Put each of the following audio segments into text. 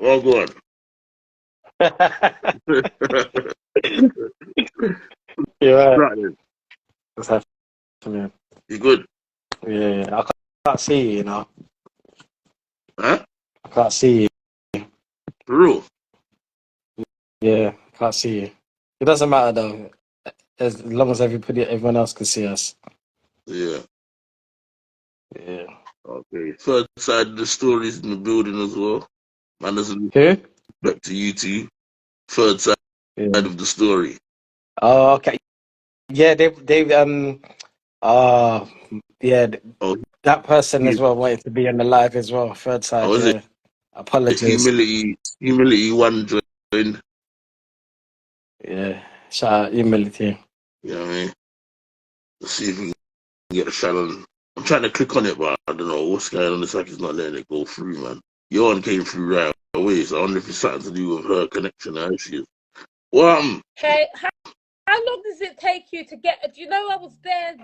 Oh, God. You're right. Right then. What's happening? You good? Yeah, I can't see you, you know. Huh? I can't see you. For real? Yeah, I can't see you. It doesn't matter though, as long as everyone else can see us. Yeah. Yeah. Okay. Third side of the stories in the building as well. Man doesn't Who? back to you two. Third side Yeah. of the story. Oh, okay. Yeah, they yeah, Oh, that person as hu- well wanted to be on the live as well. Third side, oh, is it yeah. Apologies. humility one join? Yeah. Shout out humility. You know what I mean? Let's see if we can get the channel. I'm trying to click on it, but I don't know what's going on. It's like it's not letting it go through, man. Your one came through right away, so I wonder if it's something to do with her connection. How she is. Well, Hey, how long does it take you to get? Do you know I was there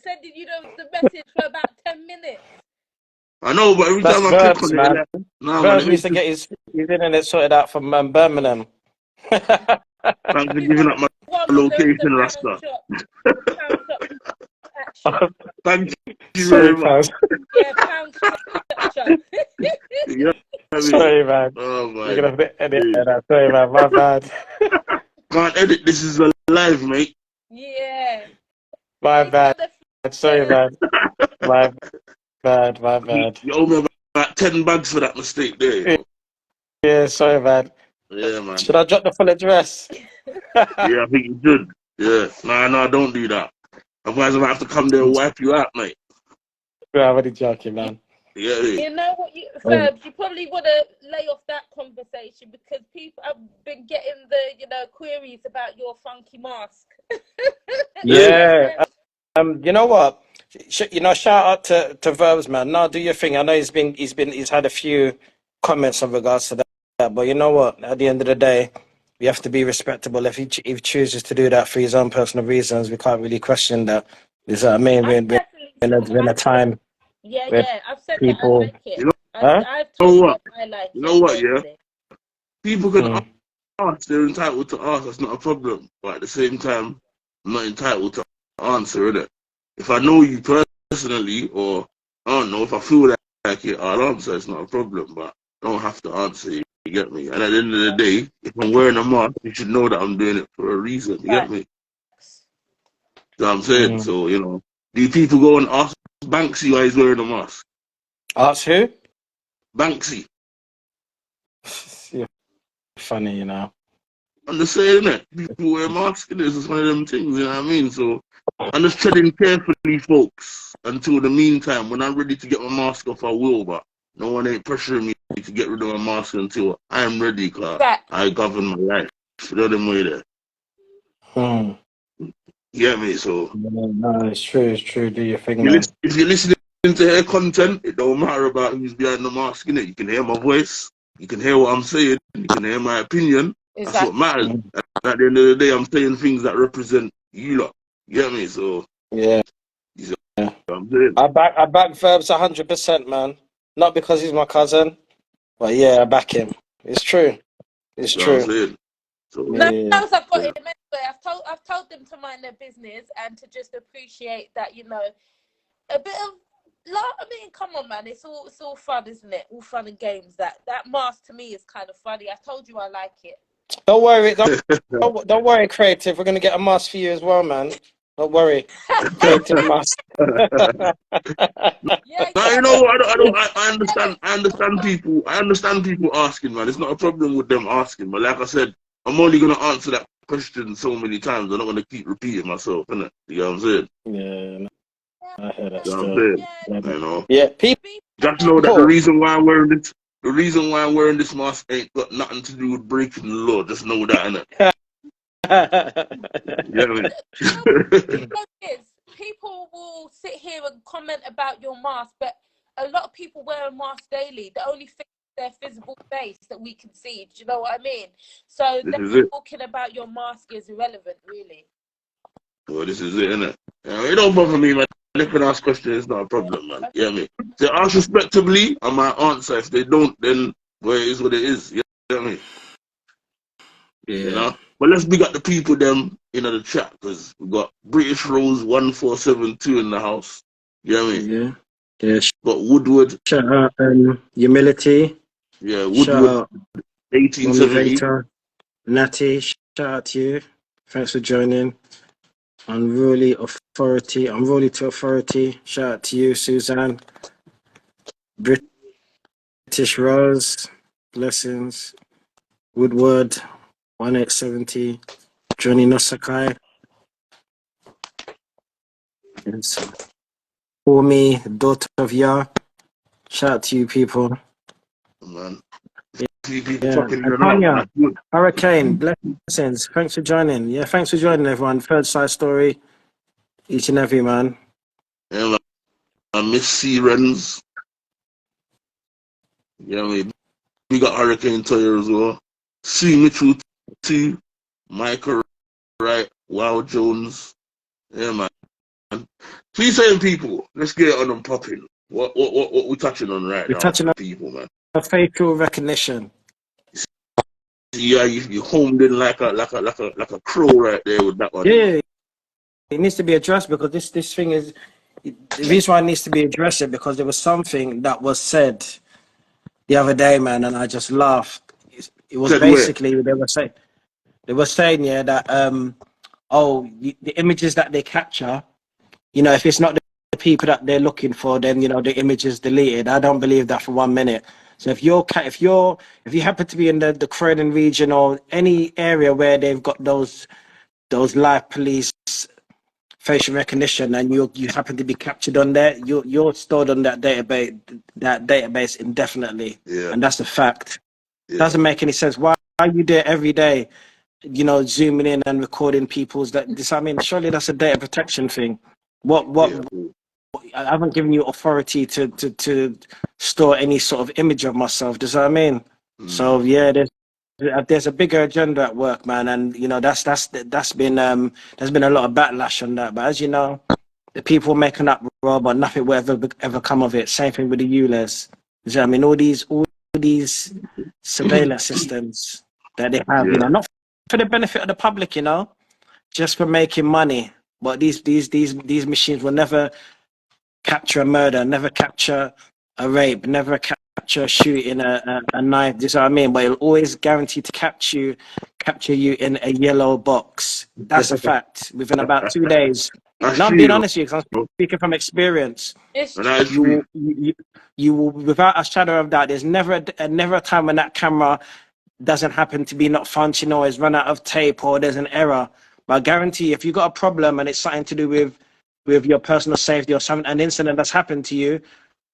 sending you the message for about 10 minutes? I know, but every That's time I click Verbz, on it, man. like, nah, man, Verbz it needs makes to me get his internet sorted out from Birmingham. thanks for giving up my One with the location, pound Rasta. shop action. Thank you Sorry, very much. fam. Yeah, pound shop. Yeah, I mean, Sorry, man. oh You're my gonna have to edit days. that. Sorry, man. My bad. Can't edit. This is live, mate. Yeah. My Take on bad. the Sorry, man. My bad. My bad. You owe me about 10 bags for that mistake there, you know. Yeah, sorry, man. Yeah, man. Should I drop the full address? Yeah, I think you should. Yeah, nah, don't do that. Otherwise, I might have to come there and wipe you out, mate. Yeah, I'm only joking, man. Yeah, You know what, Verbz, you probably want to lay off that conversation because people have been getting the queries about your funky mask. Yeah. You know what? Shout out to Verbs, man. No, do your thing. I know he's had a few comments in regards to that, but you know what? At the end of the day, we have to be respectable. If he chooses to do that for his own personal reasons, we can't really question that. Is what I mean? We're in a time where Yeah. I've said that I people, like it. you know, huh? I've you know told them what? I like You it know what, yeah? personally. People can Mm. ask. They're entitled to ask. That's not a problem. But at the same time, I'm not entitled to answer, innit? If I know you personally, or I don't know, if I feel like it, I'll answer. It's not a problem. But I don't have to answer. You get me? And at the end of the day, if I'm wearing a mask, you should know that I'm doing it for a reason. You get me? You know what I'm saying? Mm. So, do people go and ask Banksy why he's wearing a mask? Ask who? Banksy. You're funny, you know. I'm just saying that people wear masks. This is one of them things, you know what I mean? So I'm just treading carefully, folks. Until the meantime, when I'm ready to get my mask off, I will. But no one ain't pressuring me to get rid of my mask until I'm ready, cause I govern my life. You know them way there. Hmm. You get me? So No, it's true. It's true. Do your thing, man. if you're listening to her content, it don't matter about who's behind the mask, innit? You can hear my voice. You can hear what I'm saying. You can hear my opinion. That's what matters. Mm. At the end of the day, I'm saying things that represent you lot. You get me? So, Yeah. you see what I'm saying? I back Verbs 100%, man. Not because he's my cousin, but yeah, I back him. It's true. It's You know what I'm true. saying? So, No, Yeah. I've got yeah. it anyway. I've told them to mind their business and to just appreciate that, a bit of love. I mean, come on, man. It's all fun, isn't it? All fun and games. That mask to me is kind of funny. I told you I like it. Don't worry. Don't worry, creative. We're gonna get a mask for you as well, man. Don't worry. Creative mask. Now you know what? I understand. I understand people asking, man. It's not a problem with them asking, but like I said, I'm only gonna answer that question so many times. I'm not gonna keep repeating myself, innit? You know what I'm saying? Yeah, I hear that You know what I'm still. saying? Yeah, You know. yeah. Just know that the People. reason why I'm wearing this mask ain't got nothing to do with breaking the law. Just know that, innit? You know what I mean? People will sit here and comment about your mask, but a lot of people wear a mask daily. The only thing is their physical face that we can see. Do you know what I mean? So This is them it. talking about your mask is irrelevant, really. Well, this is it, innit? It don't bother me, man. If they ask questions, it's not a problem, man. You know what I mean? If they ask respectably, I might answer. If they don't, then but it is what it is. You know what I mean? Yeah. You know? But let's big up the people them in the chat, because we got British Rose 1472 in the house. You know what I mean? Yeah. Yeah. Got Woodward. Shout out Humility. Yeah, Shout Woodward out 1870. Motivator. Natty, shout out to you. Thanks for joining. Unruly Authority. Unruly to Authority. Shout out to you, Suzanne. British Rose. Blessings. Woodward. 1870. Johnny Nosakai. Yes. For me, daughter of Yah. Shout out to you people. Man. People Yeah. fucking And it up. Tanya, Hurricane, blessings. Thanks for joining. Yeah, thanks for joining, everyone. Third side story. Each and every man. Yeah, man. I miss Sirens. You know what I mean? We got Hurricane Toya as well. C. Mitchell T. Michael Wright. Wow Jones. Yeah, man. Please saying people, let's get it on and popping. What we touching on right We're now? touching on People, man. facial recognition. Yeah, you homed in like a crow right there with that one. Yeah, it needs to be addressed because this thing is the reason why it needs to be addressed is because there was something that was said the other day, man, and I just laughed. It was Said basically they were saying yeah that the images that they capture, you know, if it's not the people that they're looking for, then you know the image is deleted. I don't believe that for 1 minute. So if you happen to be in the Croydon region or any area where they've got those live police facial recognition and you happen to be captured on there, you're stored on that database indefinitely. Yeah. And that's a fact. Yeah. Doesn't make any sense. Why you do it every day? You know, zooming in and recording people's I mean, surely that's a data protection thing. Yeah. I haven't given you authority to store any sort of image of myself. Does that what I mean? So yeah, there's a bigger agenda at work, man, and you know that's been there's been a lot of backlash on that. But as you know, the people making up raw, but nothing will ever come of it. Same thing with the ULEZ. You know what I mean? All these surveillance systems that they have, you know, not for the benefit of the public, you know, just for making money. But these machines will never capture a murder, never capture a rape, never capture a shooting, a knife. Do you know what I mean? But it'll always guarantee to capture you in a yellow box. That's a fact. Within about 2 days. No, I'm being honest with you, because I'm speaking from experience. You will, without a shadow of doubt, there's never a time when that camera doesn't happen to be not functioning or is run out of tape or there's an error. But I guarantee if you've got a problem and it's something to do with your personal safety or something, an incident that's happened to you,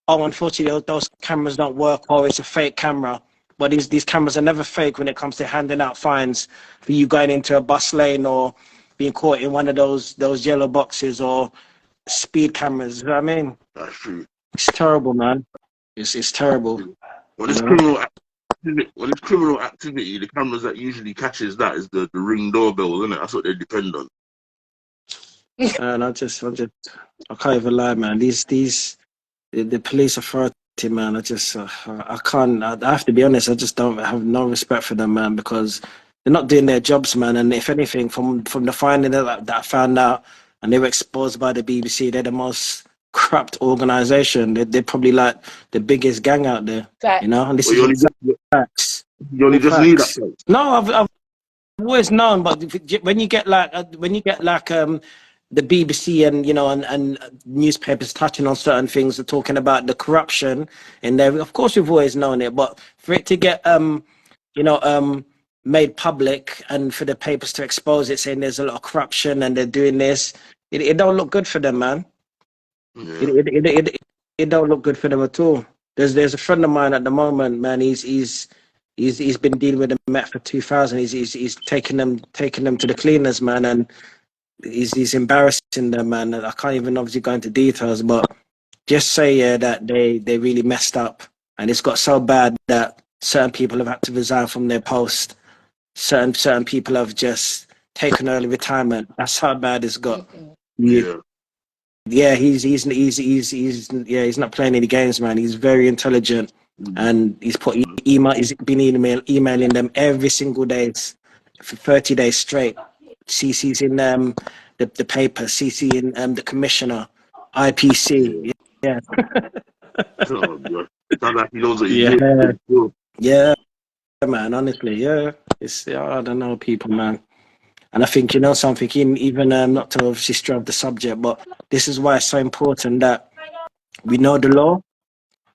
unfortunately those cameras don't work or it's a fake camera. But these cameras are never fake when it comes to handing out fines for you going into a bus lane or being caught in one of those yellow boxes or speed cameras. You know what I mean? That's true. It's terrible, man. It's terrible. When it's criminal activity, the cameras that usually catches that is the Ring doorbell, isn't it? That's what they depend on. And I can't even lie, man. The police authority, man. I can't. I have to be honest. I just don't have no respect for them, man, because they're not doing their jobs, man. And if anything, from the finding that I found out, and they were exposed by the BBC, they're the most corrupt organization. They're probably like the biggest gang out there. Fact. You know, and this Well, is facts. You only just need that. No, I've always known, but when you get like the BBC and you know and newspapers touching on certain things, they're talking about the corruption in there. Of course, we've always known it, but for it to get made public and for the papers to expose it, saying there's a lot of corruption and they're doing this, it don't look good for them, man. Yeah. It don't look good for them at all. There's a friend of mine at the moment, man. He's been dealing with the Met for 2000. He's taking them to the cleaners, man, and he's embarrassing them, man. I can't even obviously go into details, but just say that they really messed up, and it's got so bad that certain people have had to resign from their post. Certain people have just taken early retirement. That's how bad it's got. Yeah, he's not playing any games, man. He's very intelligent. and he's put email. He's been emailing them every single day for 30 days straight. CC's in the paper, CC in the commissioner, IPC. Yeah. Oh, God. Sounds like he knows what he's Yeah. doing. Yeah, man. Honestly, yeah. It's I don't know people, man. And I think you know something. Even not to obviously stray off the subject, but this is why it's so important that we know the law.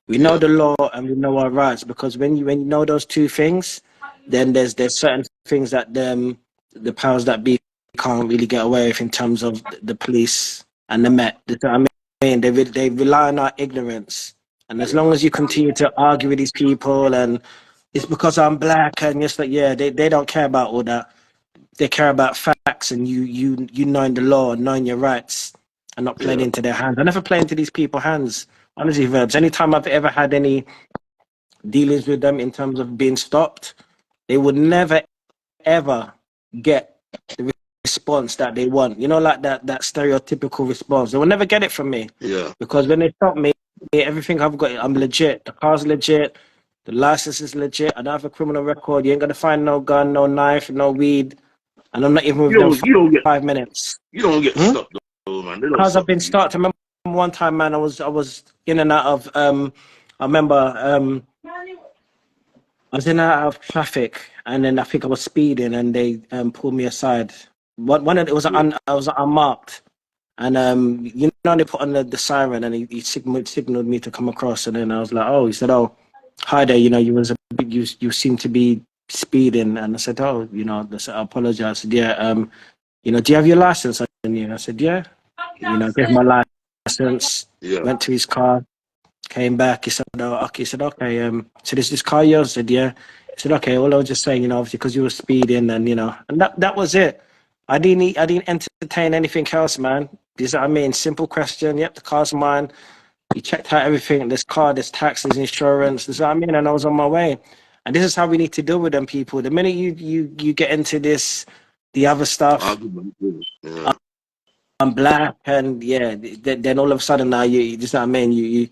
We know Yeah. the law and we know our rights, because when you know those two things, then there's certain things that the powers that be can't really get away with in terms of the police and the Met. You know what I mean, they rely on our ignorance, and as long as you continue to argue with these people and it's because I'm black and just like they don't care about all that. They care about facts and you knowing the law and knowing your rights and not playing Yeah. into their hands. I never play into these people's hands. Honestly, Verbs, anytime I've ever had any dealings with them in terms of being stopped, they would never ever get the response that they want. You know, like that stereotypical response. They will never get it from me. Yeah. Because when they stop me, everything I've got, I'm legit. The car's legit. The license is legit. I don't have a criminal record. You ain't gonna find no gun, no knife, no weed. And I'm not even with them You don't get 5 minutes. you don't get stopped though, man. They don't Because I've stop been you. stopped. I remember one time, man, I was in and out of I remember I was in and out of traffic, and then I think I was speeding, and they pulled me aside. One of it was I was unmarked, and you know they put on the siren, and he signaled me to come across, and then I was like, oh, he said, oh, hi there, you know, you seem to be speeding, and I said, oh, you know, I apologize. I said, yeah, you know, do you have your license on you? And I said, yeah. You know, gave my license, Yeah. went to his car, came back. He said, oh, okay. He said, okay. So is this car yours? I said, yeah. He said, okay. Well, I was just saying, you know, obviously because you were speeding, and you know, and that was it. I didn't entertain anything else, man. You know what I mean? Simple question. Yep, the car's mine. He checked out everything. There's car, there's tax, there's insurance. You know what I mean? And I was on my way. And this is how we need to deal with them people. The minute you get into the other stuff, Argument. Yeah. I'm black, and yeah, then all of a sudden now you just know what I mean.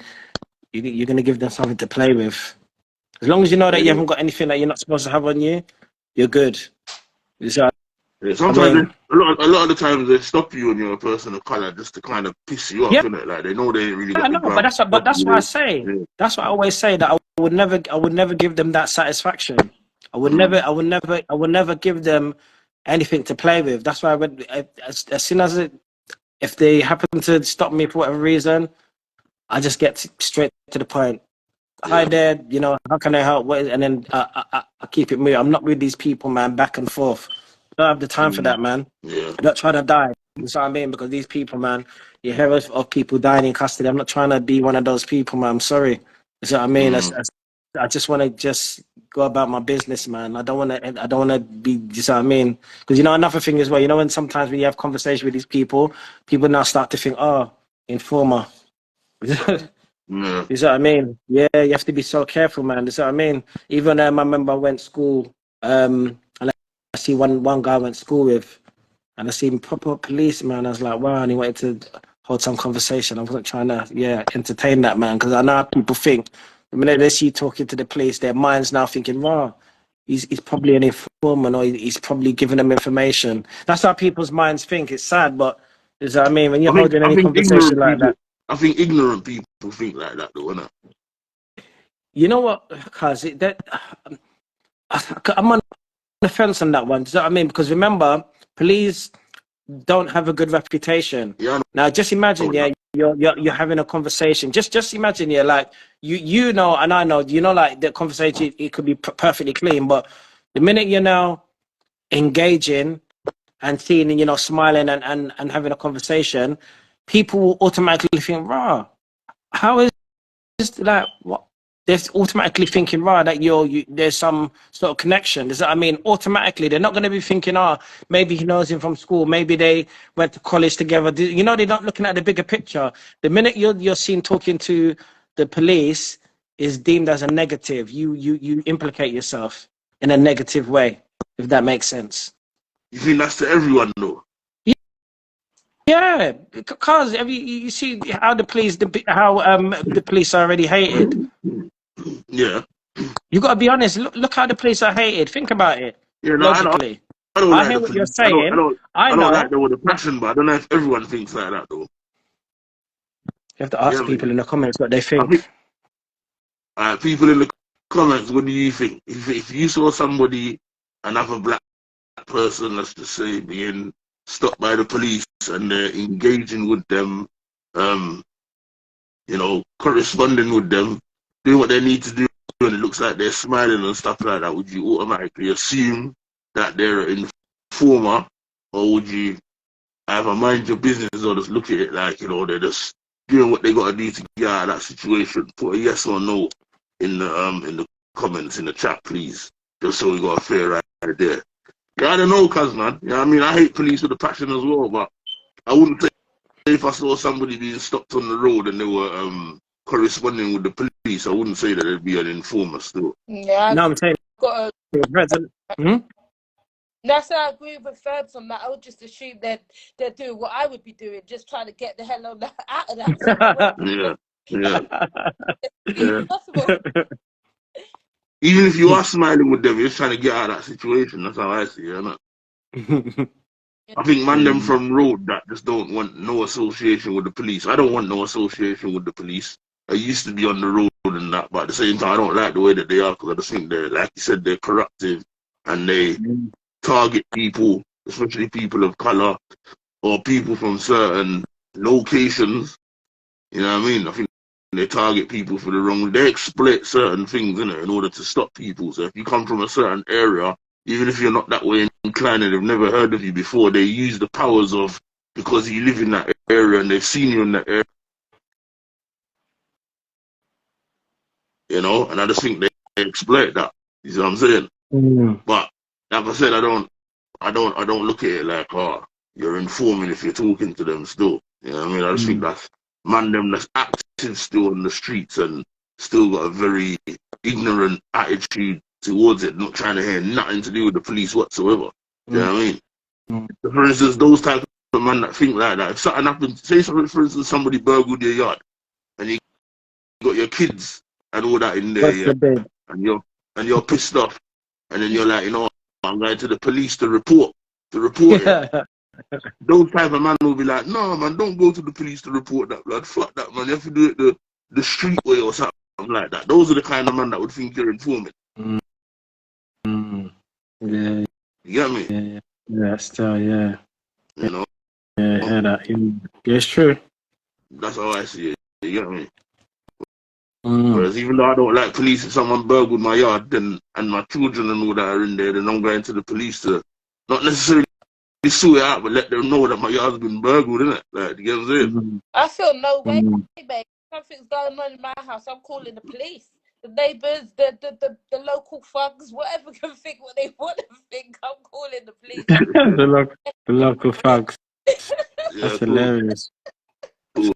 You're gonna give them something to play with. As long as you know that you haven't got anything that you're not supposed to have on you, you're good. So, Yeah, sometimes a lot of the times they stop you when you're a person of color just to kind of piss you off, yeah, innit? Like they know they ain't really I got the know, ground. but that's why I say. Yeah. That's what I always say, that I would never give them that satisfaction. I would never give them anything to play with. That's why as soon as if they happen to stop me for whatever reason, I just get straight to the point. Hi there, you know, how can I help? And then I keep it moving. I'm not with these people, man, back and forth. I don't have the time for that, man. Yeah. I'm not trying to die. You know what I mean? Because these people, man, you hear of people dying in custody. I'm not trying to be one of those people, man. I'm sorry. You know what I mean? I just want to just go about my business, man. I don't want to be, you know what I mean? Because, you know, another thing as well, you know, when sometimes when you have conversation with these people now start to think, oh, informer. Yeah. You know what I mean? Yeah, you have to be so careful, man. You know what I mean? Even I remember I went to school, and I see one guy I went to school with, and I see him proper policeman. I was like, wow, and he wanted to hold some conversation. I wasn't trying to, entertain that man, because I know how people think. The minute they see you talking to the police, their mind's now thinking, wow, he's probably an informant, or he's probably giving them information. That's how people's minds think. It's sad, but you know what I mean? When you're holding any conversation like that. I think ignorant people think like that, though, innit? You know what, cuz I'm on the fence on that one. Do you know what I mean? Because remember, police don't have a good reputation. Yeah. Now, just imagine, you're having a conversation. Just imagine, like you know, and I know, you know, like the conversation, it could be perfectly clean, but the minute you're now engaging and seeing, you know, smiling and having a conversation, people will automatically think, "Rah, how is like what?" They're automatically thinking, right, that there's some sort of connection. Does that, I mean, automatically, they're not going to be thinking, maybe he knows him from school. Maybe they went to college together. You know, they're not looking at the bigger picture. The minute you're seen talking to the police is deemed as a negative. You implicate yourself in a negative way, if that makes sense. You think that's to everyone, though? Yeah, because you see how the police are already hated. Yeah. You got to be honest. Look how the police are hated. Think about it Yeah, no, logically. I don't I like hear the what you're police. saying. I I don't know. like them with a passion, but I don't know if everyone thinks like that though. You have to Yeah, ask people in the comments what they I think think. people in the comments, what do you think? If you saw somebody, another black person, let's just say, being stopped by the police and they're engaging with them, um, corresponding with them, doing what they need to do, and it looks like they're smiling and stuff like that, would you automatically assume that they're an informer, or would you either mind your business or just look at it like, they're just doing what they got to do to get out of that situation? Put a yes or no in the comments, in the chat, please, just so we got a fair idea. Yeah, I don't know, cuz, man. Yeah, I mean, I hate police with a passion as well, but I wouldn't say if I saw somebody being stopped on the road and they were corresponding with the police, I wouldn't say that they'd be an informer still. Yeah, No, I'm saying. got Hmm? that's how I agree with Verbz on that. I would just assume that they're doing what I would be doing, just trying to get the hell out of that situation. Yeah, It's yeah. possible. Even if you are smiling with them, you're just trying to get out of that situation. That's how I see it, innit? I think man them from road that just don't want no association with the police. I don't want no association with the police. I used to be on the road and that, but at the same time, I don't like the way that they are, because I just think they're, like you said, they're corruptive and they target people, especially people of color or people from certain locations. You know what I mean? I think they target people for the wrong. They exploit certain things in order to stop people. So if you come from a certain area, even if you're not that way inclined and they've never heard of you before, they use the powers of, because you live in that area and they've seen you in that area, and I just think they exploit that. You see what I'm saying? But like I said, I don't look at it like, oh, you're informing if you're talking to them still. You know what I mean? I just think that's man them that's active still on the streets and still got a very ignorant attitude towards it, not trying to hear nothing to do with the police whatsoever. You know what I mean? For instance, those type of men that think like that, if something happens, say something, for instance, somebody burgled your yard and you got your kids and all that in there, What's yeah, the bid? and you're pissed off, and then you're like, I'm going to the police to report it. Those type of man will be like, no, man, don't go to the police to report that, blood. Fuck that, man. You have to do it the street way or something like that. Those are the kind of man that would think you're informing. Yeah. You get me? Yeah, still, yeah. You know? Yeah, I hear that. Yeah, it's true. That's how I see it. You get me? Whereas even though I don't like police, if someone burgled my yard and my children and all that are in there, then I'm going to the police to not necessarily sue it out, but let them know that my yard's been burgled, innit? Like, you get what I'm saying? I feel no way, babe. Something's going on in my house. I'm calling the police. The neighbours, the local thugs, whatever can think what they want to think. I'm calling the police. the local thugs. Yeah, That's hilarious. Cool.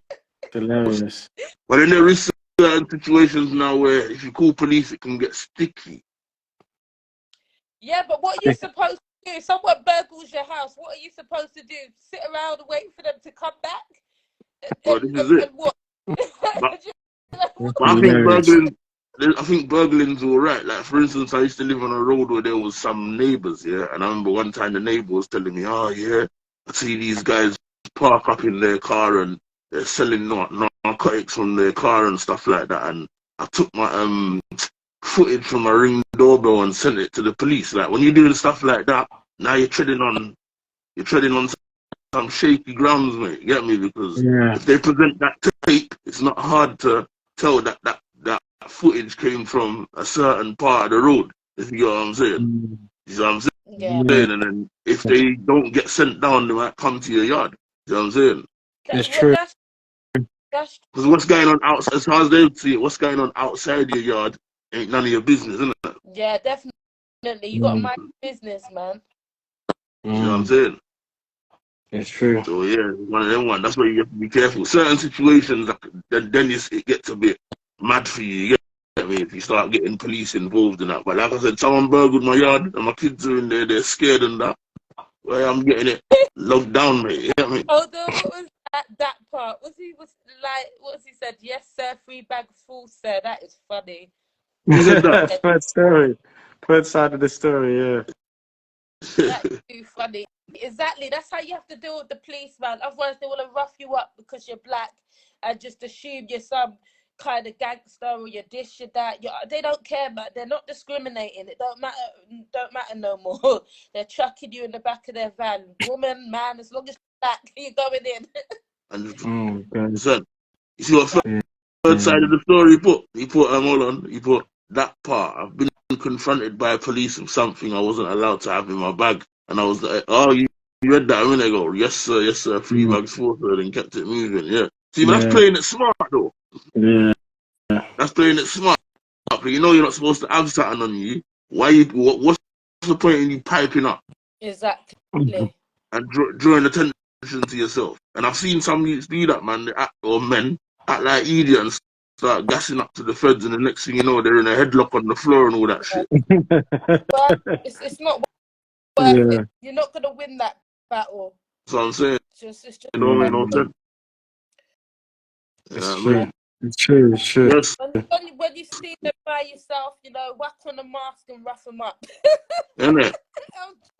Hilarious. But then there is certain situations now where if you call police, it can get sticky. Yeah, but what are you supposed to do? Someone burgles your house. What are you supposed to do? Sit around and wait for them to come back? Well, this is it. And what? But I think burgling's all right. Like, for instance, I used to live on a road where there was some neighbors, yeah, and I remember one time the neighbor was telling me, oh, yeah, I see these guys park up in their car and they're selling narcotics from their car and stuff like that. And I took my footage from my Ring doorbell and sent it to the police. Like, when you're doing stuff like that, now you're treading on some shaky grounds, mate. You get me? Because if they present that tape, it's not hard to tell that footage came from a certain part of the road. If you get what I'm saying. You know what I'm saying? Yeah. And then if they don't get sent down, they might come to your yard. You know what I'm saying? It's true. That's because what's going on outside, as far as they see it, what's going on outside your yard ain't none of your business, isn't it? Yeah, definitely. You got to mind business, man. You know what I'm saying? It's true. So yeah, one of them ones. That's why you have to be careful. Certain situations, then it gets a bit mad for you. You get me? If you start getting police involved in that. But like I said, someone burgled my yard and my kids are in there. They're scared and that. Well, I'm getting it locked down, mate. You get me? Although, what was that part? Was he said? Yes, sir. 3 bags full, sir. That is funny. Who said that? Third story. Third side of the story, yeah. That's too funny. Exactly. That's how you have to deal with the police, man. Otherwise, they want to rough you up because you're black and just assume you're some kind of gangster or you're this, you're that. They don't care, man. They're not discriminating. It don't matter no more. They're chucking you in the back of their van. Woman, man, as long as you're black, you're going in. 100%. You see what third side of the story he put hold on, he put that part. I've been confronted by police with something I wasn't allowed to have in my bag. And I was like, oh, you read that a minute ago. Yes, sir. 3 bags forward and kept it moving. Yeah. See, but that's playing it smart, though. Yeah. That's playing it smart. But you know you're not supposed to have something on you. What's the point in you piping up? Exactly. And drawing attention to yourself. And I've seen some youths do that, man. Or men act like idiots, start gassing up to the feds, and the next thing you know, they're in a headlock on the floor and all that shit. But it's not worth it. You're not gonna win that battle. That's what I'm saying. It's just You know what I mean? It's true. Yes. When you see them by yourself, you know, whack on the mask and rough them up. Innit?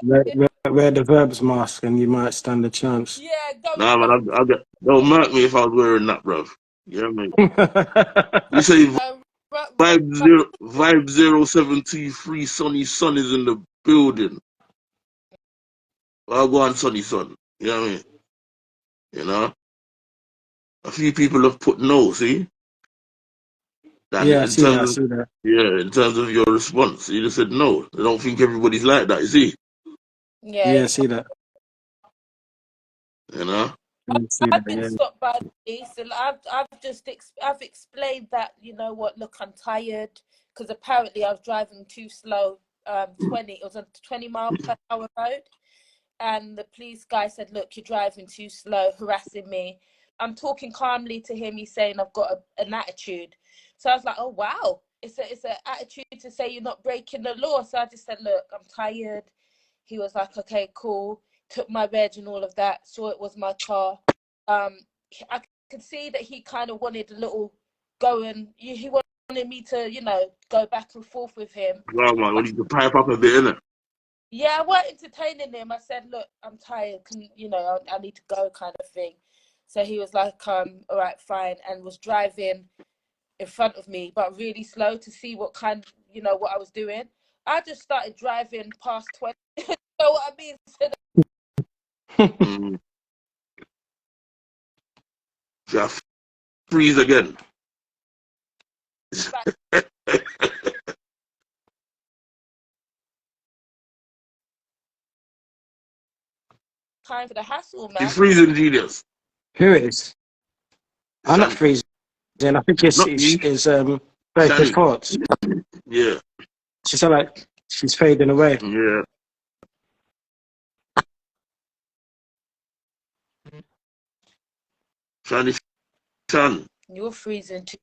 Wear the Verbz mask and you might stand a chance. Yeah, go. Nah, man, don't mark me if I was wearing that, bruv. You know what I mean? You say Vibe 0723 Sonny Son is in the building. I'll go on Sonny Son. You know what I mean? You know? A few people have put no, see? I see that. Yeah, in terms of your response, you just said no. I don't think everybody's like that, you see? Yeah, I see that. You know? I've been stopped by the police, and I've explained that, you know what, look, I'm tired, because apparently I was driving too slow. It was a 20-mile-per-hour road, and the police guy said, look, you're driving too slow, harassing me. I'm talking calmly to him. He's saying I've got an attitude. So I was like, oh wow, it's an attitude to say you're not breaking the law. So I just said, look, I'm tired. He was like, okay, cool. Took my reg and all of that. Saw it was my car. I could see that he kind of wanted a little going. He wanted me to, you know, go back and forth with him. Well, man, we need to pipe up a bit, innit? Yeah, I weren't entertaining him. I said, look, I'm tired. I need to go, kind of thing. So he was like, all right, fine, and was driving in front of me, but really slow to see what I was doing. I just started driving past 20. You know what I mean? Yeah, freeze again. Time for the hassle, man. He's freezing, Genius. Who is? I'm not freezing. I think it's very thoughts. Yeah. She sounds like she's fading away. Yeah. Shani. You're freezing too.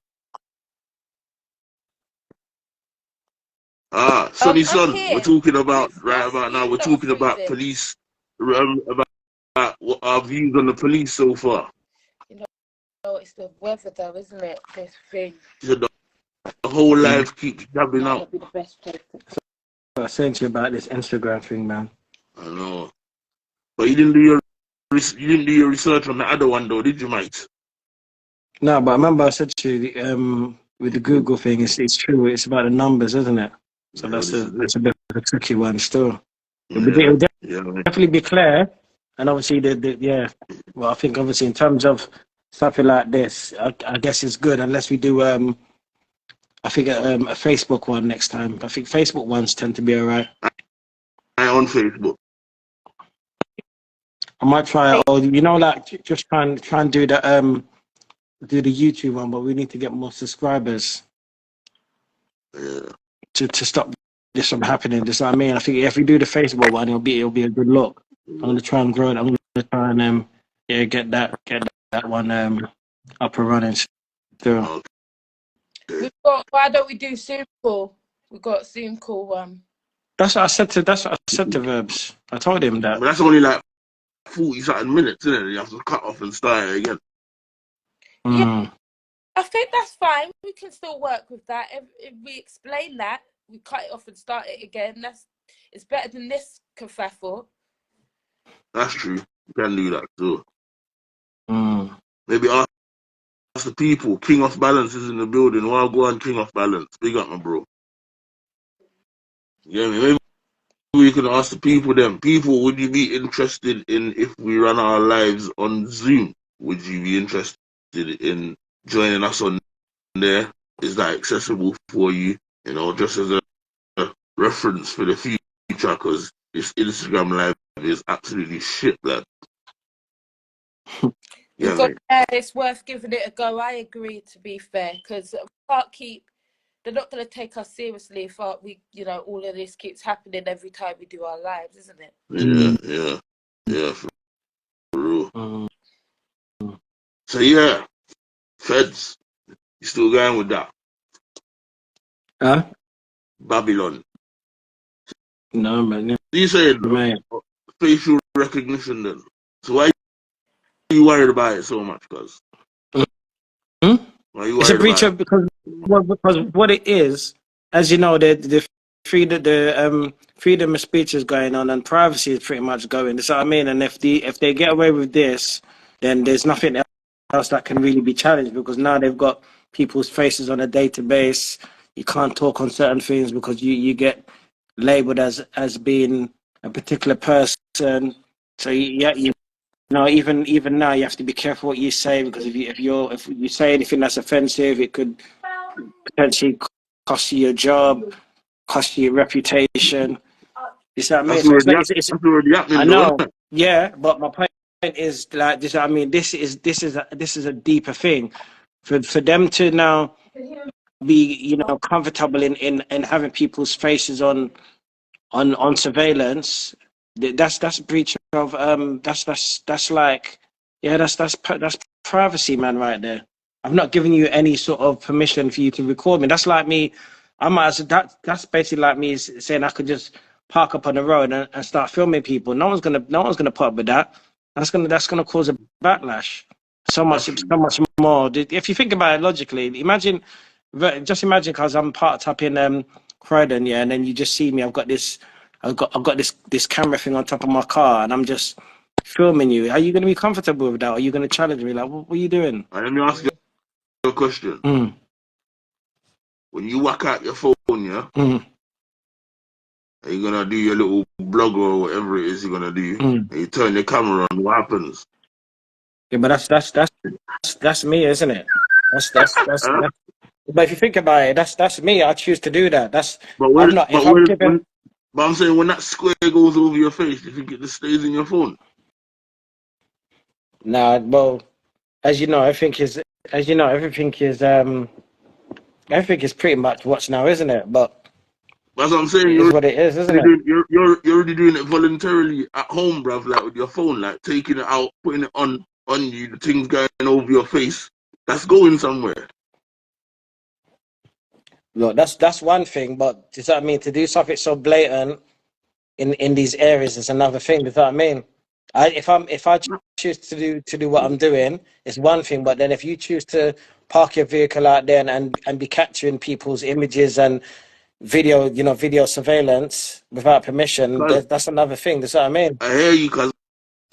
Sonny Son, we're talking about about now. We're talking about police, about what our views on the police so far. You know, it's the weather, though, isn't it? This thing. The whole life keeps jabbing out. Be the best place. I was saying to you about this Instagram thing, man. I know, but you didn't do your research on the other one, though, did you, mate? No, but I remember I said to you, with the Google thing, it's true. It's about the numbers, isn't it? So yeah, that's a bit of a tricky one still. It'll definitely be clear, and obviously well, I think obviously in terms of something like this, I guess it's good unless we do I think a Facebook one next time. I think Facebook ones tend to be alright. I'm on Facebook. I might try, or like just try and do the YouTube one, but we need to get more subscribers. Yeah. To stop this from happening. Just what I mean. I think if we do the Facebook one, it'll be a good look. I'm gonna try and grow it. I'm gonna try and get that one up and running. Still. Why don't we do Zoom call? We've got Zoom call one. That's what I said to Verbz. I told him that. But that's only like 40-something minutes, isn't it? You have to cut off and start it again. Yeah. I think that's fine. We can still work with that. If we explain that, we cut it off and start it again. It's better than this kerfuffle. That's true. You can do that too. Mm. Maybe ask the people. King of Balance is in the building. Well, go on, King of Balance. Big up, my bro. Yeah, maybe we can ask the people then. People, would you be interested in if we run our lives on Zoom? Would you be interested in joining us on there? Is that accessible for you? You know, just as a reference for the future, because this Instagram live is absolutely shit, lad. Yeah, mate. It's worth giving it a go. I agree, to be fair, because they're not going to take us seriously if all of this keeps happening every time we do our lives, isn't it? Yeah, for real. Mm. So yeah, Feds, you still going with that? Huh? Babylon. No, man. You say Man. facial recognition then. So why are you worried about it so much, cuz? Hmm? Why are you It's a worried breach about of because what it is, as you know, the freedom of speech is going on and privacy is pretty much going. That's what I mean. And if they get away with this, then there's nothing else that can really be challenged, because now they've got people's faces on a database. You can't talk on certain things because you get labeled as being a particular person. So you know, even now you have to be careful what you say, because if you say anything that's offensive, it could potentially cost you your job, cost you your reputation. You see what I mean? That's So already, it's that's already I happening though, isn't know, it? yeah, but my point is like this. I mean, this is a deeper thing for them to now be comfortable in having people's faces on surveillance. That's breach of that's like, yeah, that's privacy, man, right there. I'm not giving you any sort of permission for you to record me. That's like me. That's basically like me saying I could just park up on the road and start filming people. No one's gonna put up with that. That's gonna cause a backlash. That's true. So much more. If you think about it logically, just imagine, because I'm parked up in Croydon, yeah, and then you just see me. I've got this camera thing on top of my car, and I'm just filming you. Are you going to be comfortable with that? Are you going to challenge me? Like, what are you doing? And let me ask you a question. Mm. When you whack out your phone, yeah, Mm. and you're gonna do your little blog or whatever it is you're gonna do, Mm. and you turn your camera on, what happens? Yeah, but that's me, isn't it? Huh? But if you think about it, that's me. I choose to do that. But I'm not. If I'm given. but I'm saying when that square goes over your face, do you think it just stays in your phone? Nah, well, as you know, everything is pretty much what's now, isn't it? But That's what I'm saying. it is what it is, isn't it? You're already doing it voluntarily at home, bruv, like with your phone, like taking it out, putting it on you, the things going over your face. That's going somewhere. Look, that's one thing, but does that mean to do something so blatant in these areas is another thing? Does that mean if I choose to do what I'm doing, it's one thing, but then if you choose to park your vehicle out there and be capturing people's images and video surveillance without permission, Cause that's another thing. Does that mean? I hear you, cause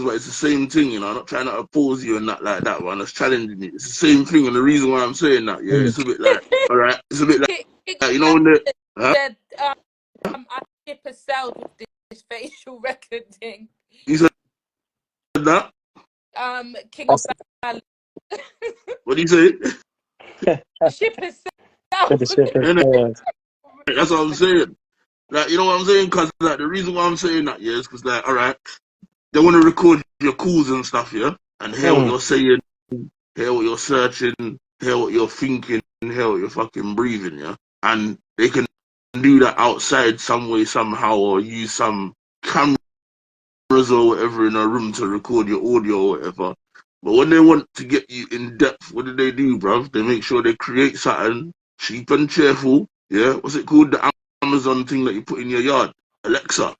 but it's the same thing, you know. I'm not trying to oppose you and not like that, but I'm just challenging it. It's the same thing, and the reason why I'm saying that, yeah, Mm. it's a bit like, all right, it's a bit like, King you know, when the huh? said, I ship a cell with this facial recording. You said that. King of Balance. What do you say? Ship a cell. That's what I'm saying. Like, you know what I'm saying? Cause like the reason why I'm saying that, yeah, is because like, all right, they want to record your calls and stuff, yeah, and hear what you're saying, hear what you're searching, hear what you're thinking, hear what you're fucking breathing, yeah, and they can do that outside some way, somehow, or use some cameras or whatever in a room to record your audio or whatever. But when they want to get you in depth, what do, bruv? They make sure they create something cheap and cheerful, yeah. What's it called? The Amazon thing that you put in your yard, Alexa.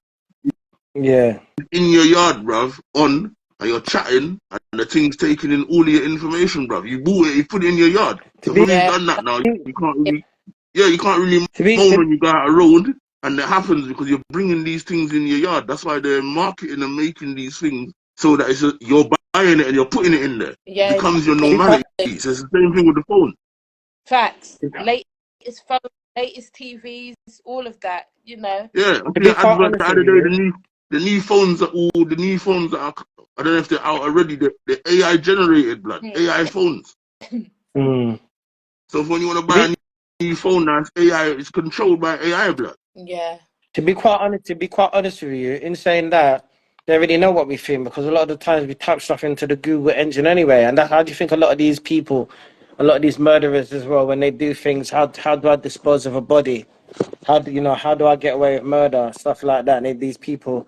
Yeah. In your yard, bruv, on, and you're chatting, and the thing's taking in all of your information, bruv. You bought it, you put it in your yard. To So be, when you've done that now, you can't really, you can't really to be, moan to, when you go out a road, and it happens because you're bringing these things in your yard. That's why they're marketing and making these things so that you're buying it and you're putting it in there. Yeah, It becomes your normality. So it's the same thing with the phone. facts. Latest phone, latest TVs, all of that. You know. Yeah, I to see be an quite advert honest the with other day. you, The new phones that are, I don't know if they're out already. The AI generated, blood. AI phones. mm, So if when you want to to buy be, a new phone now, it's AI. It's controlled by AI, blood. Yeah. to be quite honest with you, in saying that, they already know what we think because a lot of the times we type stuff into the Google engine anyway. And that's how do you think a lot of these people, a lot of these murderers as well, when they do things, how do I dispose of a body? How do I get away with murder? Stuff like that. And these people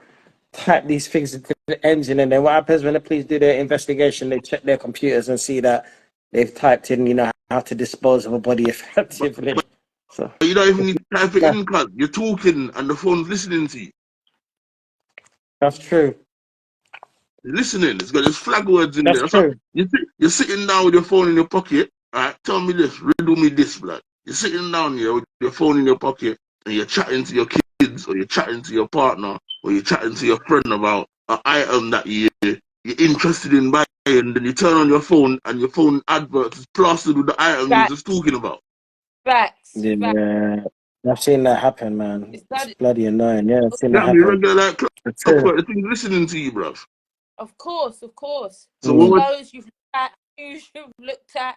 type these things into the engine, and then what happens when the police do their investigation? They check their computers and see that they've typed in, how to dispose of a body But, effectively. but So you don't even need to type it yeah, in, cuz you're talking and the phone's listening to you. that's true. It's listening. It's got those flag words in there. That's That's what, true. you're sitting down with your phone in your pocket. All right, tell me this, riddle me this, blood. You're sitting down here with your phone in your pocket and you're chatting to your kids or you're chatting to your partner or you're chatting to your friend about an item that you're interested in buying. And then you turn on your phone and your phone advert is plastered with the item you was Facts. just talking about. Facts. Yeah, I've seen that happen, man. It's bloody annoying. Yeah, I've seen that That be happen. regular like It's true. clockwork. The thing's listening to you, bruv. Of course, of course. So It what Mm. knows you've looked at, who's you've looked at.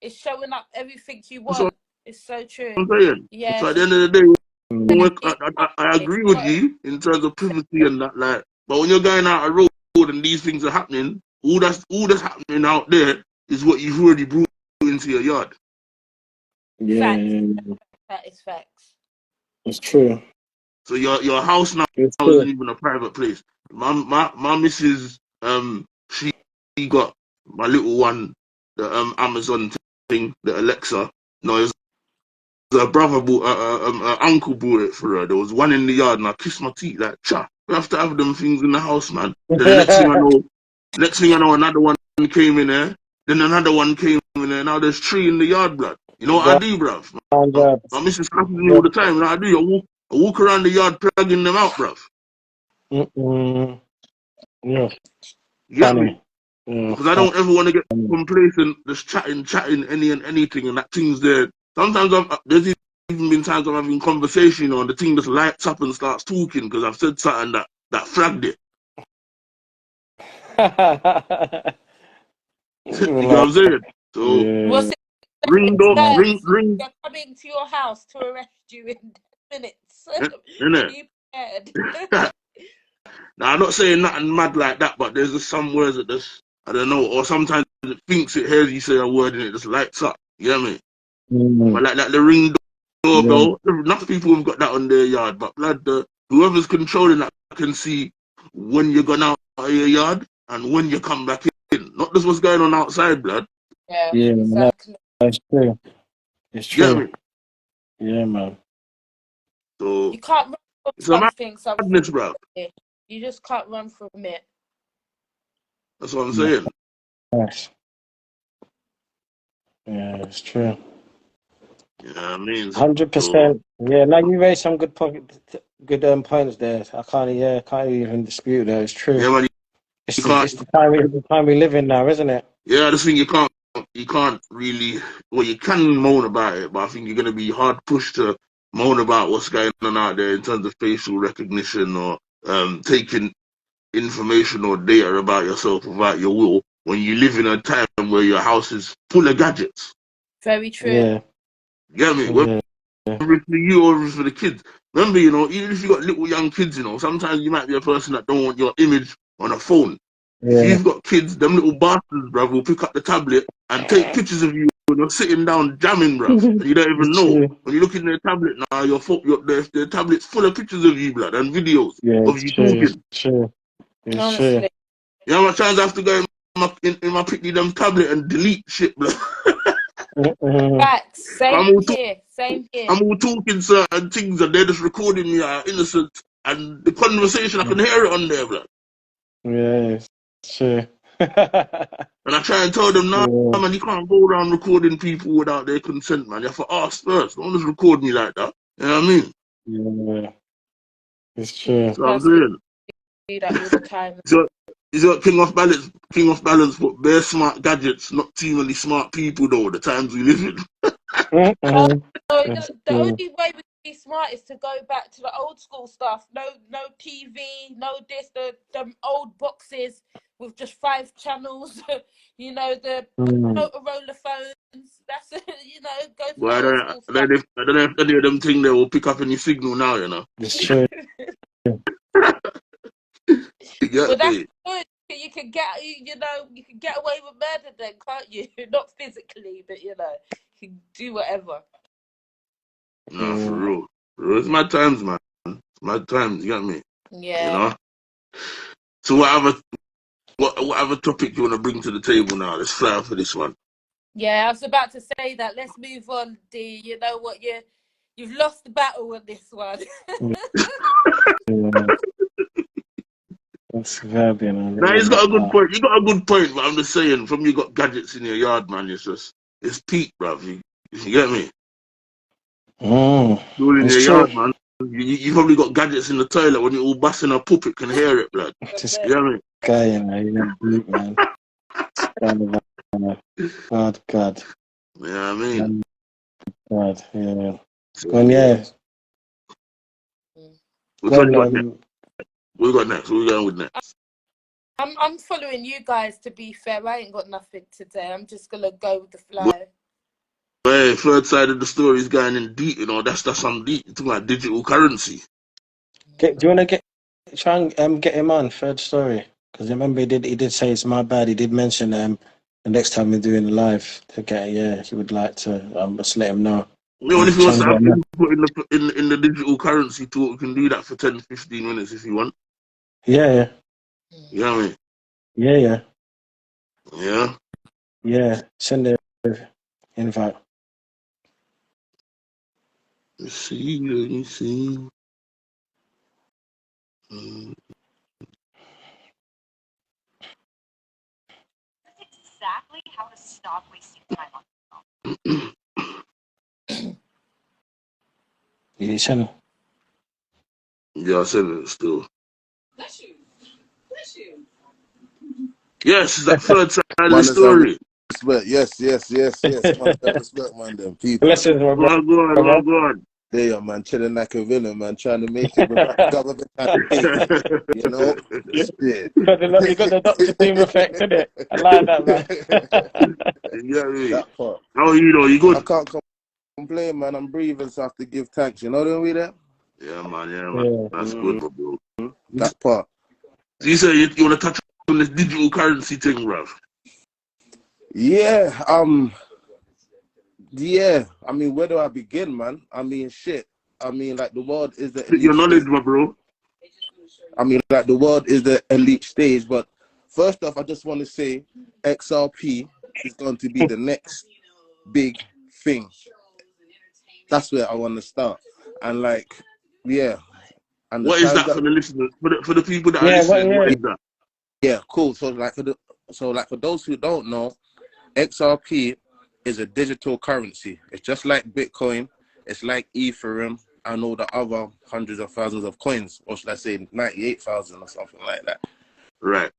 It's showing up everything you that's what want. It's so true. I'm saying. Yeah. So at the So end of the day, Mm. I agree with you in terms of privacy and that, like. But when you're going out a road and these things are happening, all that's happening out there is what you've already brought into your yard. Yeah, facts. yeah, yeah. That is facts. It's true. So your house now It's isn't true. even a private place. My missus she got my little one the Amazon thing, the Alexa. No, it was her brother bought her uncle bought it for her. There was one in the yard and I kissed my teeth like cha. We have to have them things in the house, man. Then the next thing I know, another one came in there. Then another one came in there. Now there's three in the yard, blood. You know what I Go do, bruv? on, My Verbz. missus comes to me all Verbz. the time. You know what I do? I walk around the yard plugging them out, bruv. Mm-mm. Yeah, You get me? funny. Yeah, Because I don't ever want to get complacent, just chatting any and anything, and that thing's there. Sometimes there's even been times I'm having conversation, and the thing just lights up and starts talking because I've said something that flagged it. You get what I'm saying? So What's yeah. it? ring, ring. They're coming to your house to arrest you in 10 minutes. Innit? Be prepared. Now I'm not saying nothing mad like that, but there's just some words that just I don't know, or sometimes it thinks it hears you say a word and it just lights up. You get me? But Mm. like the ring Yeah. doorbell, enough people have got that on their yard, but blood, whoever's controlling that can see when you're gone out of your yard and when you come back in. Not just what's going on outside, blood. Yeah, Yeah, no, exactly. it's true. It's You get true. me? Yeah, man. You So can't run from it's a something, madness, bruv. you just can't run from it. That's what I'm Yeah. saying. Yes. Yeah, it's true. Yeah, I mean, so 100%. Yeah, now you raised some good points there. Can't even dispute that. It's true. yeah, man, It's you the, can't. it's the time we live in now, isn't it? Yeah, I just think you can't really. Well, you can moan about it, but I think you're gonna be hard pushed to moan about what's going on out there in terms of facial recognition or taking information or data about yourself without your will when you live in a time where your house is full of gadgets. Very true. Yeah. You get me? Yeah. Whether it's for you or it's for the kids. Remember, even if you got little young kids, sometimes you might be a person that don't want your image on a phone. If Yeah. you've got kids, them little bastards, bruv, will pick up the tablet and take pictures of you when you're sitting down jamming, bruv, and you don't even It's know. true. When you look in their tablet now, the tablet's full of pictures of you, blood, and videos Yeah, of it's you true. It's talking. true. It's true. Honestly. You know how much times I have to go in my pick them tablet and delete shit, blood. Facts. I'm Same all, here. Same here. I'm all talking certain things and they're just recording me innocent, and the conversation, I can hear it on there, blood. Yeah. Sure. And I try and tell them, nah, Yeah. man, you can't go around recording people without their consent, man. You have to ask first. Don't just record me like that. You know what I mean? Yeah. It's true. So I'm Personally, saying, do that all the time. so is your King of Balance, but bare smart gadgets, not too many smart people though. The times we live in. Oh, Mm-mm. no, It's the true. only way we can be smart is to go back to the old school stuff. No, no TV, no this, the old boxes with just 5 channels. You know, the Mm. Motorola phones. That's you know, go for But the old school I stuff. don't know if any of them thing they will pick up any signal now, you know. It's true. You Well, get that's me? good. You can get, you know, you can get away with murder then, can't you? Not physically, but you know, you can do whatever. Nah, for Mm. real. For real. It's my times, man. It's my times, you get me? You Yeah. know? So whatever topic you want to bring to the table now, let's fly out for this one. Yeah, I was about to say that. Let's move on, D. You know what? You've lost the battle on this one. Yeah. That's verb, you know. Now he's Remember got a good that. point. You got a good point, but I'm just saying, from you got gadgets in your yard, man, it's peak, bruv. You get me? Mm. All in It's your true. yard, man. You probably got gadgets in the toilet when you're all busting a poop, it can hear it, blood. This You get me? guy, you know, he's a brute, man. This guy, man. God. You know what I mean? God, yeah. So, Go on, yeah. which Go one on, you got next? What we got next? What we going with next? I'm following you guys. To be fair, I ain't got nothing today. I'm just gonna go with the Well, flow. hey, third side of the story is going in deep, you know. That's some deep. You're talking about digital currency. do you want to try and get him on third story? Because remember he did say it's my bad. He did mention the next time we're doing a live to get he would like to just let him know. You know, if he Try wants and to get have him on. input in the digital currency talk, we can do that for 10, 15 minutes if you want. Yeah. You know what I mean? Yeah. Yeah. Send the invite. Let's see. Let me see. Mm. Exactly how to stop wasting time on. You send him. Yeah, I said it still. Bless you. Yes, it's that third side of the Man, let's have story. respect. Yes. Man, let's have respect, man. Them people. Blessings, my Oh, brother. God. They are, man, chilling like a villain, man, trying to make it without the government trying to take it. You know? Shit. You got the Dr. Doom effect, innit? I like that, man. You get me? That part. How are you, though? You I good? can't complain, man. I'm breathing, so I have to give thanks. You know what I mean? There? Yeah, man. Yeah. That's good, bro. That part. So you say you want to touch on this digital currency thing, bruv? Yeah. Yeah. I mean, where do I begin, man? I mean, shit. I mean, like the world is the Spit your elite knowledge, stage. my bro. I mean, like the world is the elite stage. But first off, I just want to say XRP is going to be the next big thing. That's where I want to start. And like, yeah. And the What is times that that for the listeners? For the people that are Yeah, listening, what is yeah. that? yeah, cool. So like for those who don't know, XRP is a digital currency. It's just like Bitcoin. It's like Ethereum and all the other hundreds of thousands of coins, or should I say 98,000 or something like that. Right.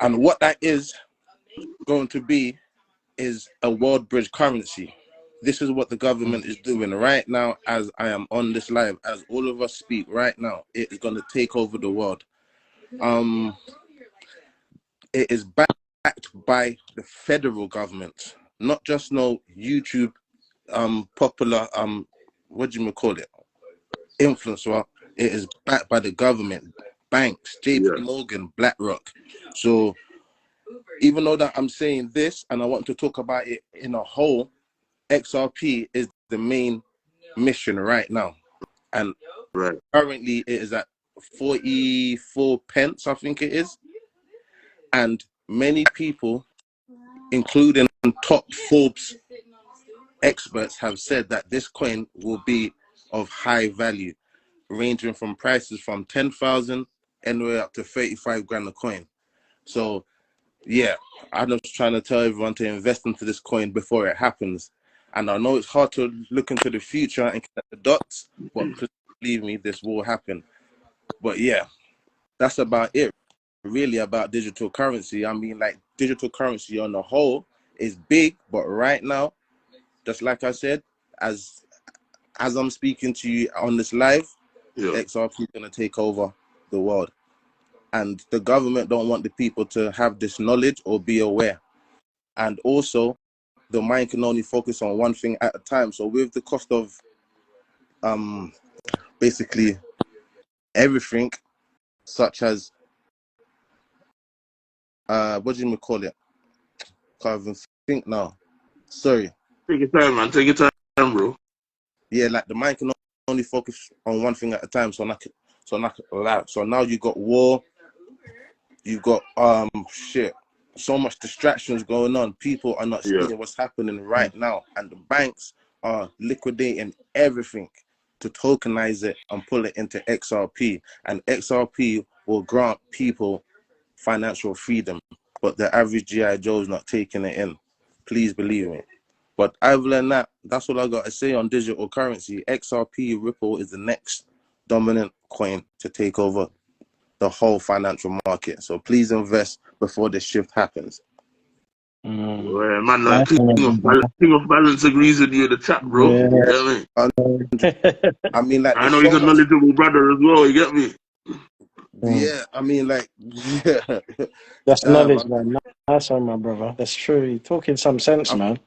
And what that is going to be is a world bridge currency. This is what the government is doing right now as I am on this live, as all of us speak right now. It is going to take over the world. It is backed by the federal government, not just no YouTube popular what do you call it, influencer. It is backed by the government, banks, JP Yeah. Morgan, BlackRock. So even though that I'm saying this and I want to talk about it in a whole, XRP is the main mission right now. And Right. currently it is at 44 pence, I think it is. And many people, including top Forbes experts, have said that this coin will be of high value, ranging from prices from 10,000 anywhere up to 35 grand a coin. So yeah, I'm just trying to tell everyone to invest into this coin before it happens. And I know it's hard to look into the future and connect the dots, but please believe me, this will happen. But yeah, that's about it. Really about digital currency. I mean, like, digital currency on the whole is big, but right now, just like I said, as I'm speaking to you on this live, XRP is gonna take over the world. And the government don't want the people to have this knowledge or be aware. And also, the mind can only focus on one thing at a time. So with the cost of basically everything, such as what do you call it? Can't even think now. Sorry. Take your time, man. Take your time, bro. Yeah, like the mind can only focus on one thing at a time. So now you got war. You got so much distractions going on. People are not seeing what's happening right now, and the banks are liquidating everything to tokenize it and pull it into XRP. And XRP will grant people financial freedom, but the average GI Joe's not taking it in. Please believe me. But other than that, that's all I got to say on digital currency. XRP Ripple is the next dominant coin to take over the whole financial market. So please invest before this shift happens. Well, man, King of Balance agrees with you in the chat, bro. Yeah. You get me? I mean, like, I know he's a knowledgeable brother as well. You get me? Yeah, I mean, like, yeah. That's knowledge, man. That's all, my brother. That's true. You're talking some sense, man.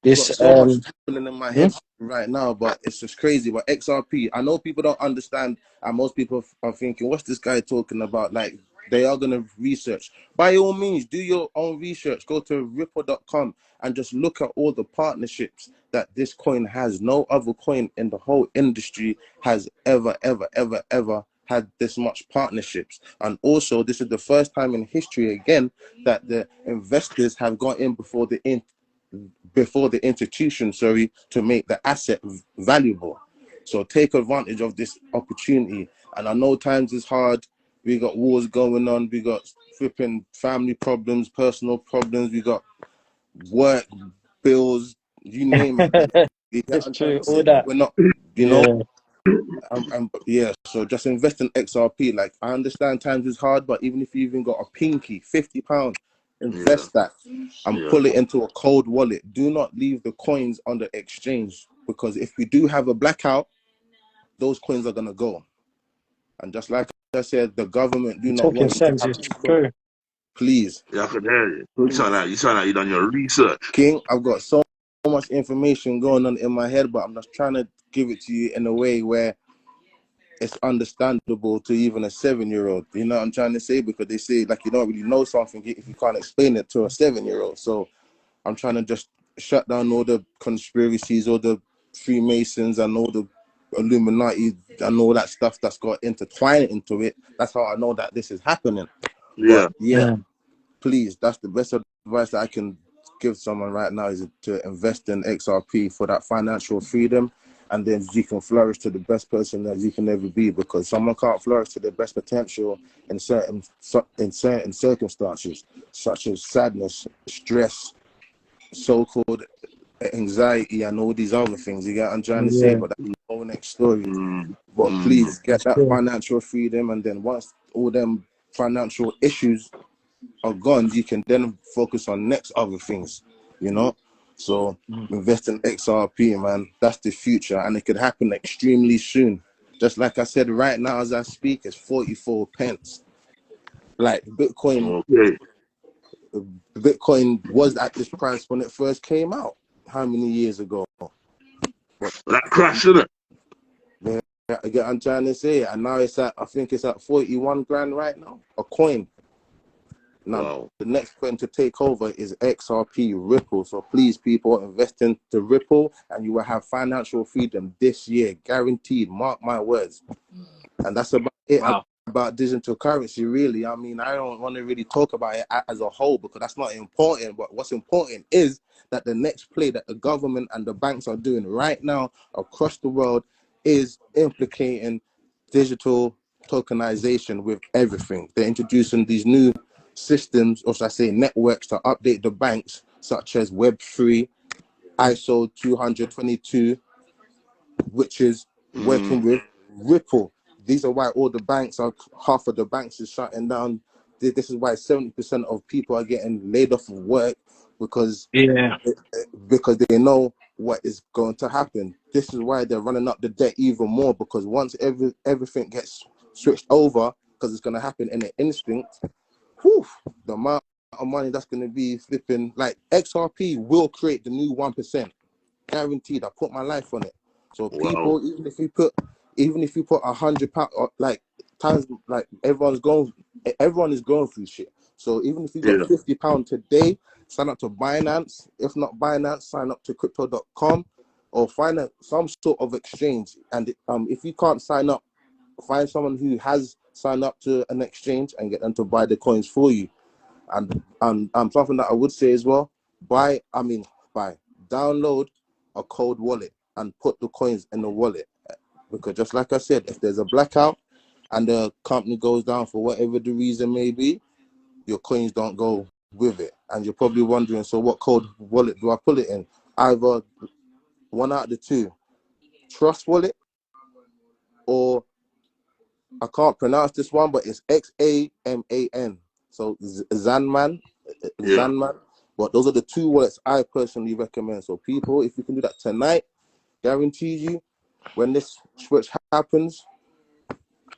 It's got so much happening in my head right now, but it's just crazy. But XRP, I know people don't understand, and most people are thinking, what's this guy talking about? Like, they are going to research. By all means, do your own research. Go to ripple.com and just look at all the partnerships that this coin has. No other coin in the whole industry has ever had this much partnerships. And also, this is the first time in history again that the investors have got in before the institution, to make the asset valuable. So take advantage of this opportunity. And I know times is hard. We got wars going on. We got flipping family problems, personal problems. We got work bills. You name it. It's true. All that. We're not, you know. So just invest in XRP. Like, I understand times is hard, but even if you even got a pinky, £50, invest that and pull it into a cold wallet. Do not leave the coins on the exchange, because if we do have a blackout, those coins are gonna go. And just like I said, the government do not want you to have true. Please. Yeah, I can hear you. You sound like you done your research. King, I've got so much information going on in my head, but I'm just trying to give it to you in a way where it's understandable to even a 7-year-old. You know what I'm trying to say? Because they say, like, you don't really know something if you can't explain it to a 7-year-old. So I'm trying to just shut down all the conspiracies, all the Freemasons and all the Illuminati and all that stuff that's got intertwined into it. That's how I know that this is happening. But please, that's the best advice that I can give someone right now, is to invest in XRP for that financial freedom, and then you can flourish to the best person that you can ever be, because someone can't flourish to their best potential in certain circumstances, such as sadness, stress, so-called anxiety, and all these other things. You get what I'm trying to say? But that's the whole next story. But please get that financial freedom, and then once all them financial issues are gone, you can then focus on next other things, you know. So invest in XRP, man. That's the future, and it could happen extremely soon. Just like I said, right now as I speak, it's 44 pence. Like Bitcoin was at this price when it first came out. How many years ago? That crash, isn't it? Yeah, I'm trying to say, and now I think it's at 41 grand right now, a coin. Now, the next coin to take over is XRP Ripple. So please, people, invest into Ripple, and you will have financial freedom this year, guaranteed. Mark my words. And that's about it about digital currency, really. I mean, I don't want to really talk about it as a whole, because that's not important. But what's important is that the next play that the government and the banks are doing right now across the world is implicating digital tokenization with everything. They're introducing these new systems, or should I say networks, to update the banks, such as Web3, ISO 222, which is working with Ripple. These are why all the banks are, half of the banks is shutting down. This is why 70% of people are getting laid off of work, because Yeah. they know what is going to happen. This is why they're running up the debt even more, because once everything gets switched over, because it's going to happen in an instinct, whew, the amount of money that's going to be flipping, like XRP will create the new 1%. Guaranteed. I put my life on it. So Wow. people, even if you put £100, like times, like everyone is going through shit. So even if you got Yeah. £50 today, sign up to Binance. If not Binance, sign up to crypto.com or find some sort of exchange. And if you can't sign up, find someone who has signed up to an exchange and get them to buy the coins for you. And something that I would say as well, download a cold wallet and put the coins in the wallet, because just like I said, if there's a blackout and the company goes down for whatever the reason may be, your coins don't go with it. And you're probably wondering, so what cold wallet do I put it in? Either one out of the two, Trust Wallet, or I can't pronounce this one, but it's XAMAN. So Zanman. Yeah. But those are the two wallets I personally recommend. So people, if you can do that tonight, guarantee you, when this switch happens,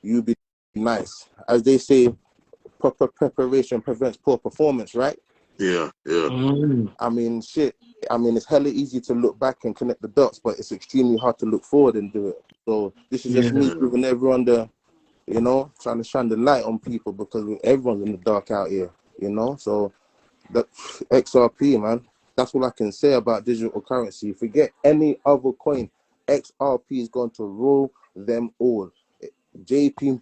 you'll be nice. As they say, proper preparation prevents poor performance, right? Yeah. Yeah. I mean, shit. I mean, it's hella easy to look back and connect the dots, but it's extremely hard to look forward and do it. So this is just me giving everyone trying to shine the light on people, because everyone's in the dark out here, So that XRP, man, that's all I can say about digital currency. Forget any other coin. XRP is going to rule them all. JP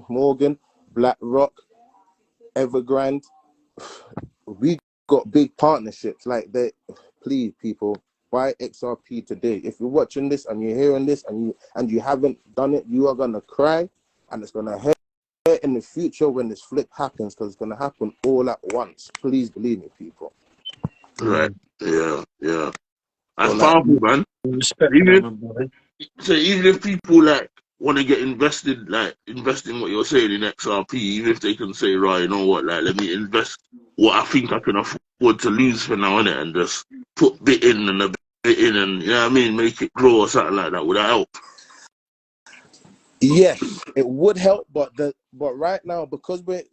Morgan, BlackRock, Evergrande, we got big partnerships like that. Please, people, buy XRP today. If you're watching this and you're hearing this and you haven't done it, you are gonna cry, and it's gonna hurt in the future when this flip happens, because it's gonna happen all at once. Please believe me, people. Right. Yeah. Yeah. So That's like, powerful, man. Respect for that, Even my brother. so, even if people like want to get invested, like invest in what you're saying in XRP, even if they can say, right, you know what, like let me invest what I think I can afford to lose for now, innit, and just put bit in and a bit in, and you know what I mean, make it grow or something like that. Would that help? yes, it would help, but right now, because we're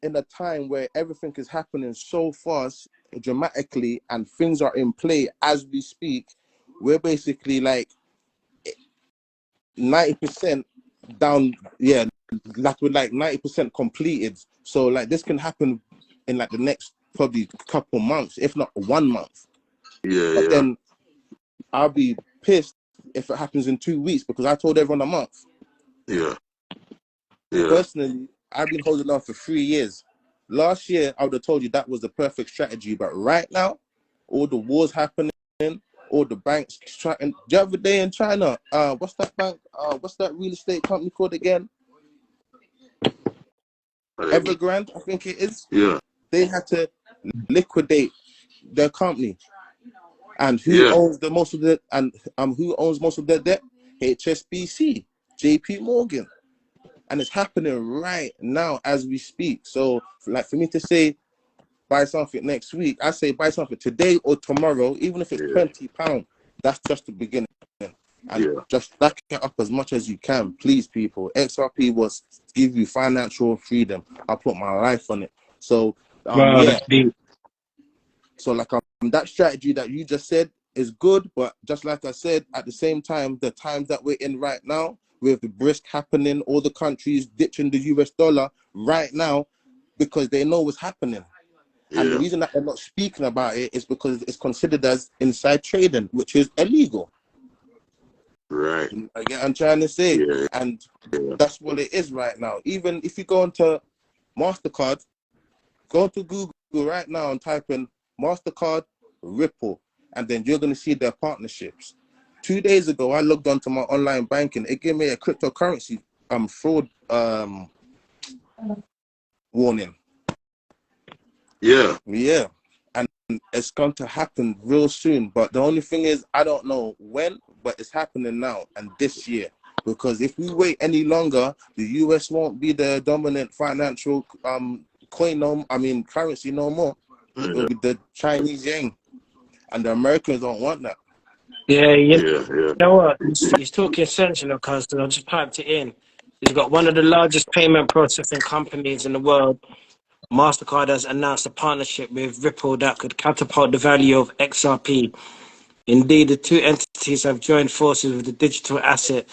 in a time where everything is happening so fast, dramatically, and things are in play as we speak, we're basically like 90% down. Yeah, like we're like 90% completed. So like this can happen in like the next probably couple months, if not 1 month. Yeah, But yeah, then I'll be pissed if it happens in 2 weeks, because I told everyone a month. yeah, yeah, Personally, I've been holding on for 3 years. Last year, I would have told you that was the perfect strategy. But right now, all the wars happening, all the banks trying. The other day in China, what's that bank? What's that real estate company called again? whatever. Evergrande, I think it is. Yeah, They had to liquidate their company. And who yeah, owns who owns most of their debt? HSBC, JP Morgan. And it's happening right now as we speak. So like for me to say buy something next week, I say buy something today or tomorrow, even if it's yeah, £20. That's just the beginning. And yeah. just stack it up as much as you can, please, people. XRP was give you financial freedom. I put my life on it. So Wow, yeah. that's deep. So like that strategy that you just said is good, but just like I said, at the same time, the times that we're in right now, with the brisk happening, all the countries ditching the US dollar right now, because they know what's happening. And the Yeah. reason that they're not speaking about it is because it's considered as inside trading, which is illegal. Right. I get what I'm trying to say. Yeah, And yeah, that's what it is right now. Even if you go into MasterCard, go to Google right now and type in MasterCard Ripple, and then you're going to see their partnerships. 2 days ago, I logged onto my online banking. It gave me a cryptocurrency fraud warning. Yeah. Yeah. And it's going to happen real soon. But the only thing is, I don't know when, but it's happening now and this year. Because if we wait any longer, the US won't be the dominant financial currency no more. It will be the Chinese yen. And the Americans don't want that. Yeah, Yeah. know what? He's talking sense, you know, cuz I just piped it in. He's got one of the largest payment processing companies in the world. MasterCard has announced a partnership with Ripple that could catapult the value of XRP. Indeed, the two entities have joined forces with the digital asset,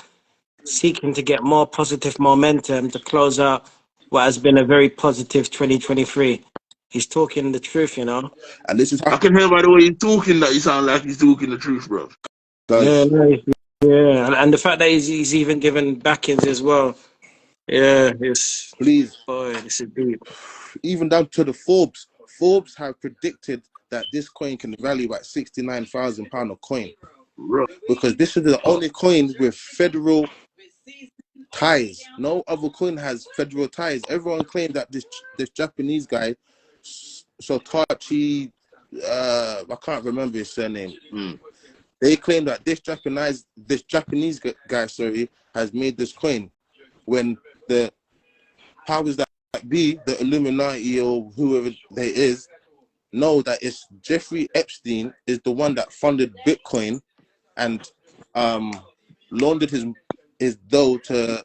seeking to get more positive momentum to close out what has been a very positive 2023. He's talking the truth, you know. And this is I can hear by the way he's talking that he sound like he's talking the truth, bro. Yeah, guys. no, yeah, and the fact that he's even given backings as well. Yeah, it's Please, boy, this is deep. even down to the Forbes. Forbes have predicted that this coin can value at £69,000 a coin. Bro. Because this is the only coin with federal ties. No other coin has federal ties. Everyone claimed that this Japanese guy, Sotachi, I can't remember his surname. They claim that this Japanese guy, has made this coin. When the powers that be, the Illuminati or whoever they is, know that it's Jeffrey Epstein is the one that funded Bitcoin and laundered his dough to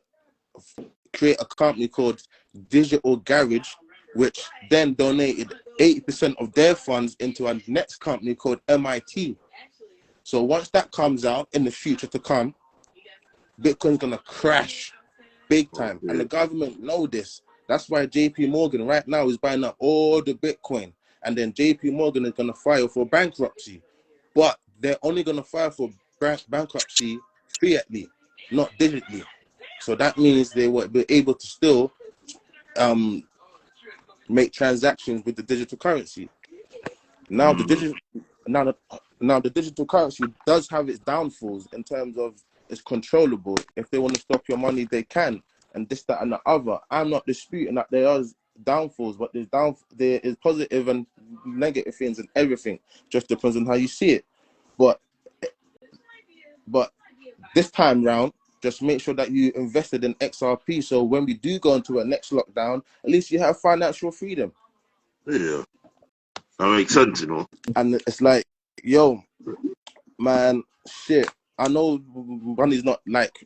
create a company called Digital Garage, which then donated 80% of their funds into a next company called MIT. So once that comes out in the future to come, Bitcoin's gonna crash big time, and the government know this. That's why JP Morgan right now is buying up all the Bitcoin, and then JP Morgan is gonna file for bankruptcy, but they're only gonna file for bankruptcy fiatly, not digitally. So that means they will be able to still make transactions with the digital currency. Now the digital currency does have its downfalls in terms of it's controllable. If they want to stop your money, they can, and this, that, and the other. I'm not disputing that there are downfalls, but there is positive and negative things in everything. Just depends on how you see it. But this time round, just make sure that you invested in XRP. So when we do go into a next lockdown, at least you have financial freedom. Yeah. That makes sense, you know. And it's like, yo, man, shit. I know money's not like,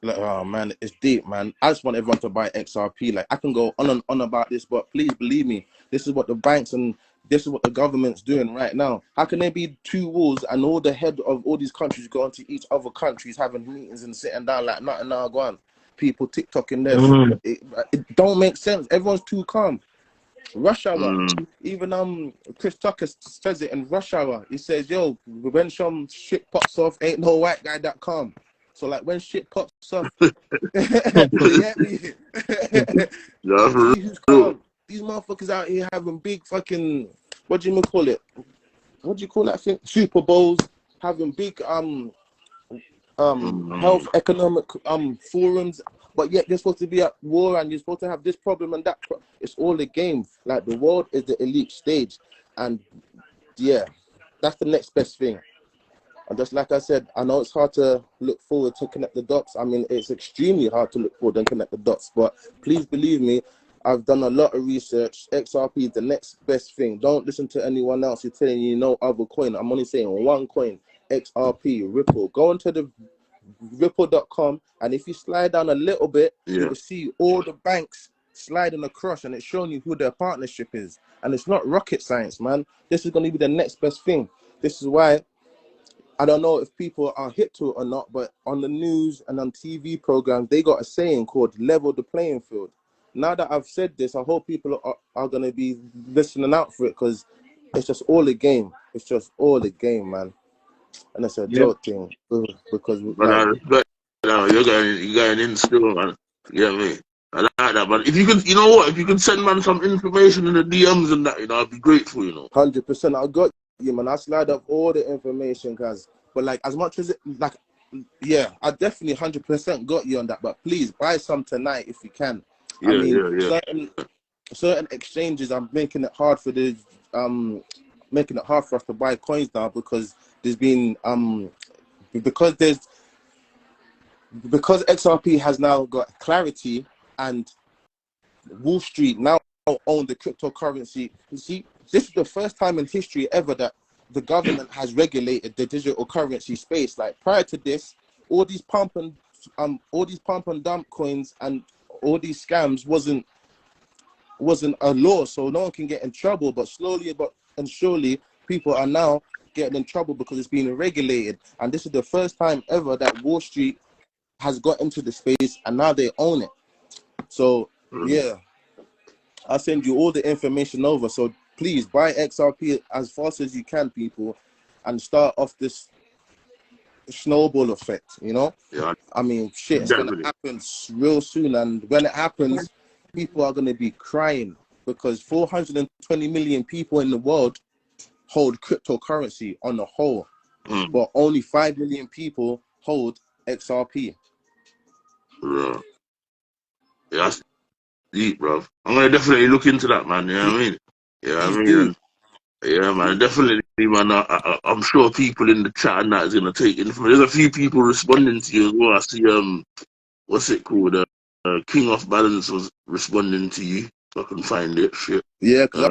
oh man, it's deep, man. I just want everyone to buy XRP. Like, I can go on and on about this, but please believe me, this is what the banks and this is what the government's doing right now. How can there be two wars and all the head of all these countries going to each other countries having meetings and sitting down like nothing now go on? People TikToking there. It don't make sense. Everyone's too calm. Rush hour. Even Chris Tucker says it in Rush Hour. He says, yo, when some shit pops off, ain't no white guy that calm. So like when shit pops off, you get me? Yeah, for See who's calm. These motherfuckers out here having big fucking, what do you call it? What do you call that thing? Super Bowls, having big health economic forums, but yet you're supposed to be at war and you're supposed to have this problem and that. It's all a game. Like, the world is the elite stage, and yeah, that's the next best thing. And just like I said, I know it's hard to look forward to connect the dots. I mean, it's extremely hard to look forward and connect the dots, but please believe me, I've done a lot of research. XRP is the next best thing. Don't listen to anyone else who's telling you no other coin. I'm only saying one coin, XRP, Ripple. Go into the ripple.com, and if you slide down a little bit, you will see all the banks sliding across, and it's showing you who their partnership is. And it's not rocket science, man. This is going to be the next best thing. This is why I don't know if people are hip to it or not, but on the news and on TV programs, they got a saying called level the playing field. Now that I've said this, I hope people are going to be listening out for it, because it's just all a game. It's just all a game, man. And it's a joke thing, because but like, I respect, you're going in still, man. You get me? I like that, but if you could, you know what? If you could send man some information in the DMs and that, you know, I'd be grateful, you know. 100%. I got you, man. I slide up all the information, guys. But like, as much as it, like, yeah, I definitely 100% got you on that. But please buy some tonight if you can. I mean, yeah. certain exchanges are making it hard for making it hard for us to buy coins now because there's been because there's because XRP has now got clarity and Wall Street now own the cryptocurrency. You see, this is the first time in history ever that the government has regulated the digital currency space. Like prior to this, all these pump and dump coins and all these scams wasn't a law, so no one can get in trouble. But slowly but and surely, people are now getting in trouble because it's being regulated. And this is the first time ever that Wall Street has got into the space and now they own it. So yeah, I'll send you all the information over. So please buy XRP as fast as you can, people, and start off this snowball effect, you know? Yeah, I mean, shit, it's going to happen real soon. And when it happens, people are going to be crying because 420 million people in the world hold cryptocurrency on the whole, but only 5 million people hold XRP. Yeah, that's deep, bro. I'm gonna definitely look into that, man. You know what I mean? Yeah, I mean, and, yeah, man, definitely, man. I'm sure people in the chat and that is gonna take it. There's a few people responding to you as well. I see, what's it called? King of Balance was responding to you. If I can find it. Shit. Yeah, because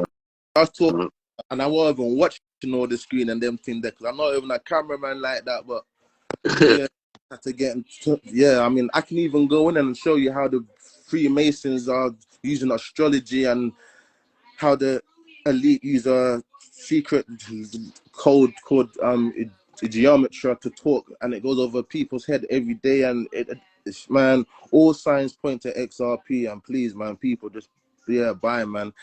I was talking and I wasn't even watching all the screen and them things there because I'm not even a cameraman like that. But yeah, I have to get into, yeah. I mean, I can even go in and show you how the Freemasons are using astrology and how the elite use a secret code called geometry to talk, and it goes over people's head every day. And it's, man, all signs point to XRP. And please, man, people just buy, man.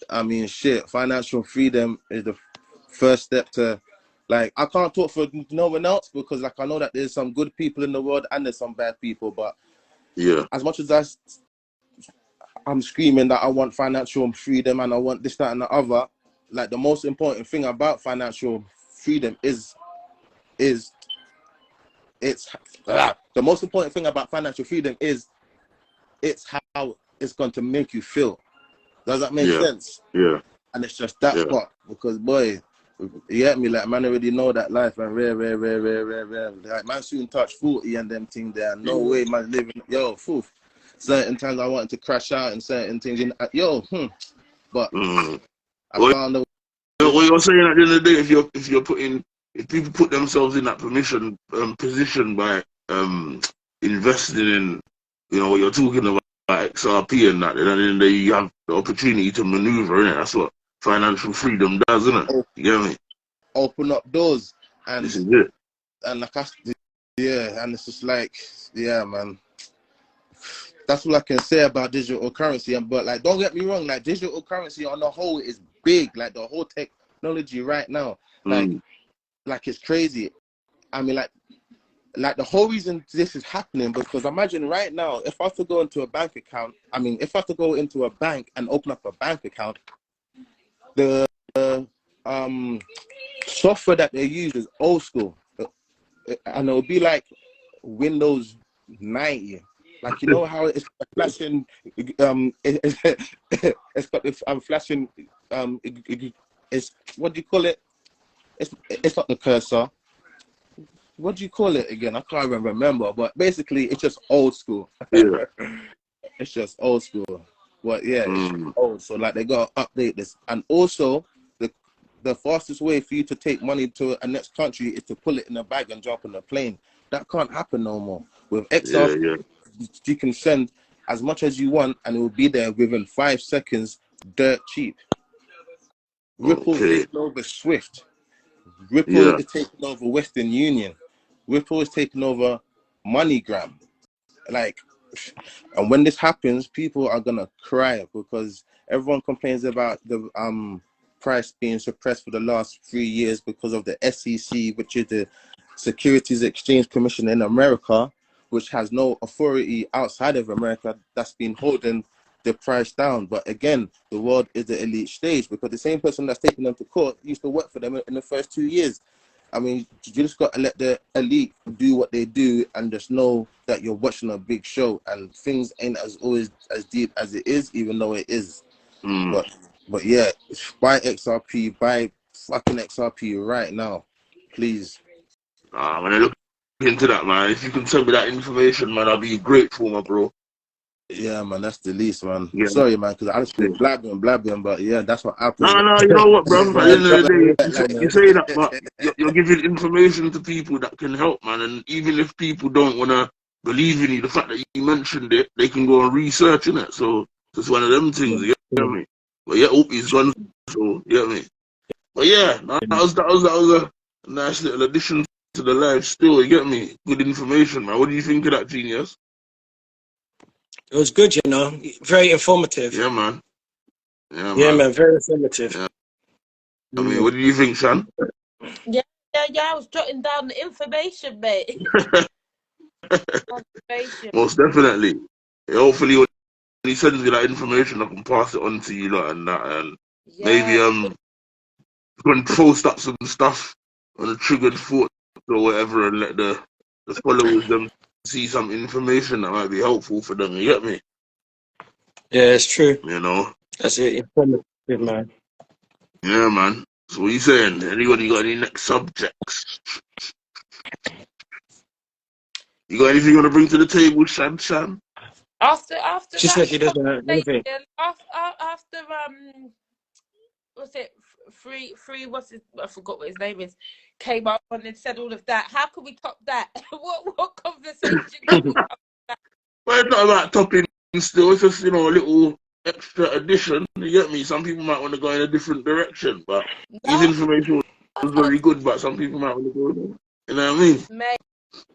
I mean, shit, financial freedom is the first step to, like, I can't talk for no one else because, like, I know that there's some good people in the world and there's some bad people, but yeah, as much as I'm screaming that I want financial freedom and I want this, that, and the other, like, the most important thing about financial freedom is the most important thing about financial freedom is it's how it's going to make you feel. Does that make sense? Yeah. And it's just that part because, boy, you get me? Like, man already know that life and rare. Like, man soon touch 40 and them things there. No way, man, living, foof. Certain times I wanted to crash out and certain things, but I found a what you're saying at the end of the day, if people put themselves in that position by investing in, what you're talking about XRP and that, then at the end of the day you have the opportunity to maneuver in it. That's what financial freedom does, isn't it? You get me? Open up doors, and this is it. And like and it's just like, man. That's all I can say about digital currency. But, like, don't get me wrong, like, digital currency on the whole is big. Like, the whole technology right now, like it's crazy. I mean, like the whole reason this is happening, because imagine right now, if I have to go into a bank account, if I have to go into a bank and open up a bank account, the software that they use is old school, and it'll be like Windows 90. Like, you know how it's flashing, it's got the flashing, it's, what do you call it? It's not the cursor. What do you call it again? I can't even remember. But basically, it's just old school. Yeah. It's just old school. But yeah, it's old. So, like, they gotta update this. And also, the fastest way for you to take money to a next country is to pull it in a bag and jump on a plane. That can't happen no more. With XR, you can send as much as you want, and it will be there within 5 seconds, dirt cheap. Ripple is taking over Swift. Ripple is taking over Western Union. Ripple is taking over MoneyGram. Like, and when this happens, people are gonna cry because everyone complains about the price being suppressed for the last 3 years because of the SEC, which is the Securities Exchange Commission in America, which has no authority outside of America that's been holding the price down. But again, the world is the elite stage because the same person that's taking them to court used to work for them in the first 2 years. I mean, you just got to let the elite do what they do and just know that you're watching a big show and things ain't as always as deep as it is, even though it is. Mm. But yeah, buy XRP, buy fucking XRP right now, please. When I look into that, man, if you can send me that information, man, I'll be grateful, my bro. Yeah, man, that's the least, man. Yeah. Sorry, man, because I just been blabbing, but yeah, that's what happens. No, you know what, bro? At the end of the day, you say that, Like, but you're giving information to people that can help, man. And even if people don't want to believe in you, the fact that you mentioned it, they can go and research in it. So it's one of them things, you get me? But yeah, he's gone, so you get me? But yeah, that was a nice little addition to the live still, you get me? Good information, man. What do you think of that, Genius? It was good, you know, very informative. Yeah, man. Yeah, man, very informative. Yeah. I mean, what do you think, Shan? Yeah, I was jotting down the information, mate. Most definitely. Yeah, hopefully, when he sends me that information, I can pass it on to you lot and that, and maybe you can post up some stuff on the triggered thoughts or whatever, and let the followers them see some information that might be helpful for them. You get me? Yeah, it's true. You know. That's it. Informative, man. Yeah, man. So what you saying? Anybody got any next subjects? You got anything you want to bring to the table, Shan? After She said she doesn't have anything. after what's it? Free. What's it? I forgot what his name is. Came up and said all of that. How can we top that? what conversation can we top that? Well, it's not about topping still. It's just, a little extra addition. You get me? Some people might want to go in a different direction, but his information was very good. But some people might want to go. You know what I mean?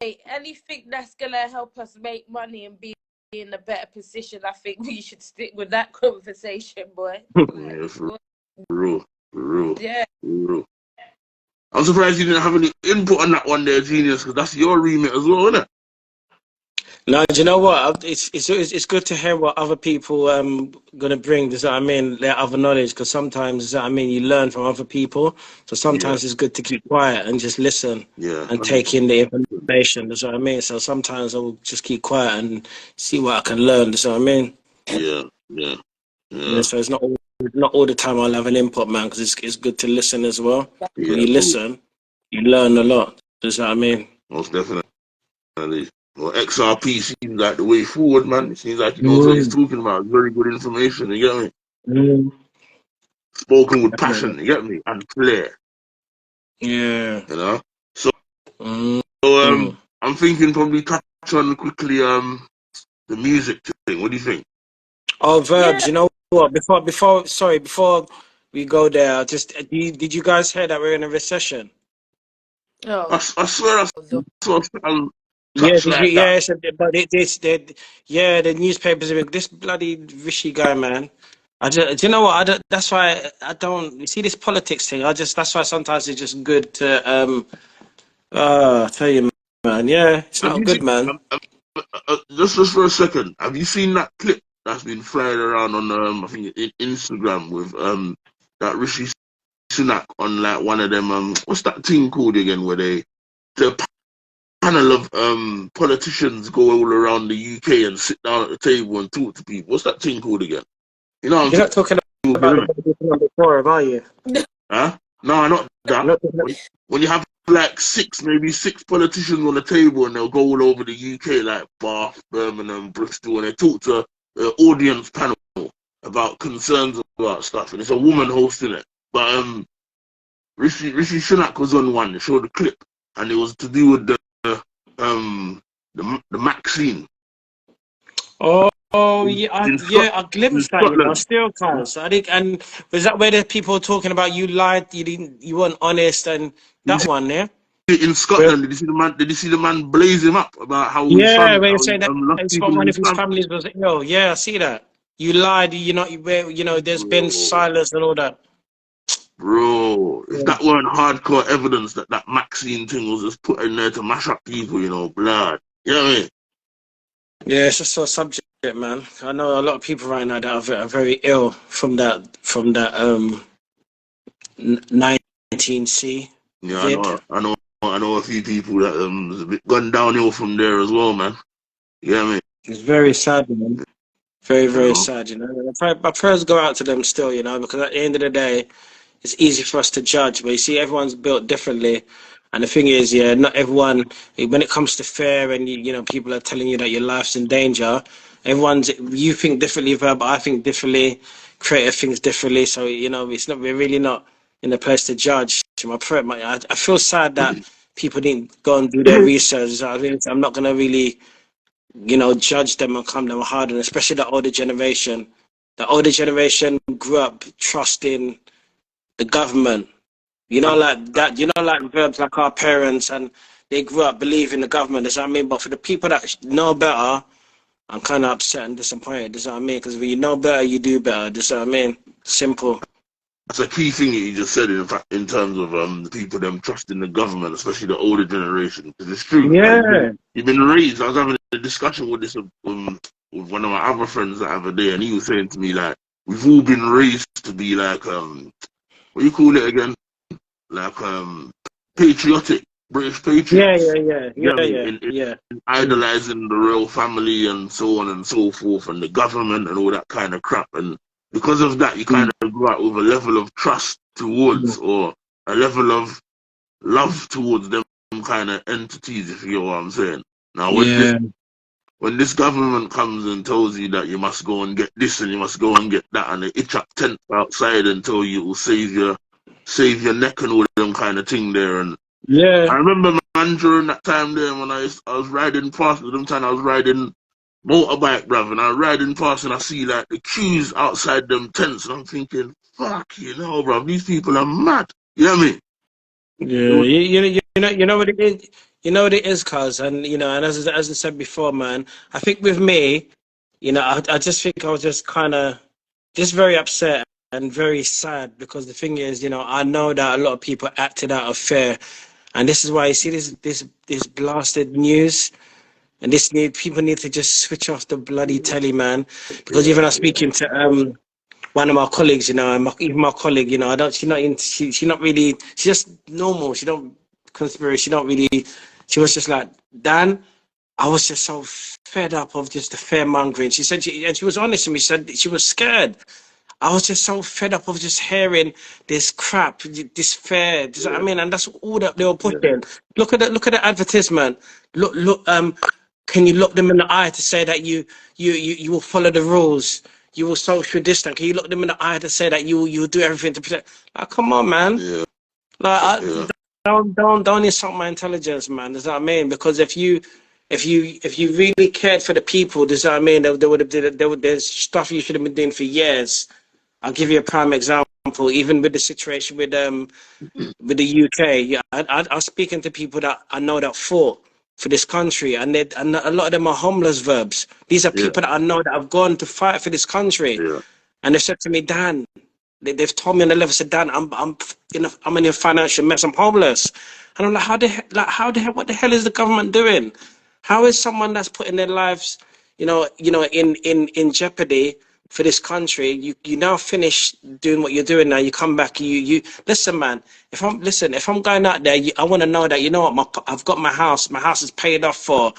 Mate, anything that's gonna help us make money and be in a better position, I think we should stick with that conversation, boy. Yeah, for real. Yeah. For real. I'm surprised you didn't have any input on that one there, Genius, because that's your remit as well, isn't it? No, do you know what? It's good to hear what other people gonna bring. Does that I mean their other knowledge? Because sometimes, does that I mean you learn from other people. So sometimes it's good to keep quiet and just listen and take in the information. Does that I mean? So sometimes I'll just keep quiet and see what I can learn. Does that I mean? Yeah. So it's not all the time I'll have an input, man. Because it's good to listen as well. Yeah, when you listen, you learn a lot. Does that I mean? Most definitely. Well, XRP seems like the way forward, man. It seems like he knows what he's talking about. Very good information, you get me? Spoken with passion, you get me? And clear. Yeah. You know? So I'm thinking probably touch on quickly the music thing. What do you think? Oh, Verbz, you know what? Before we go there, did you guys hear that we're in a recession? Oh. I swear I saw yeah, like that. But the newspapers are this bloody Rishi guy, man. Do you know what? That's why I don't. You see this politics thing. That's why sometimes it's just good to tell you, man. Yeah, it's not good, man. Just for a second, have you seen that clip that's been flying around on I think Instagram with that Rishi Sunak on like one of them what's that thing called again where the panel of politicians go all around the UK and sit down at the table and talk to people. What's that thing called again? You know, you're not talking about the forum, are you? Huh? No, not that. When you have like maybe six politicians on the table and they'll go all over the UK, like Bath, Birmingham, Bristol, and they talk to the audience panel about concerns about stuff, and it's a woman hosting it. But Rishi Sunak was on one. They showed the clip, and it was to do with the Maxine. Oh yeah, I glimpsed that. You know, still counts. I think, and was that where the people were talking about you lied, you weren't honest, and that one, yeah. In Scotland, did you see the man blaze him up about how his son, where you say that one of his families was ill? Yeah, I see that. You lied. There's been silence and all that. Bro, if that weren't hardcore evidence that Maxine thing was just put in there to mash up people, blood. You know what I mean? Yeah, it's just a subject, man. I know a lot of people right now that are very ill from that 19C. Yeah, Vid. I know a few people that has a bit gone downhill from there as well, man. You know what I mean? It's very sad, man. Very, You very know? sad, you know. My prayers go out to them still, you know, because at the end of the day, it's easy for us to judge, but you see, everyone's built differently. And the thing is, yeah, not everyone, when it comes to fair and, you know, people are telling you that your life's in danger, you think differently, Verb, I think differently, creative thinks differently. So, you know, we're really not in a place to judge. I feel sad that people didn't go and do their research. I'm not going to really, you know, judge them and come them hard, and especially the older generation. The older generation grew up trusting the government. You know, like that. You know, like Verbs, like our parents, and they grew up believing the government. Does that mean? But for the people that know better, I'm kind of upset and disappointed. Does that mean? Because when you know better, you do better. Does that mean? Simple. That's a key thing that you just said, in fact, in terms of the people them trusting the government, especially the older generation. Because it's true. Like, Yeah. you've been raised. I was having a discussion with with one of my other friends the other day, and he was saying to me, like, we've all been raised to be like what do you call it again? Like patriotic, British Yeah. patriots. Yeah. Yeah. You know Yeah. what I Yeah. mean? Yeah. In Mm. idolizing the royal family and so on and so forth, and the government and all that kind of crap. And because of that, you kind Mm. of go out with a level of trust towards, Mm. or a level of love towards them kind of entities, if you know what I'm saying. Now, Yeah. when this government comes and tells you that you must go and get this and you must go and get that, and they itch up tent outside and tell you it will save your neck and all them kind of thing there. And Yeah. I remember, man, during that time there when I was riding past at them time, I was riding motorbike, bruv, and I was riding past and I see like the queues outside them tents, and I'm thinking, fuck, you know, bruv, these people are mad. You know what I mean? It Yeah, was, you know what it is. You know what it is, cuz, and you know, and as I said before, man, I think with me, you know, I just think I was just kind of just very upset and very sad because the thing is, you know, I know that a lot of people acted out of fear, and this is why you see this blasted news, and people need to just switch off the bloody telly, man, because even I was yeah, speaking to one of my colleagues, you know, and even my colleague, you know, I don't, she not really, she's just normal. She don't conspiracy. She don't really, she was just like, Dan, I was just so fed up of just the fear mongering. She said, and she was honest with me, she said she was scared. I was just so fed up of just hearing this crap, this fear. I yeah, mean, and that's all that they were yeah, pushing. Look at the advertisement. Look. Can you look them in the eye to say that you will follow the rules? You will social distance. Can you look them in the eye to say that you will do everything to protect? Like, come on, man. yeah, Like, yeah, don't insult my intelligence, man. Does that what I mean? Because if you really cared for the people, does that what I mean? They would have there's stuff you should have been doing for years. I'll give you a prime example. Even with the situation with the UK, yeah, I was speaking to people that I know that fought for this country, and a lot of them are homeless verbs. These are yeah, people that I know that have gone to fight for this country, yeah. and they've said to me, Dan, they've told me on the level, said, Dan, I'm in a financial mess, I'm homeless, and I'm like, how the hell, what the hell is the government doing? How is someone that's putting their lives, in jeopardy for this country? You now finish doing what you're doing now. You come back. You listen, man. If I'm going out there, I want to know that you know what. I've got my house. My house is paid off for.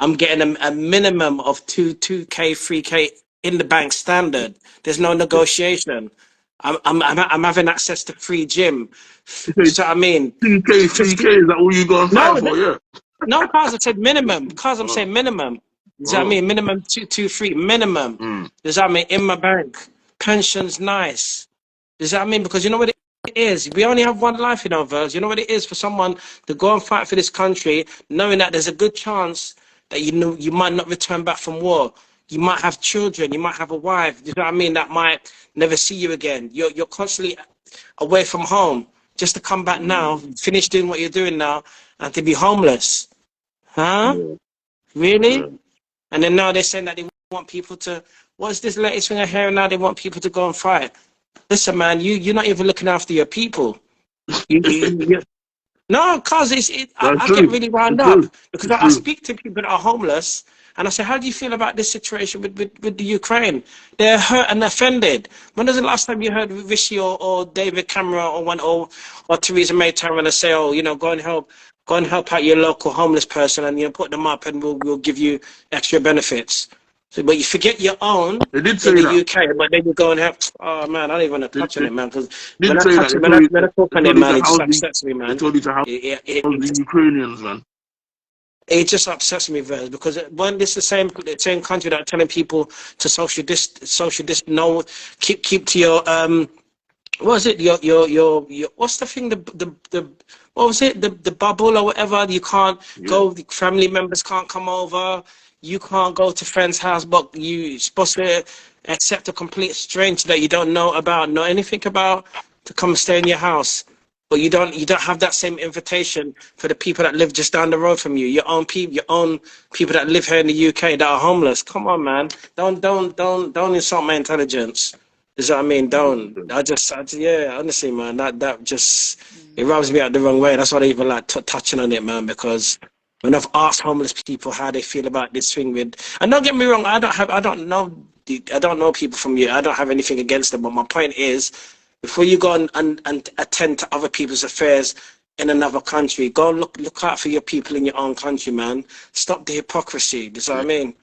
I'm getting a minimum of 2K, 3K in the bank standard. There's no negotiation. I'm having access to free gym. You Do you say know what I mean? 2K, 3K, 50, is that all you go and fight no, for? Yeah. no, cars. I said minimum. Cars. I'm Oh, saying minimum. Does that oh, mean minimum two, three minimum? mm, Does that mean in my bank? Pensions nice. Does that mean because you know what it is? We only have one life in our verse. You know what it is for someone to go and fight for this country, knowing that there's a good chance that you might not return back from war. You might have children. You might have a wife. You know what I mean? That might never see you again. You're constantly away from home just to come back now, finish doing what you're doing now, and to be homeless. Huh? yeah, Really? yeah. And then now they're saying that they want people to. What's this latest thing I hear now? They want people to go and fight. Listen, man, you're not even looking after your people. You, you, you, No, cause That's I get true. really wound It's up true. because It's I true. speak to people that are homeless and I say, how do you feel about this situation with the Ukraine? They're hurt and offended. When was the last time you heard Rishi or David Cameron or Theresa May turn around and say, oh, you know, go and help out your local homeless person and, you know, put them up and we'll give you extra benefits. So, but you forget your own They did in say the that. UK, but then you go and have, oh man, I don't even want to They, touch on they it, man, because when did I say that. touch it, when I talk They on it, told you man, to it just house the upsets me, they man. told you to house the Ukrainians, man. It just upsets me, Verbz, because when this is the same country that are telling people to no, keep to your what was it your what's the thing the what was it the bubble or whatever, you can't Yeah. go, the family members can't come over, you can't go to friend's house, but you supposed to accept a complete stranger that you don't know anything about to come stay in your house. But you don't have that same invitation for the people that live just down the road from you. Your own people that live here in the UK that are homeless. Come on, man. Don't insult my intelligence. Is what I mean? Don't. Yeah, honestly, man, that just, it rubs me out the wrong way. That's why I even like touching on it, man, because when I've asked homeless people how they feel about this thing with, and don't get me wrong, I don't know people from you. I don't have anything against them, but my point is, before you go and attend to other people's affairs in another country, go and look out for your people in your own country, man. Stop the hypocrisy. You know what I mean?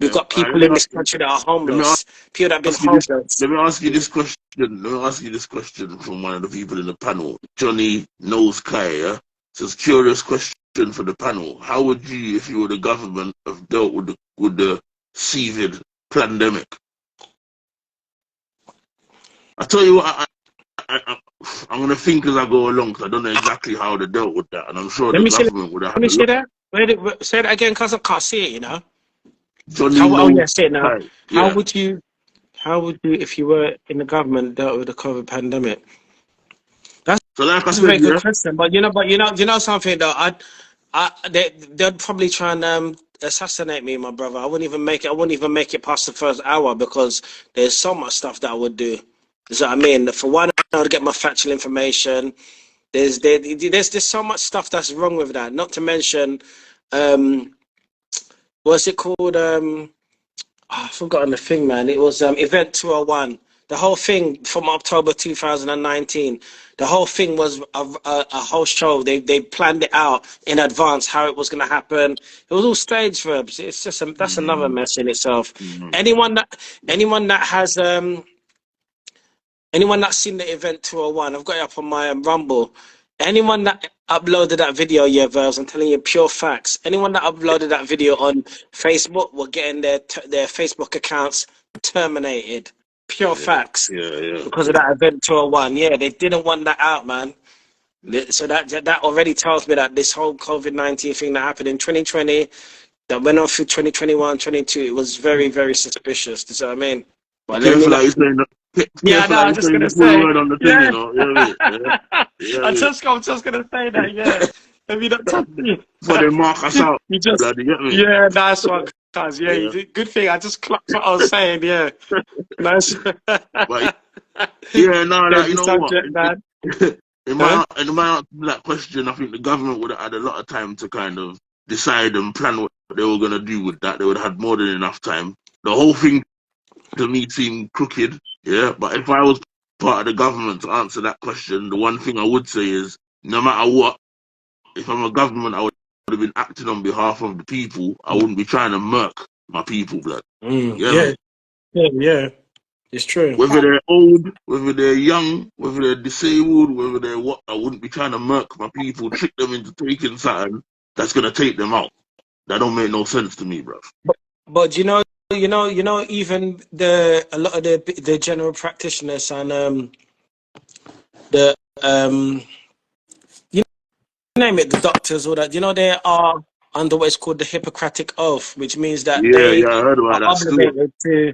We've Yeah. got All right, people in this country that are let me homeless, people that have been ask you this. homeless. Let me ask you this question. Let me ask you this question from one of the people in the panel. Johnny knows Kai. Yeah? Says curious question for the panel. How would you, if you were the government, have dealt with the C-vid pandemic? I tell you what, I'm gonna think as I go along because I don't know exactly how they dealt with that, and I'm sure Let the me see that. government would have Let had me a see lot. that. Say that again, cause I can't see it. You know. Johnny Oh yeah, knows say it now. Kai. How Yeah. would you? How would you, if you were in the government, dealt with the COVID pandemic? So like I That's a said, very good yeah. question. But you know something though. They'd probably try and assassinate me, my brother. I wouldn't even make it. I wouldn't even make it past the first hour because there's so much stuff that I would do. You know what I mean? For one, I would get my factual information. There's so much stuff that's wrong with that. Not to mention, um, what's it called? I've forgotten the thing, man. It was Event 201. The whole thing from October 2019. The whole thing was a whole show. They planned it out in advance how it was going to happen. It was all stage verbs. It's just that's another Mm, mess in itself. mm. Anyone that has anyone that's seen the Event 201, I've got it up on my Rumble. Anyone that uploaded that video, yeah, Verbs, I'm telling you pure facts. Anyone that uploaded that video on Facebook were getting their Facebook accounts terminated. Pure Yeah, facts. yeah, yeah. Because of that Event 201. Yeah, they didn't want that out, man. So that already tells me that this whole COVID-19 thing that happened in 2020, that went on through 2021, 22, it was very, very suspicious. You know what I mean? Be But let me careful how not. you saying the, Yeah, careful no, how I'm you just saying gonna the full say, word on the thing, you yeah. know. You know what I mean? Yeah, you know what I mean? I'm just gonna say that, yeah. Have you not touched me? Before they mark us out, You just, blood, you get me? yeah, nice one, cuz. Yeah, you Yeah. did. Good thing. I just clocked what I was saying. Yeah, nice. But yeah, no, like Change you the know what? subject, man. In Huh? my answer to that question, I think the government would have had a lot of time to kind of decide and plan what they were gonna do with that. They would have had more than enough time. The whole thing to me seemed crooked, yeah. But if I was part of the government to answer that question, the one thing I would say is no matter what, if I'm a government, I would have been acting on behalf of the people. I wouldn't be trying to murk my people, blood. Yeah, Yeah, me. yeah. It's true. Whether they're old, whether they're young, whether they're disabled, whether they're what, I wouldn't be trying to murk my people, trick them into taking something that's gonna take them out. That don't make no sense to me, bro. But even a lot of the general practitioners and the you name it, the doctors, or that, they are under what is called the Hippocratic Oath, which means that Yeah, they yeah, I heard are about that still.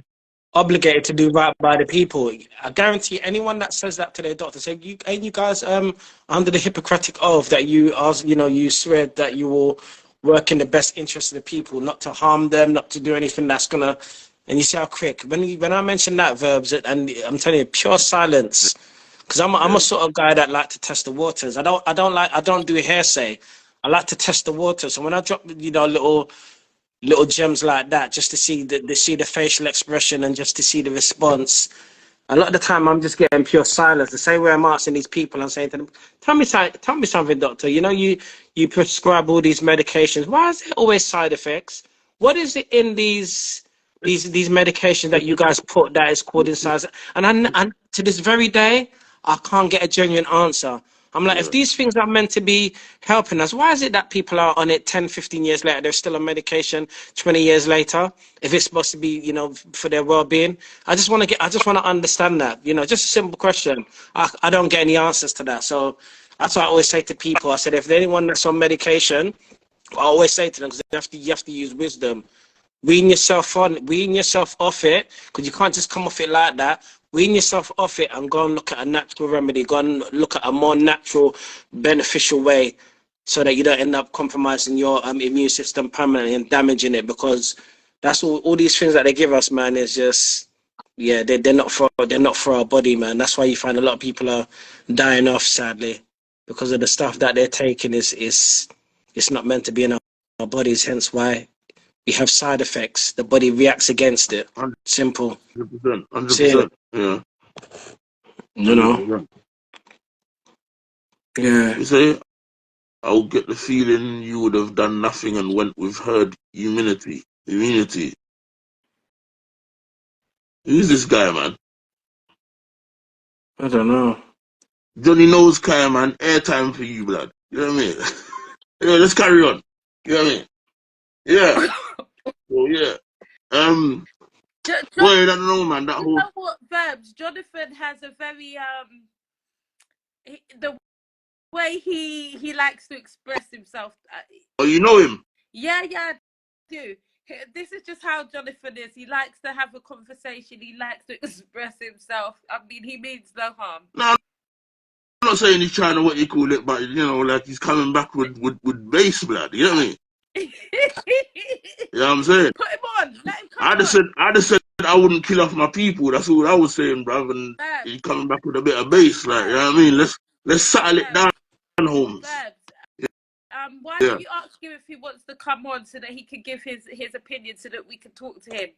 obligated to do right by the people. I guarantee anyone that says that to their doctor, say, ain't you guys under the Hippocratic Oath that you swear that you will work in the best interest of the people, not to harm them, not to do anything that's gonna. And you see how quick when I mention that, Verbs, and I'm telling you, pure silence. because I'm a sort of guy that like to test the waters. I don't do hearsay. I like to test the waters. So when I drop, little gems like that, just to see the facial expression and just to see the response. A lot of the time, I'm just getting pure silence. The same way I'm asking these people, I'm saying to them, tell me something, doctor. You prescribe all these medications. Why is there always side effects? What is it in these medications that you guys put that is causing side? And to this very day, I can't get a genuine answer. I'm like, if these things are meant to be helping us, why is it that people are on it 10, 15 years later, they're still on medication 20 years later, if it's supposed to be, for their well-being? I just want to understand that, just a simple question. I don't get any answers to that. So that's what I always say to people. I said, if there's anyone that's on medication, I always say to them, because you have to use wisdom. Wean yourself off it, because you can't just come off it like that. Wean yourself off it and go and look at a natural remedy. Go and look at a more natural, beneficial way, so that you don't end up compromising your immune system permanently and damaging it. Because that's all these things that they give us, man, is just, they're not for our body, man. That's why you find a lot of people are dying off, sadly, because of the stuff that they're taking is not meant to be in our bodies. Hence why we have side effects. The body reacts against it. Simple. 100%. 100%. Yeah. Yeah. You say, I'll get the feeling you would have done nothing and went with herd immunity. Who's this guy, man? I don't know. Johnny knows Kaya, man. Airtime for you, blood. You know what I mean? Yeah, let's carry on. You know what I mean? Yeah. Well, yeah. Well, I don't know, man. That whole. You know what, Verbz? Jonathan has a very the way he likes to express himself. Oh, you know him? Yeah, I do. This is just how Jonathan is. He likes to have a conversation. He likes to express himself. I mean, he means no harm. No, I'm not saying he's trying to what you call it, but like he's coming back with bass, blood. You know what I mean? You know what I'm saying? Put him on. Let him come I just said I wouldn't kill off my people. That's all I was saying, bruv. And he's coming back with a bit of bass, like, you know what I mean? Let's settle it down, Holmes. Why don't you ask him if he wants to come on so that he can give his opinion so that we can talk to him?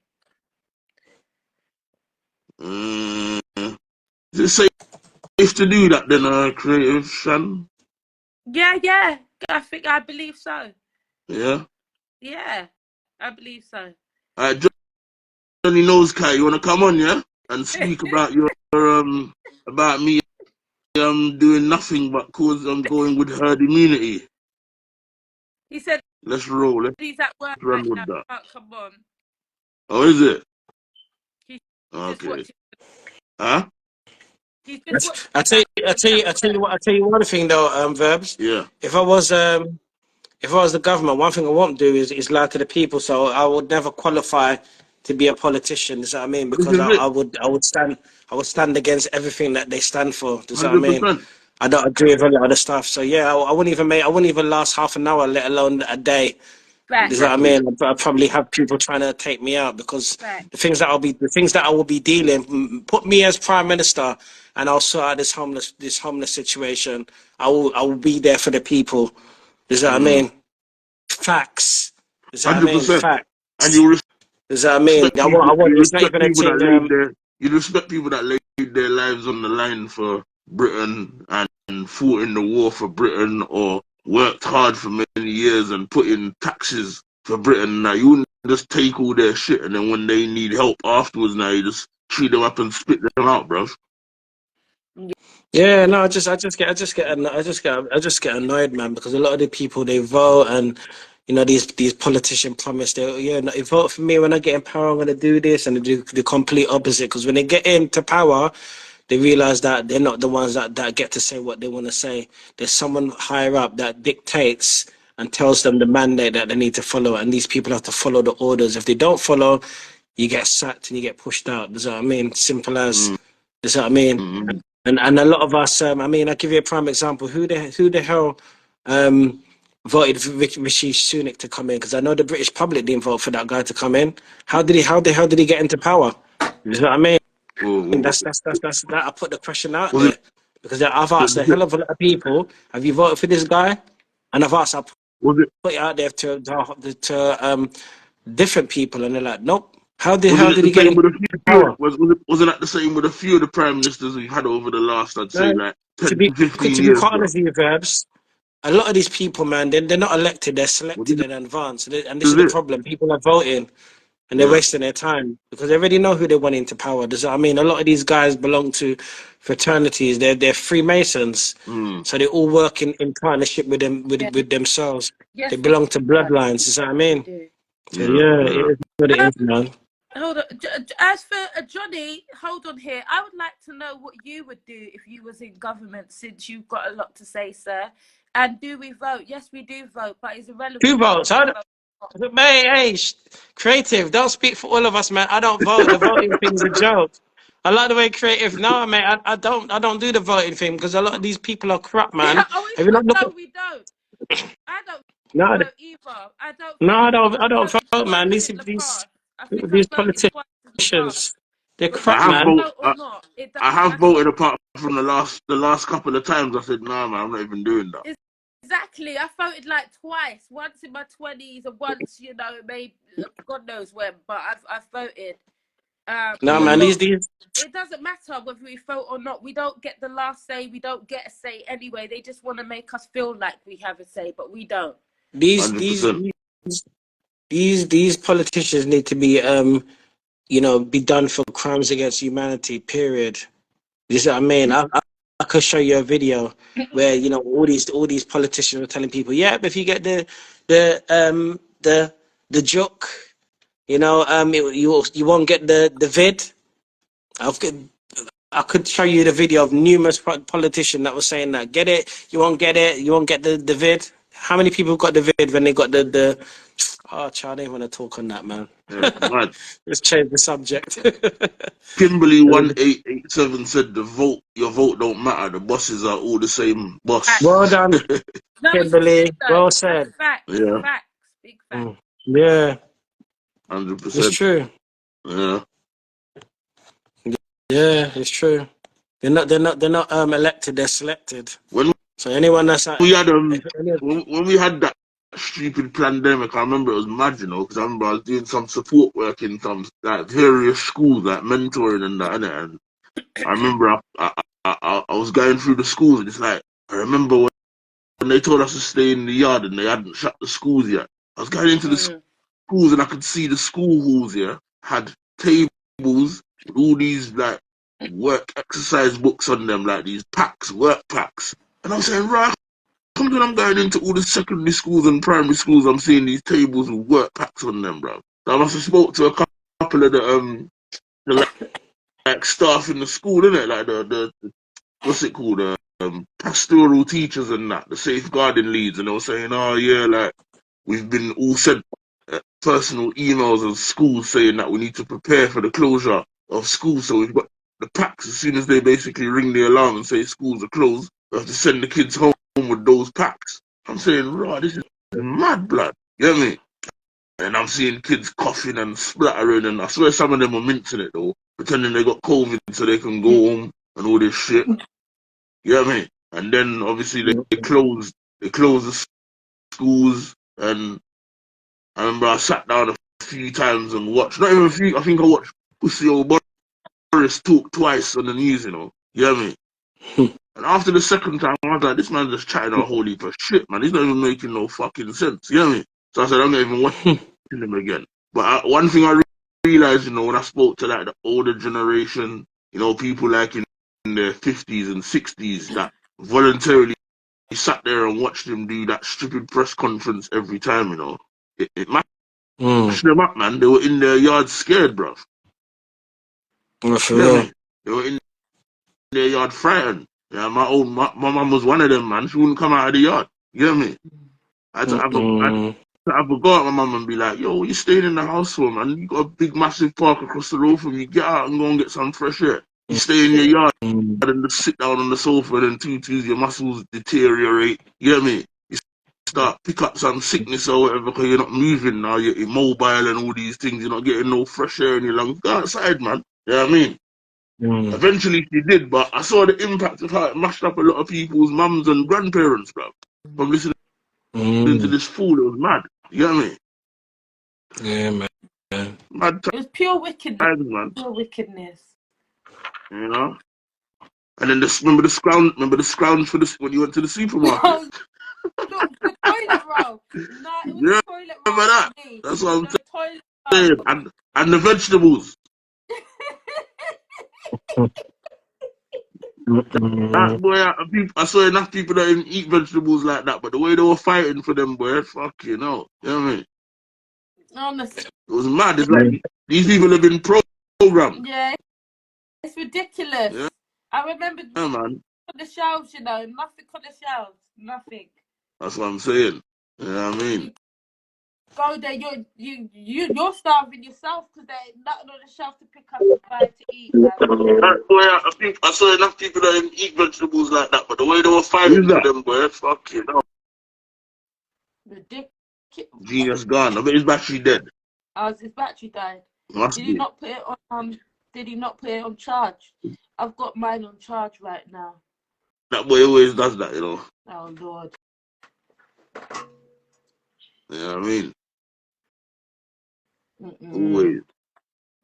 Is it safe to do that then, Creative Shan? Yeah. I believe so. Yeah? Yeah, I believe so. Alright, Johnny knows Kai, you wanna come on, yeah? And speak about your about me doing nothing but cause I'm going with herd immunity. He said let's roll. He's at work run right with now. that. Can't come on. Oh, is it? He's Okay. watching. Huh? He's just watching. I tell you one thing though, Verbz. Yeah. If I was the government, one thing I won't do is lie to the people. So I would never qualify to be a politician. Does that what I mean? Because I would stand against everything that they stand for. Does that what I mean? I don't agree with a lot of the stuff. So yeah, I wouldn't even last half an hour, let alone a day. Right. Does that what I mean? I'd probably have people trying to take me out because the things that I will be dealing, put me as prime minister, and I'll sort out this homeless situation. I will be there for the people. Does that what I mean? Facts. Does that what I mean? Facts. And you does that what I mean? I want. It's not even a thing. You respect people that laid their lives on the line for Britain and fought in the war for Britain, or worked hard for many years and put in taxes for Britain. Now you wouldn't just take all their shit and then when they need help afterwards, now you just treat them up and spit them out, bro. Yeah, no, I just get annoyed, man, because a lot of the people they vote and these politicians promise they vote for me when I get in power, I'm gonna do this, and they do the complete opposite. Because when they get into power, they realize that they're not the ones that get to say what they want to say. There's someone higher up that dictates and tells them the mandate that they need to follow, and these people have to follow the orders. If they don't follow, you get sacked and you get pushed out. Does that what I mean? Simple as. Does that what I mean? And a lot of us, I mean, I'll give you a prime example. Who the hell voted for Rishi Sunak to come in? Because I know the British public didn't vote for that guy to come in. How the hell did he get into power? You know what I mean? That's that. I put the question out there. Because I've asked a hell of a lot of people, have you voted for this guy? And I've asked, I Was it put it out there to different people, and they're like, nope. How the wasn't hell it did the he get same into with a few? power? Wasn't that the same with a few of the prime ministers we've had over the last, I'd say, No, like to 10 be to 15 to be years, quite bro? honest with you, Verbs, a lot of these people, man, they're not elected, they're Well, selected in advance. And this this is is the it. problem. People are voting and they're Yeah. wasting their time because they already know who they want into power. I mean, a lot of these guys belong to fraternities. They're Freemasons. Mm. So they all work in partnership with them Yeah. with themselves. They Yes, belong to we do. bloodlines, is what I mean? We do. So Yeah. yeah, it Yeah. is what it Um, is, man. hold on. As for Johnny, hold on here. I would like to know what you would do if you was in government, since you've got a lot to say, sir. And do we vote? Yes, we do vote, but it's irrelevant. 2 votes. whether we vote. Hey, creative. Don't speak for all of us, man. I don't vote. The voting thing's a joke. I like the way creative. No, mate. I don't do the voting thing because a lot of these people are crap, man. Yeah, oh, Have you not looked no, at? we don't. I don't No, vote either. I don't no, vote. I don't Voted vote, man. twice in the past. I think I These voted twice in the past. politicians, they're But crap, whether I have we man. voted. vote or not, it I doesn't have matter. voted apart from the last couple of times. I said, nah, man, I'm not even doing that. Exactly. I voted like twice. Once in my 20s and once, you know, maybe God knows when. But I've voted. No, But man. Mm. it doesn't matter whether we vote or not. We don't get the last say. We don't get a say anyway. They just want to make us feel like we have a say, but we don't. These 100%. these politicians need to be be done for crimes against humanity. Period. You see what I mean? I could show you a video where all these politicians are telling people, yeah, but if you get the joke, you won't get the vid. I could show you the video of numerous politicians that were saying that get it, you won't get it, you won't get the vid. How many people got the vid when they got the? Oh, child, I don't want to talk on that, man. Yeah, mad. Let's change the subject. Kimberly 1887 said your vote don't matter. The bosses are all the same boss. Well done, No, it's Kimberly. true, though. Well That's said. facts. Yeah, Facts. Big facts. Yeah, it's 100%. true. Yeah. Yeah, it's true. They're not elected. They're selected. When So anyone that's at, we had if any- when we had that stupid pandemic, I remember it was mad, because I remember I was doing some support work in some like various schools, like mentoring and that, innit? And I remember I was going through the schools, and it's like I remember when they told us to stay in the yard and they hadn't shut the schools yet. I was going into the schools and I could see the school halls here had tables with all these like work exercise books on them, like these work packs. And I'm saying, right, when I'm going into all the secondary schools and primary schools, I'm seeing these tables with work packs on them, bro. So I must have spoke to a couple of the like staff in the school, innit? Like the what's it called? Pastoral teachers and that, the safeguarding leads, and they were saying, oh yeah, like we've been all sent personal emails of schools saying that we need to prepare for the closure of schools. So we've got the packs. As soon as they basically ring the alarm and say schools are closed, we have to send the kids home with those packs. I'm saying, right, this is mad, blood. You know what I mean? And I'm seeing kids coughing and splattering, and I swear some of them are mincing it though, pretending they got COVID so they can go home and all this shit. You know what I mean? And then obviously they closed the schools, and I remember I sat down a few times and watched, not even a few, I think I watched Pussy Old Boris talk twice on the news, you know what I mean? And after the second time, I was like, this man just chatting a whole heap of shit, man. He's not even making no fucking sense, you know what I mean? So I said, I'm not even watching him again. But one thing I realized, when I spoke to like the older generation, people like in their 50s and 60s that voluntarily sat there and watched him do that stupid press conference every time, it mashed them up, man. They were in their yard scared, bruv. For You know what I real. mean? They were in their yard frightened. Yeah, my mum was one of them, man. She wouldn't come out of the yard. You know what I mean? I had to have a go at my mum and be like, yo, you staying in the house for, man? You got a big, massive park across the road from you. Get out and go and get some fresh air. You stay in your yard and just sit down on the sofa and then two-twos, your muscles deteriorate. You know what I mean? You start pick up some sickness or whatever because you're not moving now. You're immobile and all these things. You're not getting no fresh air in your lungs. Go outside, man. You know what I mean? Eventually she did, but I saw the impact of how it mashed up a lot of people's mums and grandparents, bro. From listening to this fool, it was mad. You get me? Yeah, man. Mad It was pure wickedness. times, man. Pure wickedness. You know? And then remember the scrounge for this when you went to the supermarket? No, the toilet roll. No, it was Yeah, the toilet roll remember that? for me. That's what I'm The toilet saying. roll. And the vegetables. That boy, I saw enough people that didn't eat vegetables like that, but the way they were fighting for them, boy, fucking hell. You know what I mean? Honestly. It was mad. It's like these people have been programmed. Yeah, it's ridiculous. Yeah, I remember man. on the shelves, you know, nothing on the shelves. Nothing. That's what I'm saying. You know what I mean? You go there, you're starving yourself because there's nothing on the shelf to pick up and buy to eat, man. That boy, I saw enough people that didn't eat vegetables like that, but the way they were fighting for them, boy, fucking hell. Ridiculous. Geniusdan. I bet his battery dead. His battery died. Must Did be. he not put it on? Did he not put it on charge? I've got mine on charge right now. That boy always does that, you know. Oh Lord. You know what I mean? Always.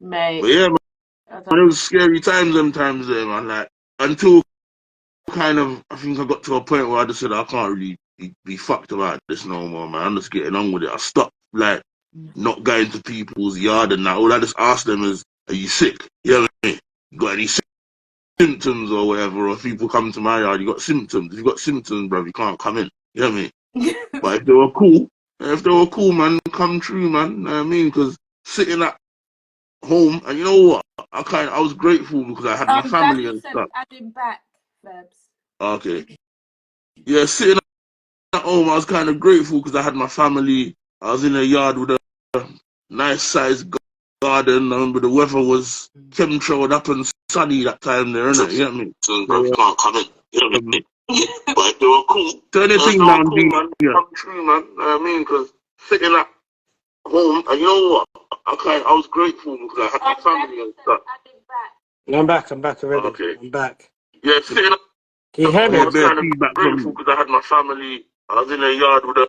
Mate. But yeah, man, it was scary times sometimes there, man. Like, until kind of, I think I got to a point where I just said, I can't really be fucked about this no more, man. I'm just getting on with it. I stopped, like, not going to people's yard and that. All I just ask them is, are you sick? You know what I mean? You got any symptoms or whatever? Or if people come to my yard, you got symptoms. If you got symptoms, bro, you can't come in. You know what I mean? But if they were cool, man, come true, man. You know what I mean? Because sitting at home, and you know what? I was grateful because I had my family and stuff. Add him back, Verbz. Okay. Yeah, sitting at home, I was kind of grateful because I had my family. I was in a yard with a nice sized garden. I remember the weather was chemtrailed up and sunny that time there, innit? You know what I mean? So you can't come in. You know what I mean? But they were cool. Turn the thing down, man. Come true, man. You know what I mean? Because sitting at home, and you know what? I was grateful because I had my family and stuff. I'm back already. Okay. I'm back. Yeah, sitting at Can you hear me? I was kind of grateful because I had my family. I was in a yard with a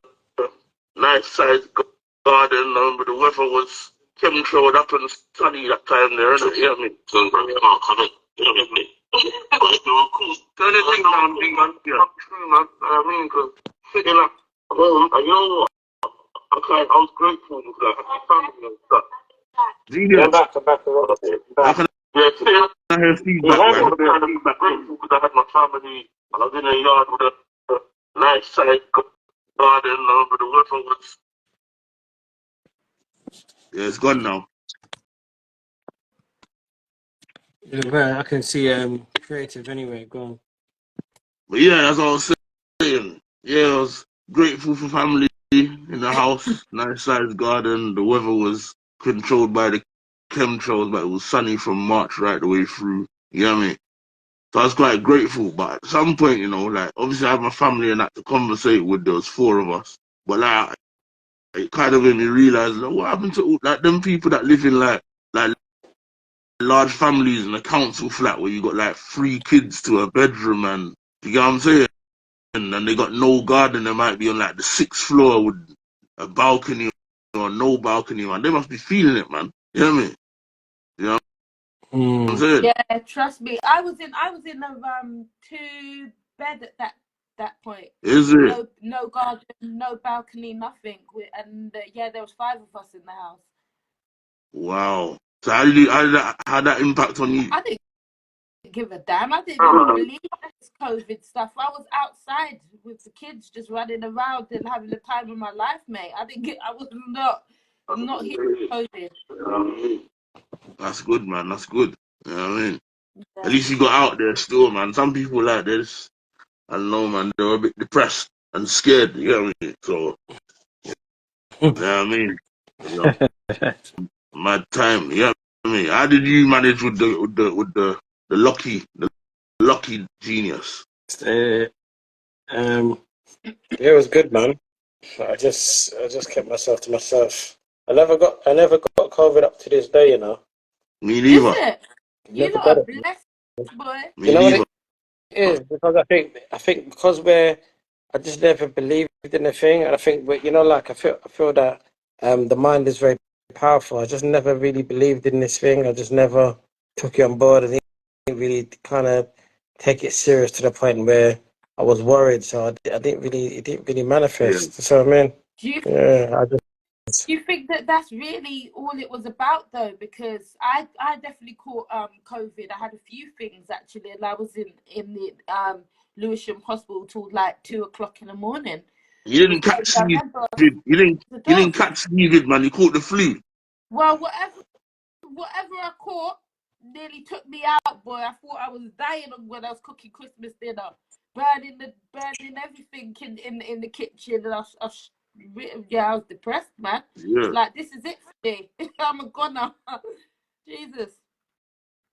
nice sized garden. I remember the weather was chemtrailed up and sunny that time there, innit? You know what I mean? So you can't come in. You know what I mean? But they were cool. Turn the thing down, man. Yeah. True, man. You know what I mean? Because sitting at home, and you know what? I was grateful because I had my family and stuff. I'm back already. I'm back. Yeah, I hear feedback, man. I was grateful because I had my family. I was in a yard with a nice sized garden. I remember the weather was. Yeah, it's gone now. Yeah, I can see creative anyway. Go on. But yeah, that's what I was saying. Yeah, I was grateful for family in the house, nice sized garden. The weather was controlled by the chemtrails, but it was sunny from March right the way through. You know what I mean? So I was quite grateful. But at some point, you know, like obviously I had my family and that to conversate with. There was 4 of us. But like it kind of made me realize like, what happened to like them people that live in like large families in a council flat where you got like 3 kids to a bedroom and you get what I'm saying? And they got no garden. They might be on like the 6th floor with a balcony or no balcony, man. They must be feeling it, man. You know what I mean? You know what I'm saying? Yeah, trust me. I was in a 2-bed at that point. Is it? No garden, no balcony, nothing. And yeah, there was 5 of us in the house. Wow. So how that impact on you? I didn't give a damn. I didn't even believe this COVID stuff. I was outside with the kids just running around and having the time of my life, mate. I was not here for COVID. That's good, man. That's good. You know what I mean? Yeah. At least you got out there still, man. Some people like this, I don't know, man, they were a bit depressed and scared, you know what I mean? So, you know what I mean? You know, mad time, you know what I mean? How did you manage with the lucky genius? Yeah, it was good, man. I just kept myself to myself. I never got COVID up to this day, you know. Me neither. Is it? You Never lot got are it. blessed, boy. You Me know what neither. it is? Because I think because I just never believed in the thing, and I think you know, like I feel that the mind is very powerful. I just never really believed in this thing. I just never took it on board and didn't really kind of take it serious to the point where I was worried. So I didn't really, it didn't really Yeah. manifest. So I mean, Do you yeah, I just. Do you think that that's really all it was about though? Because I definitely caught COVID. I had a few things actually, and I was in the Lewisham Hospital till like 2 o'clock in the morning. You It was didn't catch crazy. I C-vid. remember You didn't. the You didn't doctor. catch C-vid, man. You caught the flu. Well, whatever I caught nearly took me out, boy. I thought I was dying when I was cooking Christmas dinner, burning everything in the kitchen, and I was depressed, man. It's Yeah. like, this is it for me. I'm a goner. Jesus.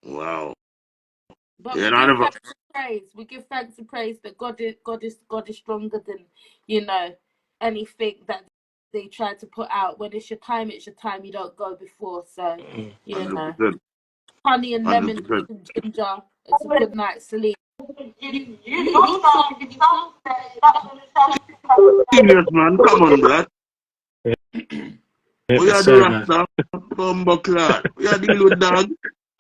Wow. But Yeah, we and I give never. thanks and praise. We give thanks and praise that God is stronger than, you know, anything that they try to put out. When it's your time, it's your time. You don't go before. So, you know, 100%. honey and lemon 100%. and ginger. It's a good night's sleep. Serious, man. Come on, blood. We are the Sorry, man. Rasta. Bumbo clad. We are dealing with dog.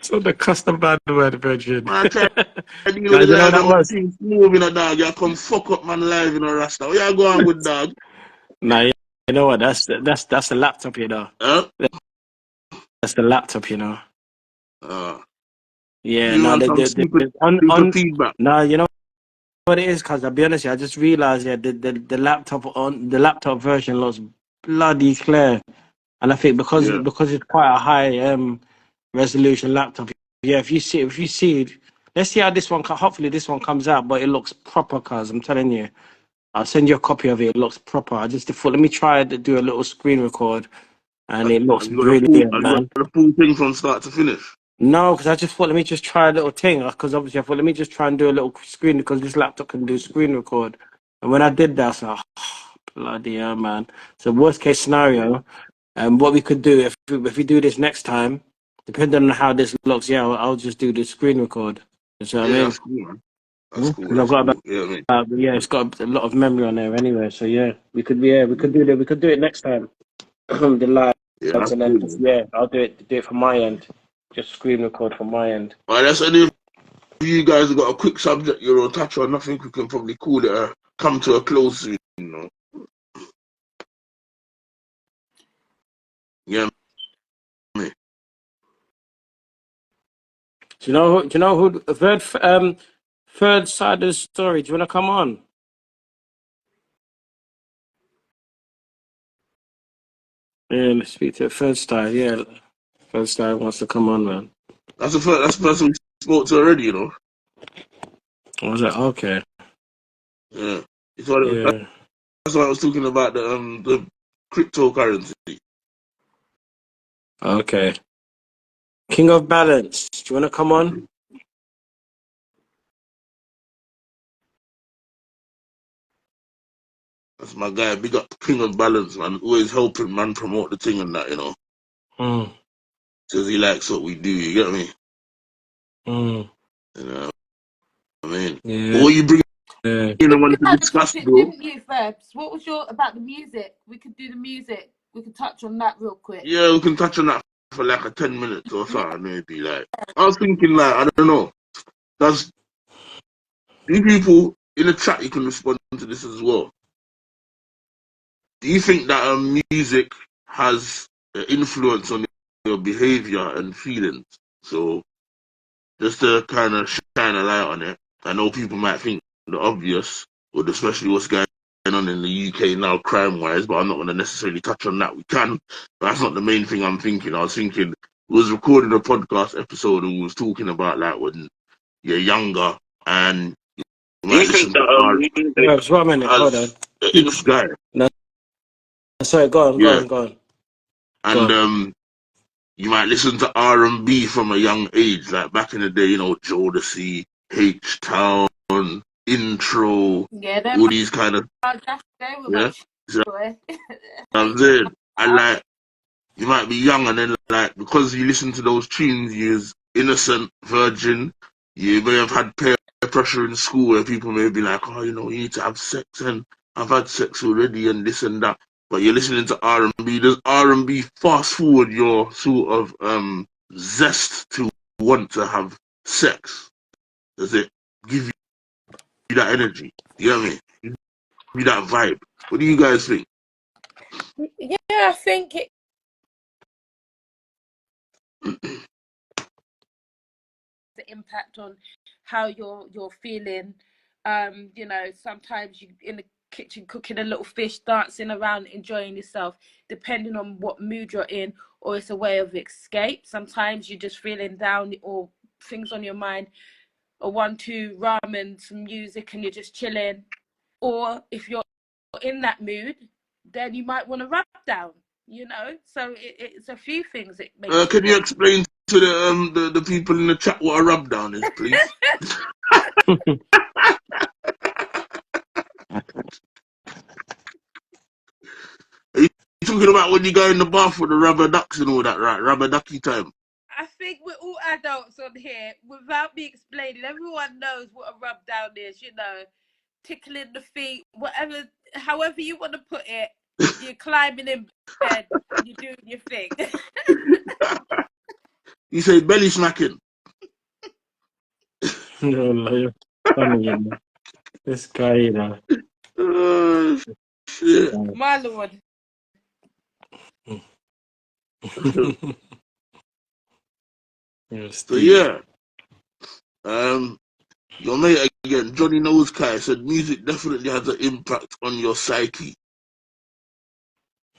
So the custom bad word, Virgin. Man, I try to deal with Guys, the you know guy that that want was. things moving a dog. You come fuck up man live in a Rasta. We are going with dog. Nah, you know what? That's the laptop, you know. Huh? That's the laptop, you know. Uh, Yeah, you no, want some super on. feedback. No, you know what it is, cause I'll be honest, I just realized, yeah, the laptop version looks bloody clear, and I think Yeah. because it's quite a high resolution laptop. Yeah, if you see it, let's see how this one. Hopefully, this one comes out, but it looks proper. Cause I'm telling you, I'll send you a copy of it. It looks proper. I just thought, let me try to do a little screen record, and it looks Have you got the full, brilliant, have you got man. the full thing from start to finish? No, because I just thought, let me just try a little thing. Because obviously, I thought, let me just try and do a little screen because this laptop can do screen record. And when I did that, I was like, bloody hell, man. So, worst case scenario, what we could do if we do this next time, depending on how this looks, yeah, I'll just do the screen record. You see what I Yeah, mean? that's cool, man. That's cool. Because I've That's got cool. Yeah, I mean. yeah, it's got a lot of memory on there anyway. So yeah, we could do it next time. The Yeah, lives, that's and then cool, just man. yeah, I'll do it from my end. Just screen record from my end. All right, that's any of you guys have got a quick subject you want to touch on. I think we can probably call it come to a close soon, you know. Yeah, me. Do you know who third side of the story? Do you want to come on? Yeah, let's speak to third side. Yeah, third side wants to come on, man. That's the person we spoke to already, you know. I was like, okay, Yeah. It's what it was, yeah, that's why I was talking about the cryptocurrency. okay. King of Balance, do you want to come on? That's my guy. Big up King of Balance, man. Always helping man promote the thing and that, you know. Mm, Says he likes what we do, you get me? mm, You know what I mean? But yeah, what you bring yeah. in and wanted You to had a discuss, topic, bro? didn't you, Verbz? What was your about the music? We could do the music. We could touch on that real quick. Yeah, we can touch on that for like a 10 minutes or Yeah. something, maybe. Like, I was thinking, like, I don't know. Does these people in the chat, you can respond to this as well. Do you think that music has an influence on your behavior and feelings? So, just to kind of shine a light on it, I know people might think the obvious, or especially what's going on in the UK now, crime-wise, but I'm not going to necessarily touch on that. We can, but that's not the main thing I'm thinking. I was thinking, we was recording a podcast episode and we was talking about like when you're younger and you Do you might think listen to that art Verbs, 1 minute, hold on. as an guy, No, sorry, go on, yeah, go and on. you might listen to R&B from a young age, like back in the day, you know, Jodeci, H Town, Intro, Yeah, them all these kind of, they were my yeah. shit, So boy. I'm saying, and like you might be young, and then like because you listen to those tunes, innocent, virgin. You may have had peer pressure in school where people may be like, oh, you know, you need to have sex, and I've had sex already and this and that. But you're listening to R&B. Does R&B fast forward your sort of zest to want to have sex? Does it give you that energy? You know what I mean? Give you that vibe? What do you guys think? Yeah, I think it the impact on how you're feeling. You know, sometimes you in the kitchen cooking a little fish, dancing around, enjoying yourself, depending on what mood you're in, or it's a way of escape. Sometimes you're just feeling down or things on your mind, or 1-2 ramen, some music, and you're just chilling. Or if you're in that mood, then you might want to rub down. You know, so it's a few things it makes you Can you want. explain to the people in the chat what a rub down is, please? Are you talking about when you go in the bath with the rubber ducks and all that, right? Rubber ducky time. I think we're all adults on here. Without me explaining, everyone knows what a rub down is. You know, tickling the feet, whatever, however you want to put it. You're climbing in bed and you're doing your thing. You say belly smacking. No, you're funny, you know. This guy, you know. Shit. My lord. So yeah, your mate again, Johnny Knows Kai, said music definitely has an impact on your psyche.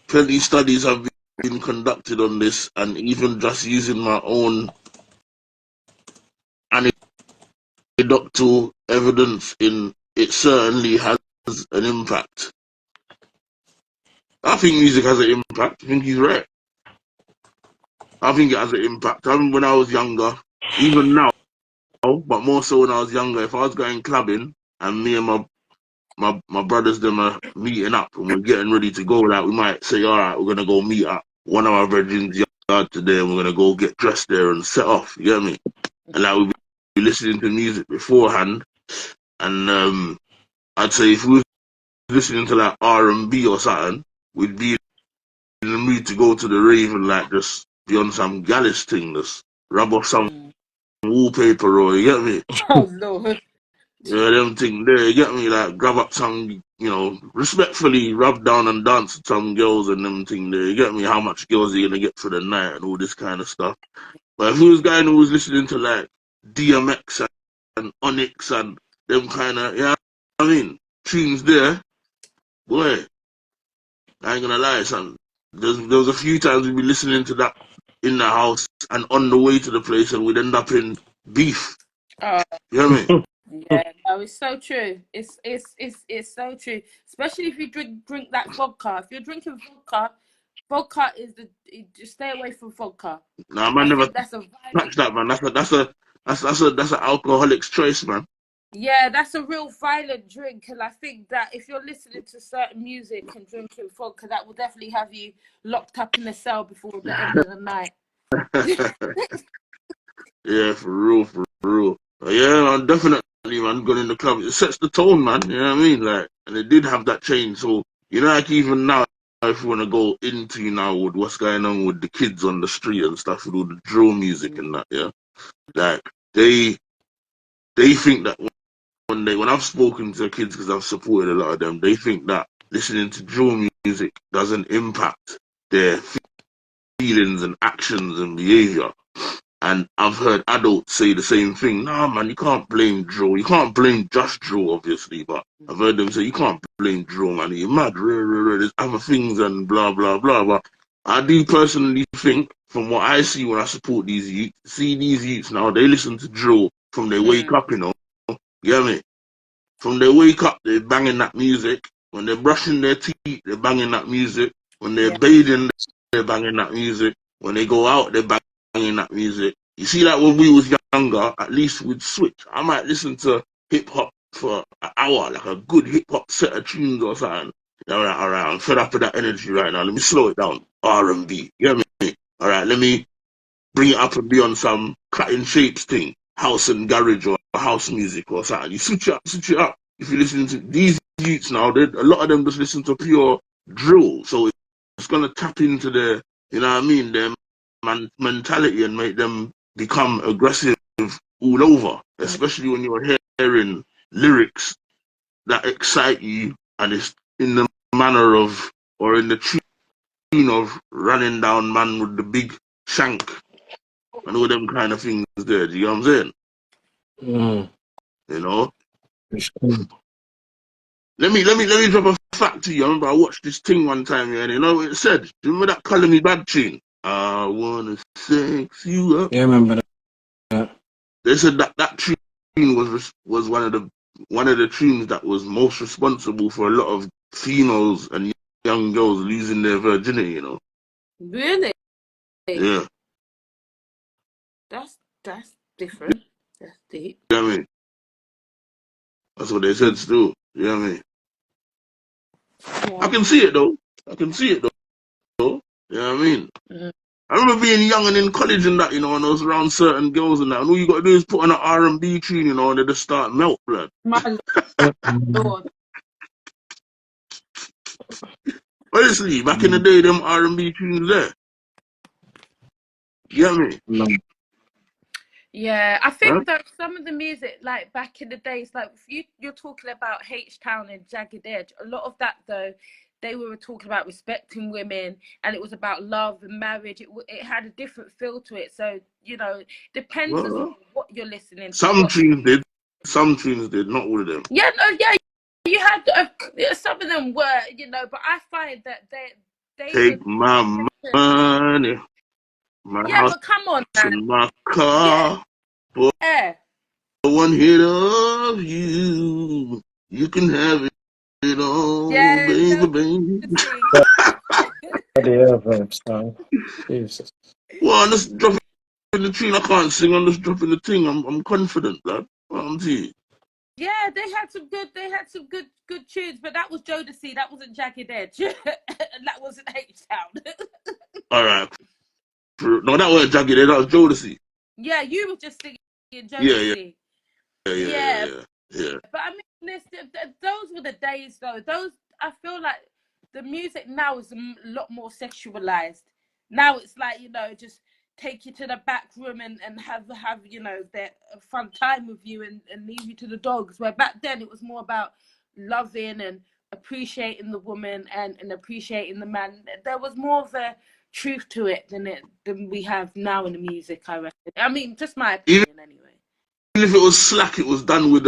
Plenty studies have been conducted on this, and even just using my own anecdotal evidence in it certainly has an impact. I think music has an impact. I think he's right. I think it has an impact. I remember when I was younger, even now, but more so when I was younger, if I was going clubbing and me and my brothers them are meeting up and we're getting ready to go, like we might say, all right, we're gonna go meet up one of our virgins yard today and we're gonna go get dressed there and set off, you get me? And like we'd be listening to music beforehand, and I'd say if we was listening to like R&B or something, we'd be in the mood to go to the rave and like just be on some gallus thing, just rub off some wallpaper, or you get me? Oh Lord. Yeah, them thing there, you get me? Like grab up some, you know, respectfully rub down and dance with some girls and them thing there, you get me? How much girls are you gonna get for the night and all this kind of stuff. But if he was a guy who was listening to like DMX and Onyx and them kind of, yeah, I mean, tunes there, boy, I ain't gonna lie, son. There was a few times we'd be listening to that in the house and on the way to the place and we'd end up in beef. Oh. You know what I mean? Yeah, no, it's so true. It's so true. Especially if you drink that vodka. If you're drinking vodka is just stay away from vodka. Nah, man, I never think that's a touch violent. that, man. That's an alcoholic's choice, man. Yeah, that's a real violent drink, and I think that if you're listening to certain music and drinking vodka, that will definitely have you locked up in a cell before the end of the night. Yeah, for real, for real. Yeah, man, definitely, man. Going in the club, it sets the tone, man. You know what I mean? Like, and it did have that change. So, you know, like even now, if you want to go into now with what's going on with the kids on the street and stuff, with all the drill music and that, yeah, like they think that when I've spoken to kids because I've supported a lot of them, they think that listening to drill music doesn't impact their feelings and actions and behavior. And I've heard adults say the same thing. Nah, man, you can't blame drill. You can't blame just drill, obviously, but I've heard them say you can't blame drill, man. You're mad. There's other things and blah, blah, blah. But I do personally think, from what I see when I support these youths, these youths now, they listen to drill from they wake up, you know. You get me? From they wake up, they're banging that music. When they're brushing their teeth, they're banging that music. When they're bathing, they're banging that music. When they go out, they're banging that music. You see, like when we was younger, at least we'd switch. I might listen to hip hop for an hour, like a good hip hop set of tunes or something. All right, I'm fed up with that energy right now. Let me slow it down. R&B, you get me? All right, let me bring it up and be on some cutting shapes thing, house and garage or house music or something. You switch it up. If you listen to these youths now, a lot of them just listen to pure drill. So it's gonna tap into their, you know what I mean, their mentality and make them become aggressive all over. Especially when you're hearing lyrics that excite you and it's in the manner of or in the tune of running down man with the big shank and all them kind of things there. Do you know what I'm saying? Mm. You know? Let me drop a fact to you. I remember I watched this thing one time, and you know what it said? Do you remember that Color Me Bad tune? I wanna sex you up. Yeah, I remember that. They said that tune was one of the tunes that was most responsible for a lot of females and young girls losing their virginity, you know. Really? Yeah. That's different. That's deep. You know what I mean? That's what they said still. You know what I mean? Yeah. I can see it though. You know what I mean? Mm. I remember being young and in college and that, you know, and I was around certain girls and that, and all you got to do is put on an R&B tune, you know, and they just start melt blood. My Lord. Honestly, back in the day, them R&B tunes there. You get me? No. Yeah, I Huh? think that some of the music, like back in the days, like if you're talking about H-Town and Jagged Edge, a lot of that though, they were talking about respecting women, and it was about love and marriage. It had a different feel to it. So, you know, depends as Well, well what you're listening to. some tunes did, not all of them. Yeah, no, yeah, you had some of them were, you know, but I find that they were Take my money, my yeah, house but come on, man. and my car. For Yeah. one hit of you, you can have it all, Yeah, baby. Yeah, Verbz, no. Jesus. Well, I'm just dropping the tune. I can't sing. I'm just dropping the thing. I'm confident, lad. I'm to Yeah, they had some good tunes, but that was Jodeci. That wasn't Jagged Edge. And that wasn't H-Town. All right. No, that wasn't Jagged Edge. That was Jodeci. Yeah, you were just singing Yeah. Jodeci. Yeah. But I mean, those were the days, though. I feel like the music now is a lot more sexualized. Now it's like, you know, just take you to the back room and have you know, their fun time with you and leave you to the dogs. Where back then it was more about loving and appreciating the woman and appreciating the man. There was more of a truth to it than we have now in the music, I reckon. I mean, just my opinion anyway. Even if it was slack, it was done with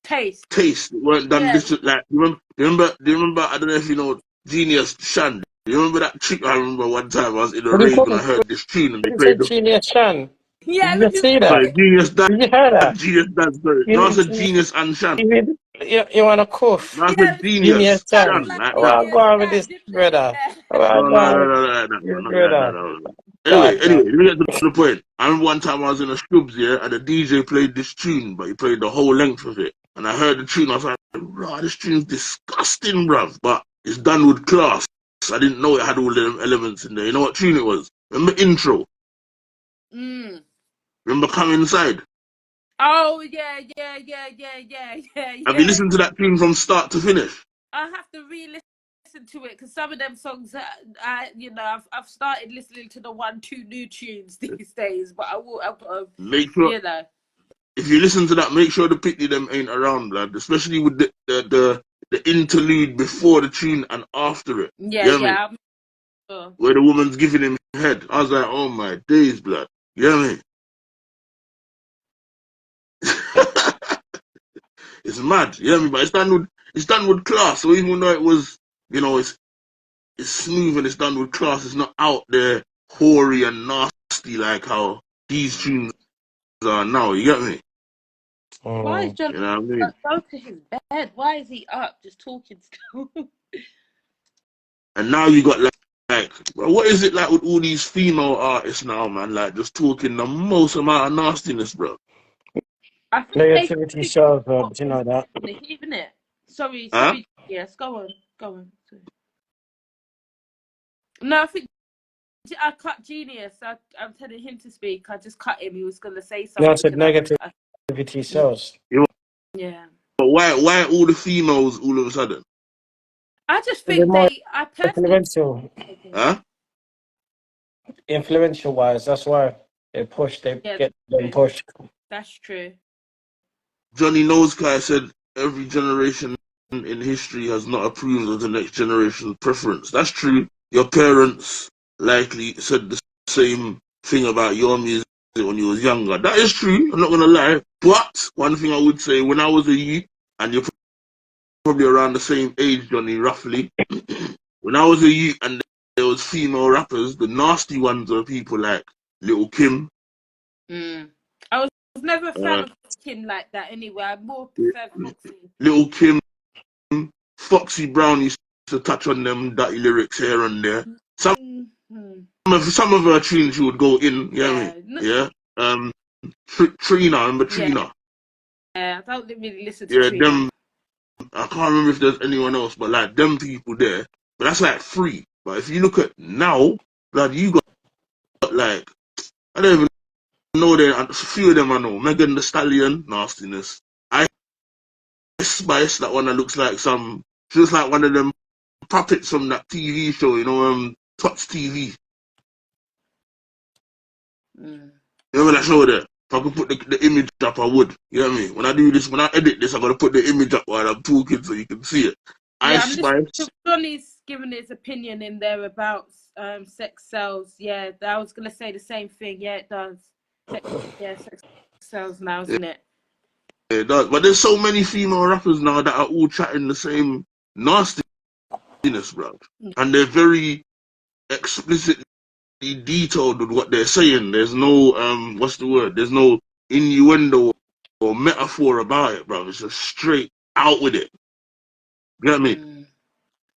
Taste. It weren't done Yeah. this like. Do you remember? I don't know if you know Geniusdan. Do you remember that trick? I remember one time I was in a What do you rave call and I it? heard this tune and they You played said the Genius Shan. Yeah, Did you see that? sorry, Geniusdan. Did you hear that? Geniusdan. Sorry, no, I said Genius and Shan. You want a cough? No, I yeah, said Genius Genius Shan. Shan like like Oh, that. I'll Genius go on with Dan, this, didn't it? brother. Yeah. Oh, I'll No, go on with no, this, not like that. brother. No. Anyway, God, let me get to the point. I remember one time I was in a Scrubs, yeah, and the DJ played this tune, but he played the whole length of it. And I heard the tune, I was like, "Rah, this tune's disgusting, bruv." But it's done with class. I didn't know it had all them elements in there. You know what tune it was? Remember Intro? Mm. Remember Come Inside? Oh yeah. Have you listened to that tune from start to finish? I have to re-listen to it because some of them songs, I've started listening to the 1-2 new tunes these days, but I've got to, Make sure, you know. if you listen to that, make sure the picnic them ain't around, lad. Especially with the interlude before the tune and after it. Yeah, You know what I mean? I'm sure. Where the woman's giving him head. I was like, oh my days, blood. You know what I mean? It's mad. You know what I mean? But it's done with class. So even though it was, you know, it's smooth and it's done with class, it's not out there hoary and nasty like how these tunes are now. You get me? Why is John You know what I mean? go to his bed? Why is he up just talking still? And now you got like, bro, what is it like with all these female artists now, man? Like just talking the most amount of nastiness, bro. I think they creativity shows, Verbz, you know that. isn't it? Sorry. Huh? Yes, go on. Sorry. No, I think I cut Genius. I'm telling him to speak. I just cut him. He was going to say No, I something. said And negativity sells. yeah. But why all the females all of a sudden? I just They're think more I personally. influential. Huh? Influential wise, that's why they push. They Yeah, get them pushed. that's true. Johnny Noskai said every generation in history has not approved of the next generation's preference. That's true. Your parents likely said the same thing about your music when you was younger. That is true. I'm not gonna lie. But one thing I would say, when I was a youth, and you're probably around the same age, Johnny, roughly. When I was a youth and there was female rappers, the nasty ones were people like Little Kim. I was never a fan Uh, of Kim like that anyway. I more prefer Foxy. Little Kim, Foxy Brown used to touch on them dirty lyrics here and there. Some of her tunes she would go in, you know what I mean? Yeah. Trina, remember Trina? Yeah, I don't really listen to Yeah, Trina. them. I can't remember if there's anyone else, but like them people there. But that's like free. But if you look at now, blood, you got like, I don't even know them. A few of them I know. Megan Thee Stallion, nastiness. Ice Spice, that one that looks like she looks like one of them puppets from that TV show, you know, Tots TV. You remember that show there? If I could put the image up, I would. You know what I mean? When I do this, when I edit this, I'm going to put the image up while I'm talking so you can see it. Yeah, Ice Spice. Johnny's given his opinion in there about sex sells. Yeah, I was going to say the same thing. Yeah, it does. Sex sells now, isn't it? Yeah, it does. But there's so many female rappers now that are all chatting the same nastiness, bro. And they're very explicitly detailed with what they're saying. There's no what's the word? There's no innuendo or metaphor about it, bro. It's just straight out with it. You get me?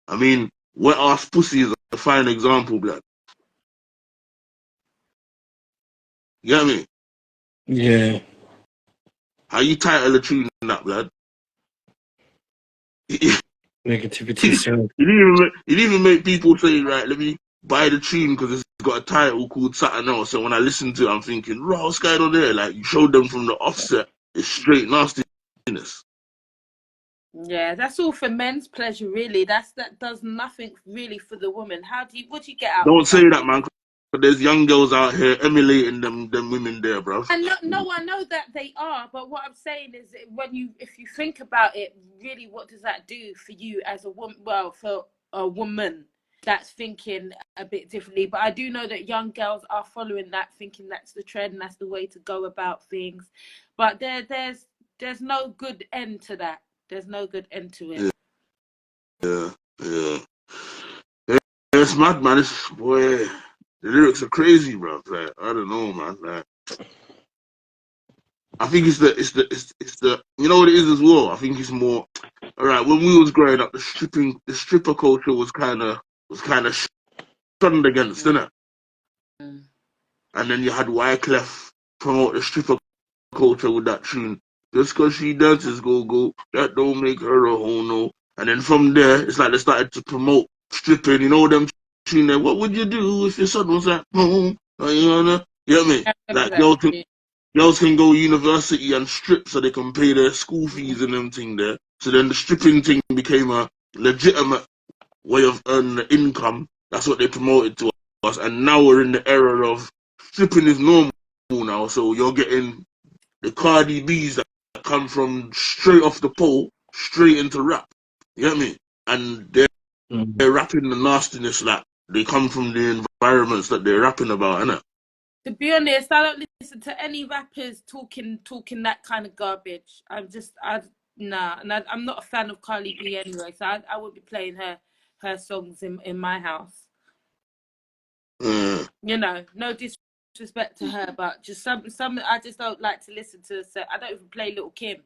I mean, wet ass pussy is a fine example, blood. You get me? Yeah. How you title a tune in that, blood? Negativity sells. You didn't even make people say, right, let me buy the tune because it's got a title called something else. So when I listen to it, I'm thinking, raw, what's going on there? Like, you showed them from the offset, it's straight nastiness. Yeah, that's all for men's pleasure, really. That does nothing really for the woman. What do you get out Don't of that? say that, man. But there's young girls out here emulating them women there, bro. And no, I know that they are, but what I'm saying is, if you think about it, really, what does that do for you as a woman? Well, for a woman that's thinking a bit differently. But I do know that young girls are following that, thinking that's the trend, and that's the way to go about things. But there's no good end to that. There's no good end to it. Yeah. It's mad, man. Boy, the lyrics are crazy, bro. Like, I don't know, man. Like, I think it's the you know what it is as well. I think it's more. All right, when we was growing up, the stripper culture was kind of shunned against, innit? And then you had Wyclef promote the stripper culture with that tune. Just cause she dances go, that don't make her a hono. And then from there, it's like they started to promote stripping, you know them tune there. What would you do if your son was at home? You know what I mean? Like girls can go university and strip so they can pay their school fees and them thing there. So then the stripping thing became a legitimate way of earning the income. That's what they promoted to us. And now we're in the era of stripping is normal now. So you're getting the Cardi B's that come from straight off the pole, straight into rap. You get me? And they're rapping the nastiness like they come from the environments that they're rapping about, innit? To be honest, I don't listen to any rappers talking that kind of garbage. Nah, and I'm not a fan of Cardi B anyway, so I would be playing her songs in my house. You know, no disrespect to her, but just some I just don't like to listen to. So I don't even play Little Kim.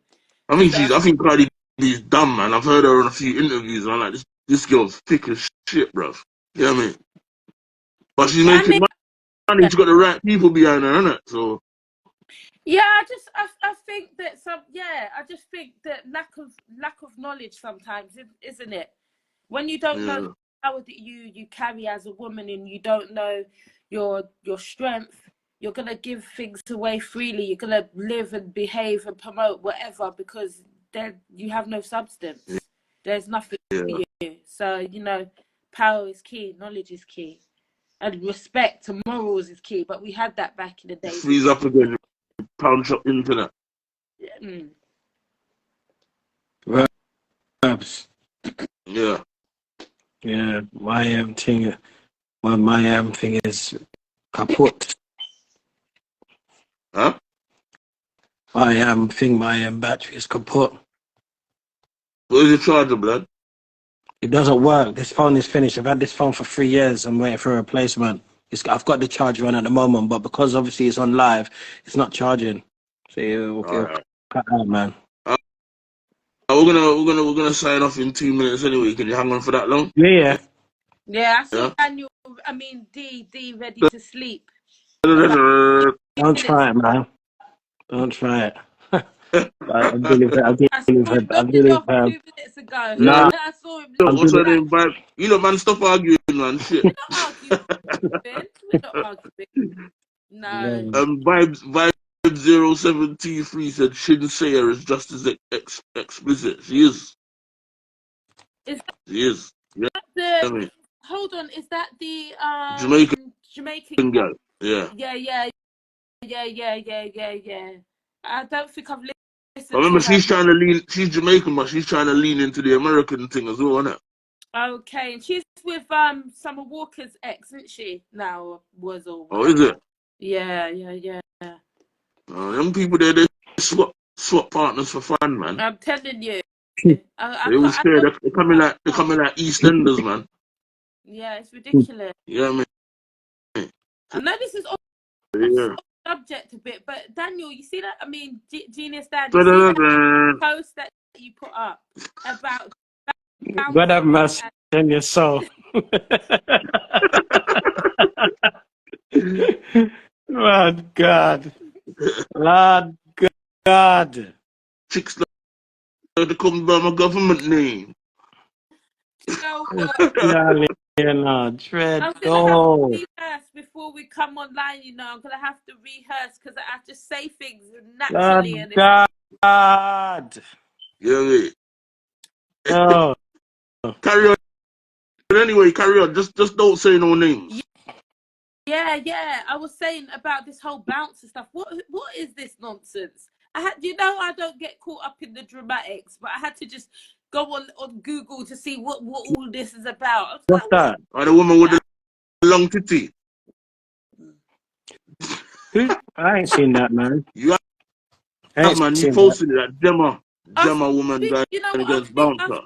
I think Cardi B's dumb, man. I've heard her in a few interviews, and I'm like, this girl's thick as shit, bruv. You know what I mean? But she's making money. She's got the right people behind her, innit? So. Yeah, I think that I just think that lack of knowledge sometimes, isn't it? When you don't know power that you carry as a woman, and you don't know your strength, you're gonna give things away freely. You're gonna live and behave and promote whatever because you have no substance. There's nothing for you. So you know, power is key, knowledge is key, and respect to morals is key. But we had that back in the day. Freeze up again, pound shop internet. Verbz. Yeah. Yeah, my thing is kaput. Huh? My battery is kaput. What is your charger, blood? It doesn't work. This phone is finished. I've had this phone for 3 years. I'm waiting for a replacement. I've got the charger on at the moment, but because obviously it's on live, it's not charging. So it'll cut out, man. We're gonna sign off in 2 minutes anyway. Can you hang on for that long? Yeah. Yeah, I saw Daniel. I mean, D ready to sleep. Don't try it, man. Don't try it. I'm dealing with. I saw him nodding off 2 minutes ago. Nah. I saw him. What's her name, Vibe? You know, man, stop arguing, man. Shit. We're not arguing. No. Vibe 0723 said Shin Sayer is just as explicit. She is. She is. Yeah. Hold on, is that the Jamaican girl? Yeah. Yeah. I don't think I've listened. I remember she's trying to lean. She's Jamaican, but she's trying to lean into the American thing as well, isn't it? Okay, and she's with Summer Walker's ex, isn't she? Now was or oh, is it? Yeah. Them people there, they swap partners for fun, man. I'm telling you. They always say they're coming like EastEnders, man. Yeah, it's ridiculous. Yeah, man. I know this is subject a bit, but Daniel, you see that? I mean, Geniusdan, you see that post that you put up about God have mercy on your soul. Lord God. Chicks like to come by my government name. Dread. I'm gonna have to rehearse before we come online. You know, I'm gonna have to rehearse because I have to say things naturally. God. Yeah, mate. Oh. Carry on. But anyway, carry on. Just don't say no names. Yeah. I was saying about this whole bouncer stuff. What is this nonsense? I don't get caught up in the dramatics, but I had to just go on Google to see what all this is about. What's that? The woman with the long titty. I ain't seen that, man. You posted that Gemma woman that against bouncer.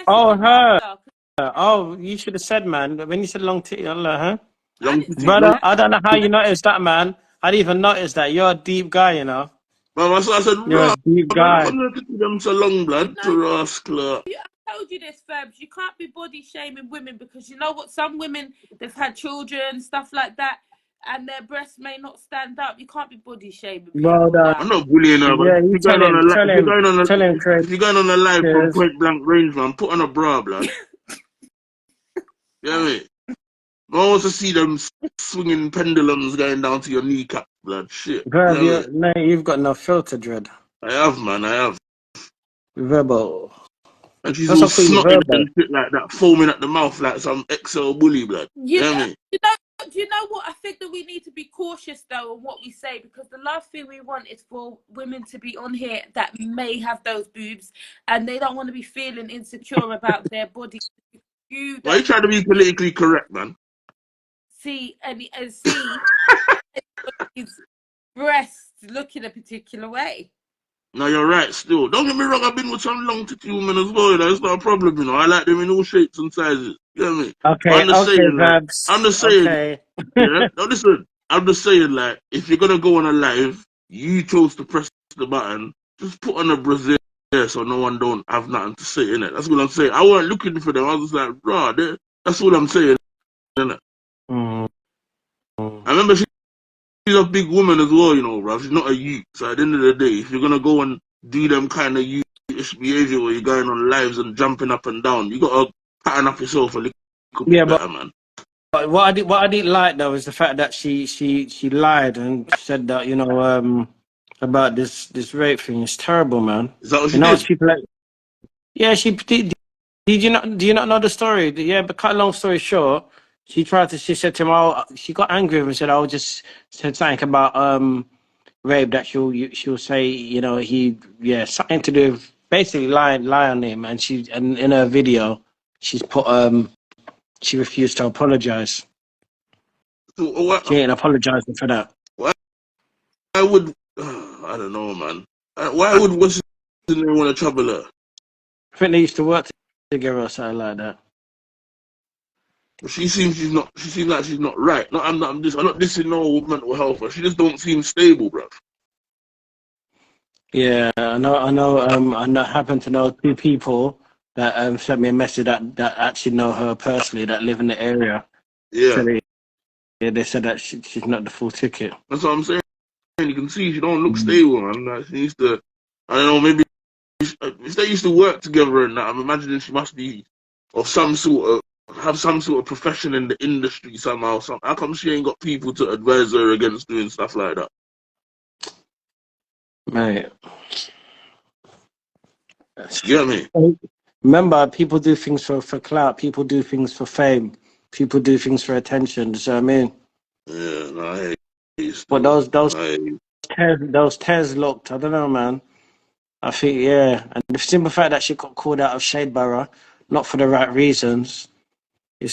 Oh, her. Oh, you should have said, man. When you said long titty, huh? Long titty. Brother, I don't know how you noticed that, man. I didn't even notice that. You're a deep guy, you know. Well, I said, you're a deep guy. Them so long, blood, to rascal. I told you this, Verbz. You can't be body shaming women because you know what? Some women, they've had children, stuff like that, and their breasts may not stand up. You can't be body shaming people. I'm not bullying her, but if you're going on a live from point blank range, man, put on a bra, blood. Yeah, mate. I want to see them swinging pendulums going down to your kneecap, blood. Shit. Verb, you've got no filter, Dread. I have, man. I have. Verbal. And she's all snotting and shit like that, foaming at the mouth like some XL bully, blood. Do you know what? I think that we need to be cautious, though, on what we say, because the last thing we want is for women to be on here that may have those boobs and they don't want to be feeling insecure about their body. Why are you trying to be politically correct, man? See his breasts looking a particular way. No, you're right still. Don't get me wrong, I've been with some long titty women as well, you know, it's not a problem, you know. I like them in all shapes and sizes. You know what I mean? Okay, I'm just saying. Yeah? No, listen, I'm just saying, like, if you're gonna go on a live, you chose to press the button, just put on a brassiere so no one don't have nothing to say, innit? That's what I'm saying. I weren't looking for them, I was just like, bro, that's what I'm saying, innit? I remember she's a big woman as well, you know, bro. She's not a youth. So at the end of the day, if you're gonna go and do them kind of youth behavior where you're going on lives and jumping up and down, you gotta pattern up yourself a little could be better, man. But what I didn't like though is the fact that she lied and said that, you know, about this rape thing. It's terrible, man. Is that what You she know, did? it's people like, yeah, she did. Did you not? Do you not know the story? Yeah, but cut a long story short, she said to him, oh, she got angry with him and said, "I'll just said something about rape that she'll say, you know, something to do with basically lie on him." And in her video, she's put she refused to apologize. So, why, She ain't apologizing for that. why would I don't know, man? Why would what's his name want to trouble her? I think they used to work together or something like that. She seems like she's not right. No, I'm not dissing no mental health, but she just don't seem stable, bro. Yeah, I know. I happen to know two people that sent me a message that actually know her personally that live in the area. Yeah, So they said that she's not the full ticket. that's what I'm saying. You can see she don't look stable, man. Like, she needs to, I don't know, maybe if they used to work together and that, I'm imagining she must be of have some sort of profession in the industry somehow. How come she ain't got people to advise her against doing stuff like that? Mate. You get me? Remember, people do things for clout. People do things for fame. People do things for attention. Do you know what I mean? Yeah, no, I hear you But still. those tears looked. I don't know, man. I think and the simple fact that she got called out of Shadeborough, not for the right reasons.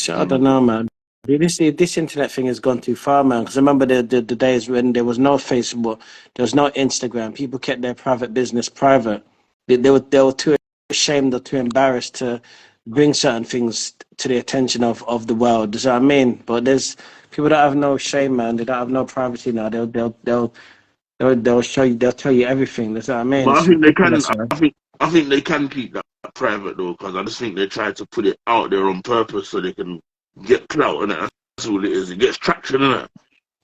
I don't know, man. This internet thing has gone too far, man. Because I remember the days when there was no Facebook, there was no Instagram. People kept their private business private. They were too ashamed or too embarrassed to bring certain things to the attention of the world. Does that what I mean? But there's people that have no shame, man. They don't have no privacy now. They'll show you. They'll tell you everything. That's what I mean. But It's I think they can. ridiculous, man. I think they can keep that private though, because I just think they try to put it out there on purpose so they can get clout, and that's all it is. It gets traction, innit?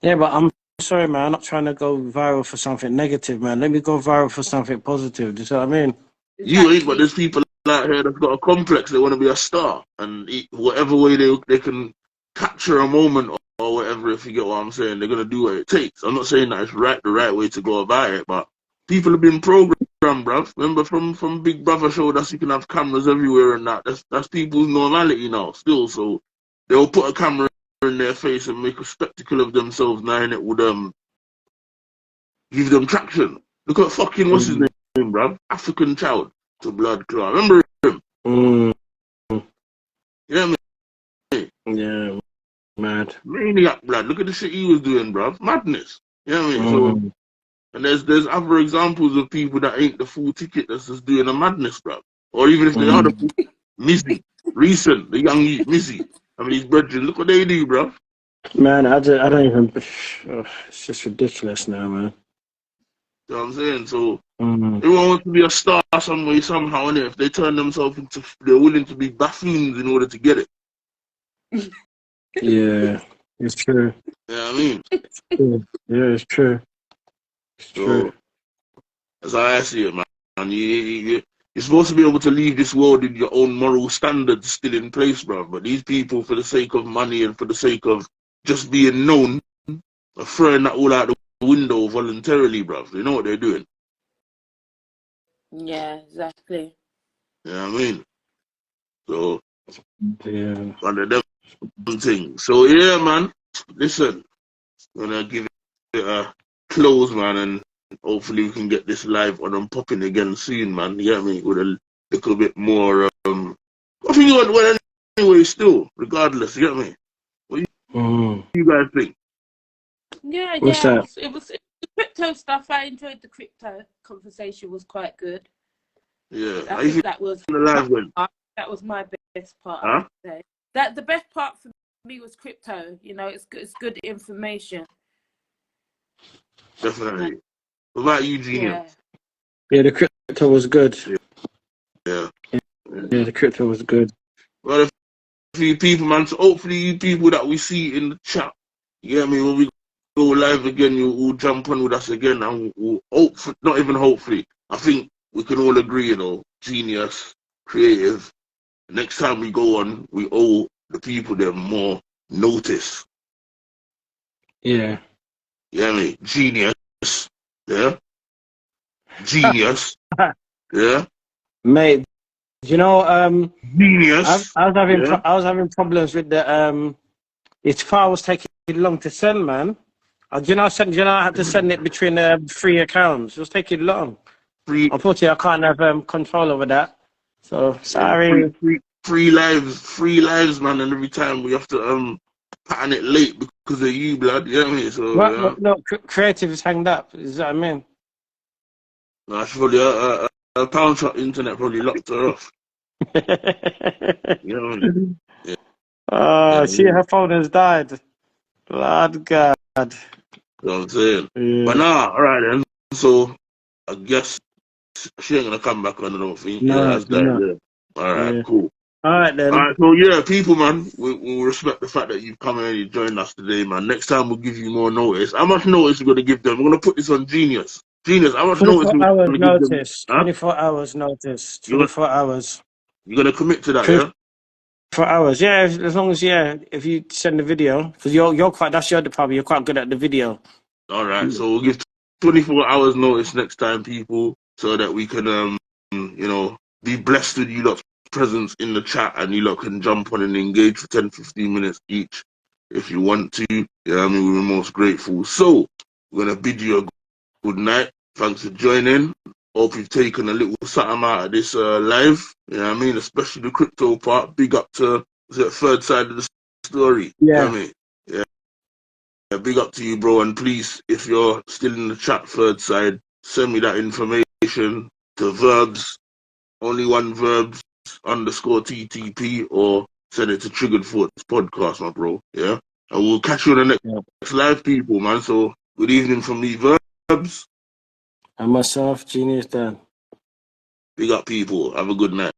Yeah, but I'm sorry, man. I'm not trying to go viral for something negative, man. Let me go viral for something positive. Do you know what I mean? You ain't, but there's people out here that's got a complex. They want to be a star, and whatever way they can capture a moment or whatever. If you get what I'm saying, they're gonna do what it takes. I'm not saying that it's the right way to go about it, but people have been programmed, bruv. Remember from Big Brother showed us you can have cameras everywhere and that. That's people's normality now, still. So they'll put a camera in their face and make a spectacle of themselves now, and it would give them traction. Look at fucking what's his name, bruv? African Child to Blood Clot. Remember him? Mm, You know what I mean? yeah, mad. Maniac, blood. Look at the shit he was doing, bruv. Madness. You know what I mean? So, and there's other examples of people that ain't the full ticket that's just doing a madness, bruv. Or even if they are the full, Mizzy, recent, the young Mizzy. I mean, his brethren, look what they do, bruv. Man, I don't even. It's just ridiculous now, man. You know what I'm saying? So everyone wants to be a star some way, somehow, and if they turn themselves into, they're willing to be buffoons in order to get it. Yeah, it's true. You know what I mean? Yeah, it's true. It's true. That's how I see it, man. And you're supposed to be able to leave this world with your own moral standards still in place, bro. But these people, for the sake of money and for the sake of just being known, are throwing that all out the window voluntarily, bro. They know what they're doing. Yeah, exactly. You know what I mean? So, Yeah. one of them things. So, yeah, man. Listen, I'm going to give it a close, man, and hopefully we can get this live on and popping again soon, man. You get me? With a little bit more, I think you want well anyway still, regardless, you get me? What do you guys think? Yeah, What's that? it was the crypto stuff. I enjoyed the crypto conversation, was quite good. Yeah, I think that was the live went. That was my best part. Huh? I would say. That the best part for me was crypto. You know, it's good information. Definitely. What about you, Genius? Yeah, the crypto was good. Yeah, the crypto was good. Well, a few people, man. So hopefully, you people that we see in the chat, you get me? When we go live again, you will jump on with us again, and we'll hopefully, not even hopefully, I think we can all agree, you know, genius, creative. Next time we go on, we all the people that more notice. Yeah. Yeah, mate. Genius. Yeah. Genius. Yeah. Mate, you know, Genius. I was having Yeah. I was having problems with the its file was taking long to send, man. Do you know I had to send it between 3 accounts. It was taking long. Free, Unfortunately, I can't have control over that. So yeah, sorry. free lives, man. And every time we have to pattern it late because of you, blood. You know what I mean? So yeah. What, no, creative is hanged up. Is that what I mean? Nah, she probably a pound shop internet probably locked her off. You know what I mean? Yeah, yeah. Oh, You know her phone has died. Blood God. what I'm saying? But Yeah. nah, all right then. So I guess she ain't gonna come back on. I don't think. Yeah, No, that's she's not. that. Yeah. All right, Yeah. cool. All right All then. right, so yeah, people, man, we respect the fact that you've come and you joined us today, man. Next time we'll give you more notice. How much notice we're gonna give them? We're gonna put this on Genius. Genius, how much notice 24 we're hours gonna give them? notice. Huh? 24 hours notice. You gonna 24 hours. you gonna commit to that, 24 yeah? hours. Yeah, as long as if you send the video, because you're quite. That's your department. You're quite good at the video. All right, so we'll give 24 hours notice next time, people, so that we can be blessed with you lot's presence in the chat, and you lot can jump on and engage for 10-15 minutes each if you want to. Yeah, I mean, we're most grateful. So we're gonna bid you a good night. Thanks for joining. Hope you've taken a little something out of this live. You know what I mean? Especially the crypto part. Big up to the third side of the story. You know Yeah. what I mean? Yeah, big up to you, bro. And please, if you're still in the chat third side, send me that information to Verbz, only one Verbz _TTP, or send it to Triggered Thoughts Podcast, my bro. Yeah? And we'll catch you on the next live, people, man. So good evening from me, Verbz. And myself, Geniusdan. Big up, people. Have a good night.